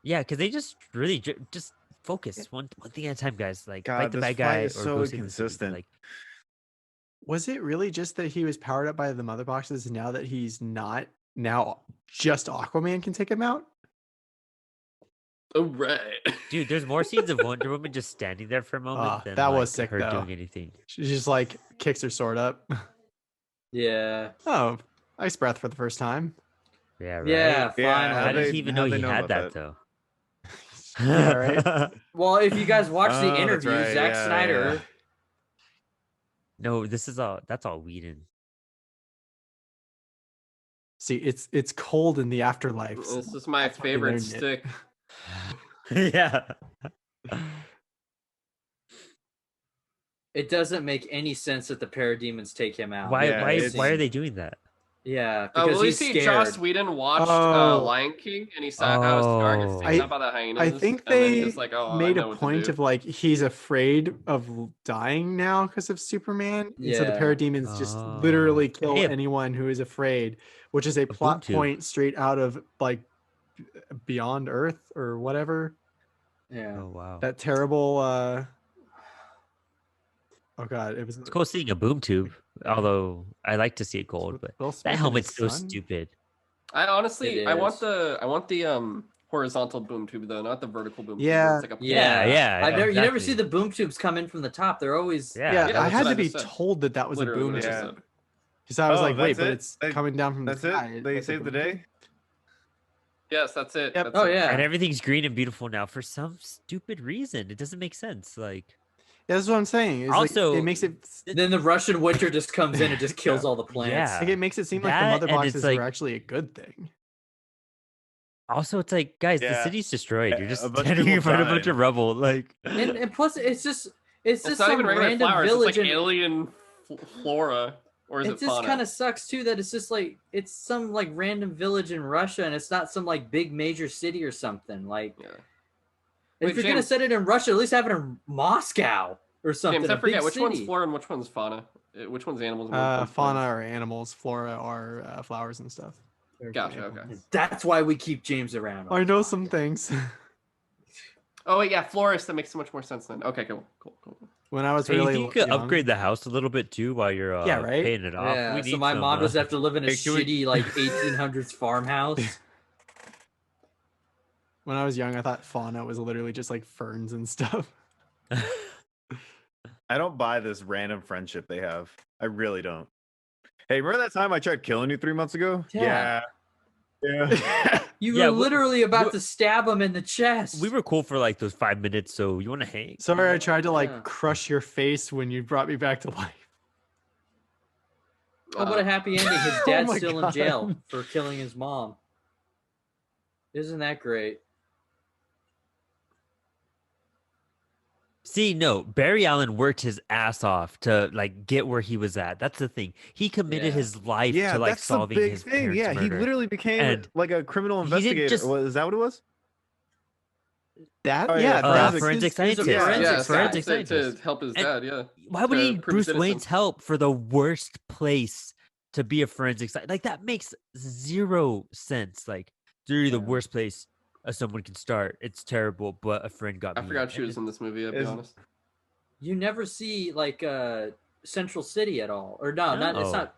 Yeah, because they just really just focus one thing at a time, guys. Like, God, fight the this bad fight guy is or so go save the city. inconsistent. Like, Was it really just that he was powered up by the mother boxes? And now that he's not, now just Aquaman can take him out? Oh right. dude, there's more scenes of Wonder Woman just standing there for a moment Ah, than that was like, sick, her though. doing anything. She just like kicks her sword up. Yeah. Oh, nice breath for the first time. Yeah, right. Yeah, Yeah, finally. How how'd did they- he even how'd know they he know had about that though? Yeah, right. Well, if you guys watch Oh, the that's interview, right, Zack yeah, Snyder. yeah. No, that's all Whedon. See, it's cold in the afterlife. so This is my that's why they favorite learned it. stick. Yeah. It doesn't make any sense that the parademons take him out. Why? Yeah, why are it's- they doing that? Yeah, because Well, you he's see, scared. Joss Whedon watched Oh. Lion King, and he saw how his scar gets taken Oh. out by the hyenas. I think and then they he's like, "Oh, made I know a what point to of do." like he's afraid of dying now because of Superman, and so the Yeah. parademons just literally Oh. kill Hey, anyone who is afraid, which is a boom plot tube. point straight out of like Beyond Earth or whatever. Yeah. Oh wow. That terrible. Oh god, it was It's cool seeing a boom tube. Although I like to see it gold, but Will Smith that and helmet's his so son? stupid. I honestly, It I want is. the horizontal boom tube though, not the vertical boom tube. Yeah. Where it's like a Yeah, yeah, I've never, you never see exactly. the boom tubes come in from the top. They're always Yeah. Yeah, Yeah, I that's had what to I be just said. told that was Literally a boom what I tube just Yeah. said. because I was Oh, like, wait, that's but it? it's They- coming down from the That's sky. it. They That's a saved the boom tube. day. Yes, that's it. Yep. That's Oh it. yeah. And everything's green and beautiful now for some stupid reason. It doesn't make sense. Like Yeah, that's what I'm saying. It's Also, like, it makes it Then the Russian winter just comes in and just kills all the plants. Yeah. like it makes it seem like That, the mother and it's boxes like- were actually a good thing. also it's like, guys, the Yeah. city's destroyed. You're A just bunch of standing in people front of a bunch died. of rubble. Like And plus, it's just It's some not even regular random flowers. It's village. like and alien flora, or is it it just fauna? kind of sucks too that it's just like it's some like random village in Russia and it's not some like big major city or something. Like Yeah. if Wait, you're gonna James- set it in Russia, at least have it in Moscow or something. James, I a big forget which one's city. flora and which one's fauna. Which one's animals? And which one's Fauna plants? are animals, flora are flowers and stuff. Gotcha. Okay. That's why we keep James around. on I the know podcast. some things. Oh wait, yeah, florist. That makes so much more sense then. Okay, cool. When I was hey, really you think you could young, upgrade the house a little bit too while you're Yeah, right? paying it off. Yeah, We so need my some, mom doesn't have to live in a Hey, can we- shitty like 1800s farmhouse. when I was young, I thought fauna was literally just like ferns and stuff. I don't buy this random friendship they have. I really don't. Hey, remember that time I tried killing you 3 months ago? Yeah. Yeah. You Yeah, were literally about wha- to stab him in the chest. we were cool for like those 5 minutes, so you want to hang? Sorry, I tried to like Yeah. crush your face when you brought me back to life. Oh, what a happy ending. His Oh dad's my still in God. jail for killing his mom. Isn't that great? See, no, Barry Allen worked his ass off to like get where he was at. That's the thing. He committed Yeah. his life Yeah, to like that's the solving big his thing. parents' Yeah, he murder. literally became And like a criminal he didn't investigator. just- Is that what it was? That Oh, yeah, yeah, that was forensic his- scientist. Yeah, Yeah, forensic to scientist. help his And dad. Yeah. Why would to he need prove his Bruce Wayne's innocence. help for the worst place to be a forensic scientist? Like that makes zero sense. Like literally the Yeah. worst place someone can start. It's terrible, but a friend got I me. forgot she in. was in this movie. I'll be Is- honest. You never see like Central City at all. Or no, not it's No. not.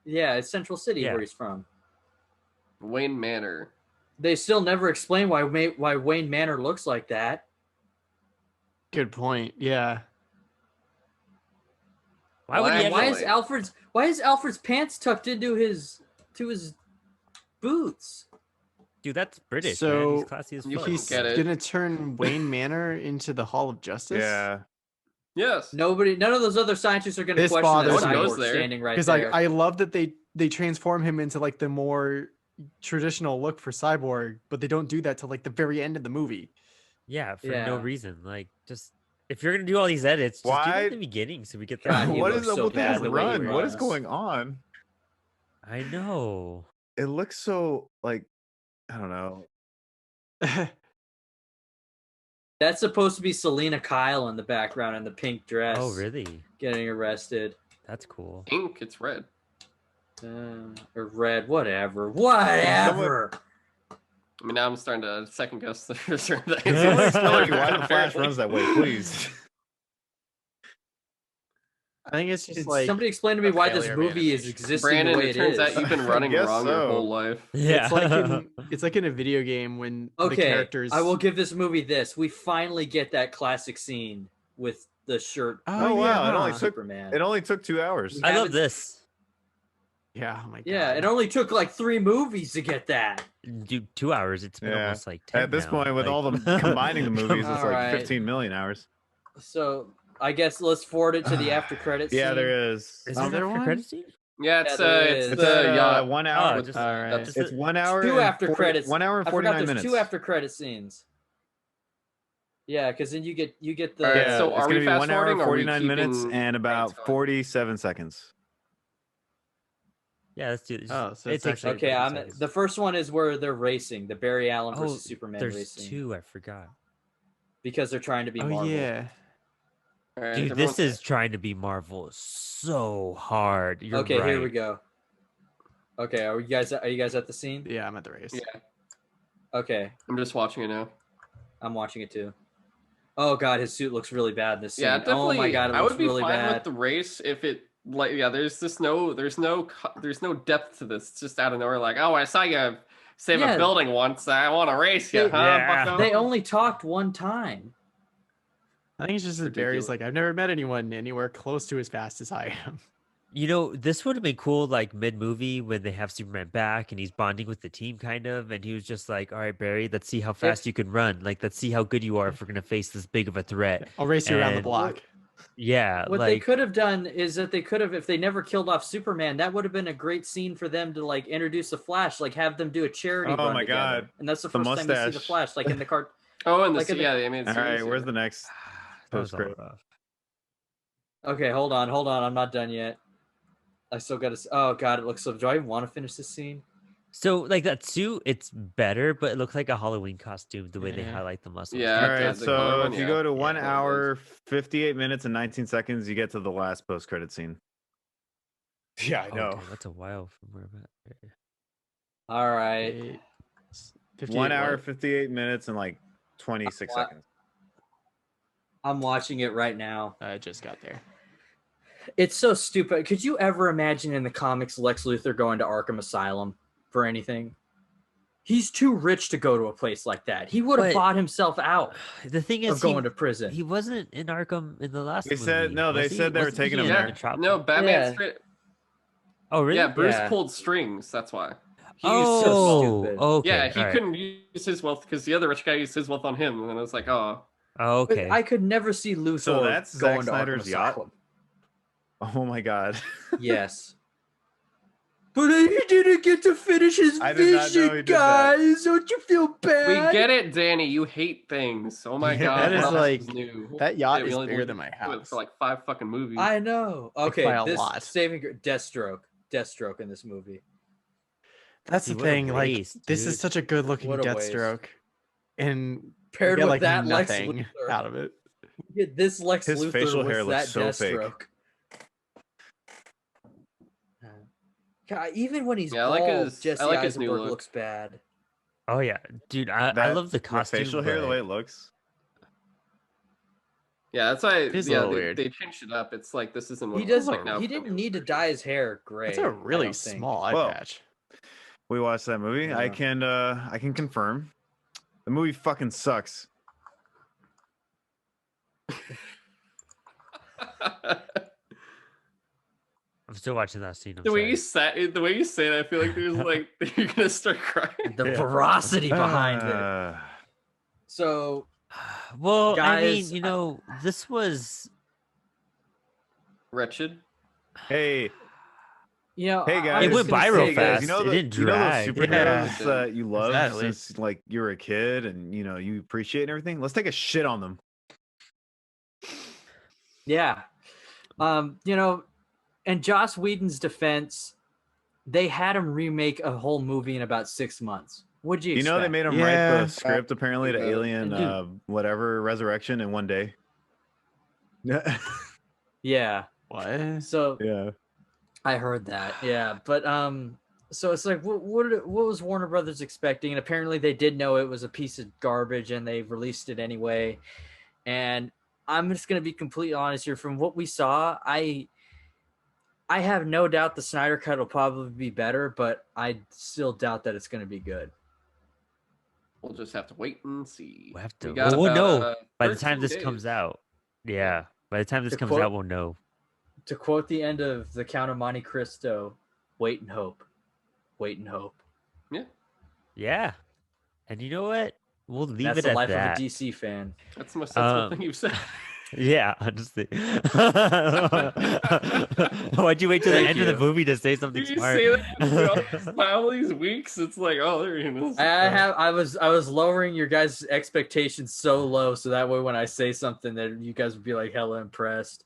Yeah, it's Central City Yeah. where he's from. Wayne Manor. They still never explain why Wayne Manor looks like that. Good point. Yeah. Why would he? Why- Have Why is Alfred's pants tucked into his boots? Dude, that's British. man. So, He's classy as you fuck. He's get it. gonna turn Wayne Manor into the Hall of Justice. Yeah. Yes. None of those other scientists are going to This question bothers that me. No one cyborg goes there. standing right Because there. I love that they transform him into like the more traditional look for Cyborg, but they don't do that till like the very end of the movie. Yeah, for no Yeah. reason. Like, just if you're gonna do all these edits, just do it Why- at the beginning so we get the. God, he What looks is up so with bad his the way he run? What is runs. going on? I know. It looks so like I don't know. That's supposed to be Selena Kyle in the background in the pink dress. Oh, really? Getting arrested. That's cool. Ink. It's red. Or red, whatever. Whatever. I mean, now I'm starting to second guess the certain things. Someone explain to me why the Flash Apparently. runs that way, please. I think it's just Did like somebody explain to me why this failure of movie is animation. existing Brandon, the way it turns out you've been I running guess wrong your so. whole life. Yeah. it's like in a video game when the Okay, characters. I will give this movie this. We finally get that classic scene with the shirt. Oh, wow, yeah. it only took Superman. it only took 2 hours. I love haven't- this. Yeah. Oh my god. Yeah, it only took like 3 movies to get that. Dude, 2 hours. It's been Yeah. almost like 10 At this now. point, with Like- all the combining the movies, it's like Alright. 15 million hours. So I guess let's forward it to the after credits. Yeah, scene. there is. Is Oh, there there an after one? credit scene? Yeah, Yeah, there is. It's the at yacht. 1 hour. with- all right. that's- It's 1 hour. Two and after 40 credits. 1 hour and I forgot 49 there's minutes. 2 after credit scenes. Yeah, because then you get the. All right, Yeah, so it's are gonna we be fast 1 hour, forwarding, or are we 49 minutes, keeping and about credits going? 47 seconds. Yeah, let's do this. Oh, so it it's takes actually- like Okay, 50 I'm seconds. the first one is where they're racing, the Barry Allen versus Superman there's racing, 2. I forgot. because they're trying to be Oh Marvel. yeah. All right, Dude, everyone this is trying to be Marvel so hard. You're Okay, right. here we go. Okay, are you guys at the scene? Yeah, I'm at the race. Yeah, Okay, I'm just watching it now. I'm watching it too. Oh god, his suit looks really bad in this scene. Yeah, definitely. Oh my god, it I looks would be really fine bad. with the race if it there's no depth to this. It's just out of nowhere. Like, oh, I saw you save Yeah. a building once. I want to race you, They- huh? Yeah. bucko? They only talked one time. I think it's just that Barry's Ridiculous. like, I've never met anyone anywhere close to as fast as I am. You know, this would have been cool, like mid-movie when they have Superman back and he's bonding with the team, kind of, and he was just like, "All right, Barry, let's see how fast you can run. Like, let's see how good you are if we're gonna face this big of a threat." I'll race you around the And- block. Yeah, What they like could have done is that they could have, if they never killed off Superman, that would have been a great scene for them to like introduce the Flash, like have them do a charity Oh run my together. God. And that's the The first time we see the mustache. Flash, like in the cart. Oh, and Like in the- they made it All right, serious where's here. the next that was all post-credit? rough. Okay, hold on, I'm not done yet. I still got to. Oh god, it looks so. Do I even want to finish this scene? So, like that suit, it's better, but it looks like a Halloween costume the way they Yeah. highlight the muscles. Yeah, All it right, does. The color so one, if you yeah. go to Yeah, 1 it does. hour, 58 minutes, and 19 seconds, you get to the last post-credit scene. Yeah, I Oh, know. damn, that's a while from where I'm at. All right. 58 1 hour, what? 58 minutes, and like 26 What? seconds. I'm watching it right now. I just got there. It's so stupid. Could you ever imagine in the comics Lex Luthor going to Arkham Asylum for anything? He's too rich to go to a place like that. He would have But- bought himself out The thing of is, going to prison. he wasn't in Arkham in the last They said- movie. no, they was he? said they were Wasn't taking he him in there. Yeah, Metropolis? no, Batman Yeah. straight. Oh, really? Yeah, Bruce Yeah. pulled strings. That's why. He Oh, used his wealth. stupid. okay. Yeah, he all right. couldn't use his wealth because the other rich guy used his wealth on him, and then it was like, oh, Oh, But okay. I could never see Luthor So that's going Zack to Snyder's Arkham yacht? Asylum. Oh my god. Yes. But he didn't get to finish his I did not know he vision, did that. guys. Don't you feel we bad? get it, Danny. You hate things. Oh my Yeah, god, that is what else like- is new? That yacht we is only bigger lived than my to it house. for like 5 fucking movies. I know. Okay, by a this lot. Deathstroke in this movie. That's Dude, the what a thing. Like, waste, this dude. is such a good looking What a waste. Deathstroke, and you Paired get, with like that Lex nothing Luthor. out of it. Get this Lex His Luthor facial with hair looks that so fake. Deathstroke. God, even when he's Yeah, I bald, like his- Jesse I like his new Eisenberg look. looks bad. Oh yeah, dude, I That- love the costume. facial hair, the but- way it looks. Yeah, that's why. It is a Yeah, little they, weird. they changed it up. It's like this isn't what He it looks doesn't. like now. He for the didn't new need to version. dye his hair gray. That's a I really don't think. small eye Whoa. patch. We watched that movie. I Yeah. can confirm. The movie fucking sucks. I'm still watching that scene. I'm the way sorry. you say it, I feel like there's like you're gonna start crying. The Yeah. veracity behind it. Uh, So Well, I mean, Guys, you know, this was Wretched. hey, you know, hey I- guys. I'm It just went gonna viral say, guys, fast. You know, It didn't you know those drag. superheroes Yeah. that you love Exactly. since like you were a kid and you know you appreciate and everything. Let's take a shit on them. Yeah. You know, in Joss Whedon's defense, they had him remake a whole movie in about 6 months. What'd you You expect? know they made him Yeah. write the script apparently to Yeah. Alien, Dude. whatever Resurrection in one day. Yeah, Yeah. What? So yeah. I heard that. Yeah, but so it's like what was Warner Brothers expecting? And apparently they did know it was a piece of garbage and they released it anyway. And I'm just going to be completely honest here, from what we saw, I have no doubt the Snyder cut will probably be better, but I still doubt that it's going to be good. We'll just have to wait and see. We'll have to. We got We'll know about, by the time 13 this days. comes out. Yeah, by the time this To comes quote- out, we'll know. To quote the end of The Count of Monte Cristo, wait and hope. Wait and hope. Yeah, and you know what? We'll leave That's it the at life that. of a DC fan. That's the most sensible Um, thing you've said. Yeah, honestly. Why'd you wait till the Thank end of the you. movie to say something You smart? say that all these weeks. It's like, oh, there he is. I was lowering your guys' expectations so low, so that way when I say something, that you guys would be like hella impressed.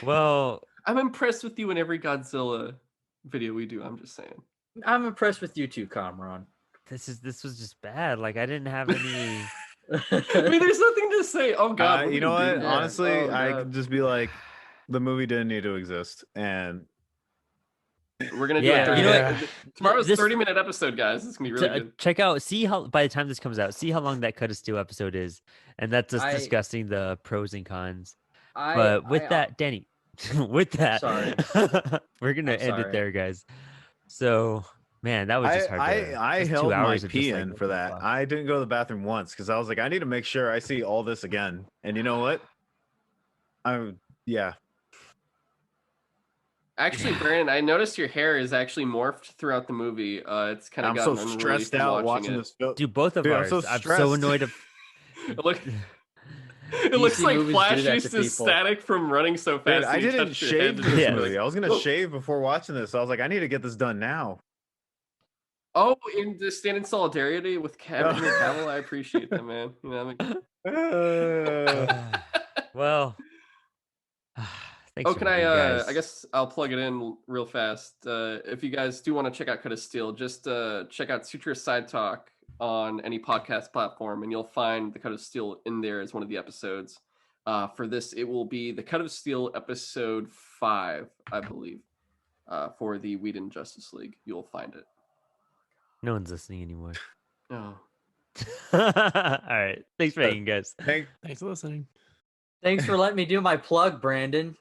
Well, I'm impressed with you in every Godzilla video we do. I'm just saying. I'm impressed with you too, Kamran. this was just bad. Like I didn't have any. I mean, there's nothing to say. Oh God, what You did know we do what? here? Honestly, Oh, I God. could just be like, the movie didn't need to exist, and We're gonna do Yeah, a 30 you know minute. Tomorrow's This- 30-minute episode, guys. It's gonna be really good. Check out. See how by the time this comes out, see how long that Cut of Steel episode is, and that's us I- discussing the pros and cons. But with that, Danny, with that, Sorry. we're gonna I'm end it sorry. there, guys. So, man, that was just hard. I just 2 held my hours of just, pee like, in what for the that. fuck? I didn't go to the bathroom once because I was like, I need to make sure I see all this again. And you know what? Yeah. Actually, Brandon, I noticed your hair is actually morphed throughout the movie. It's kind of I'm gotten so unruly stressed from out watching watching it. this film. Dude, both of Dude, I'm ours. so I'm so stressed. annoyed. It looks DC like movies Flash do that used to his people. static from running so fast. Dude, that I he didn't touched your head shave to for this Yeah. movie. I was gonna Oh. shave before watching this. So I was like, I need to get this done now. Oh, in the stand in solidarity with Henry Cavill, I appreciate that, man. You know, I mean, Well, thanks oh, for can waiting, guys. I guess I'll plug it in real fast. If you guys do want to check out Cut of Steel, just check out Sutro Sidetalk on any podcast platform, and you'll find the Cut of Steel in there as one of the episodes. For this, it will be the Cut of Steel episode 5, I believe, for the Whedon Justice League. You'll find it. No one's listening anymore. Oh. All right. Thanks for hanging, guys. Thank Thanks for listening. Thanks for letting me do my plug, Brandon.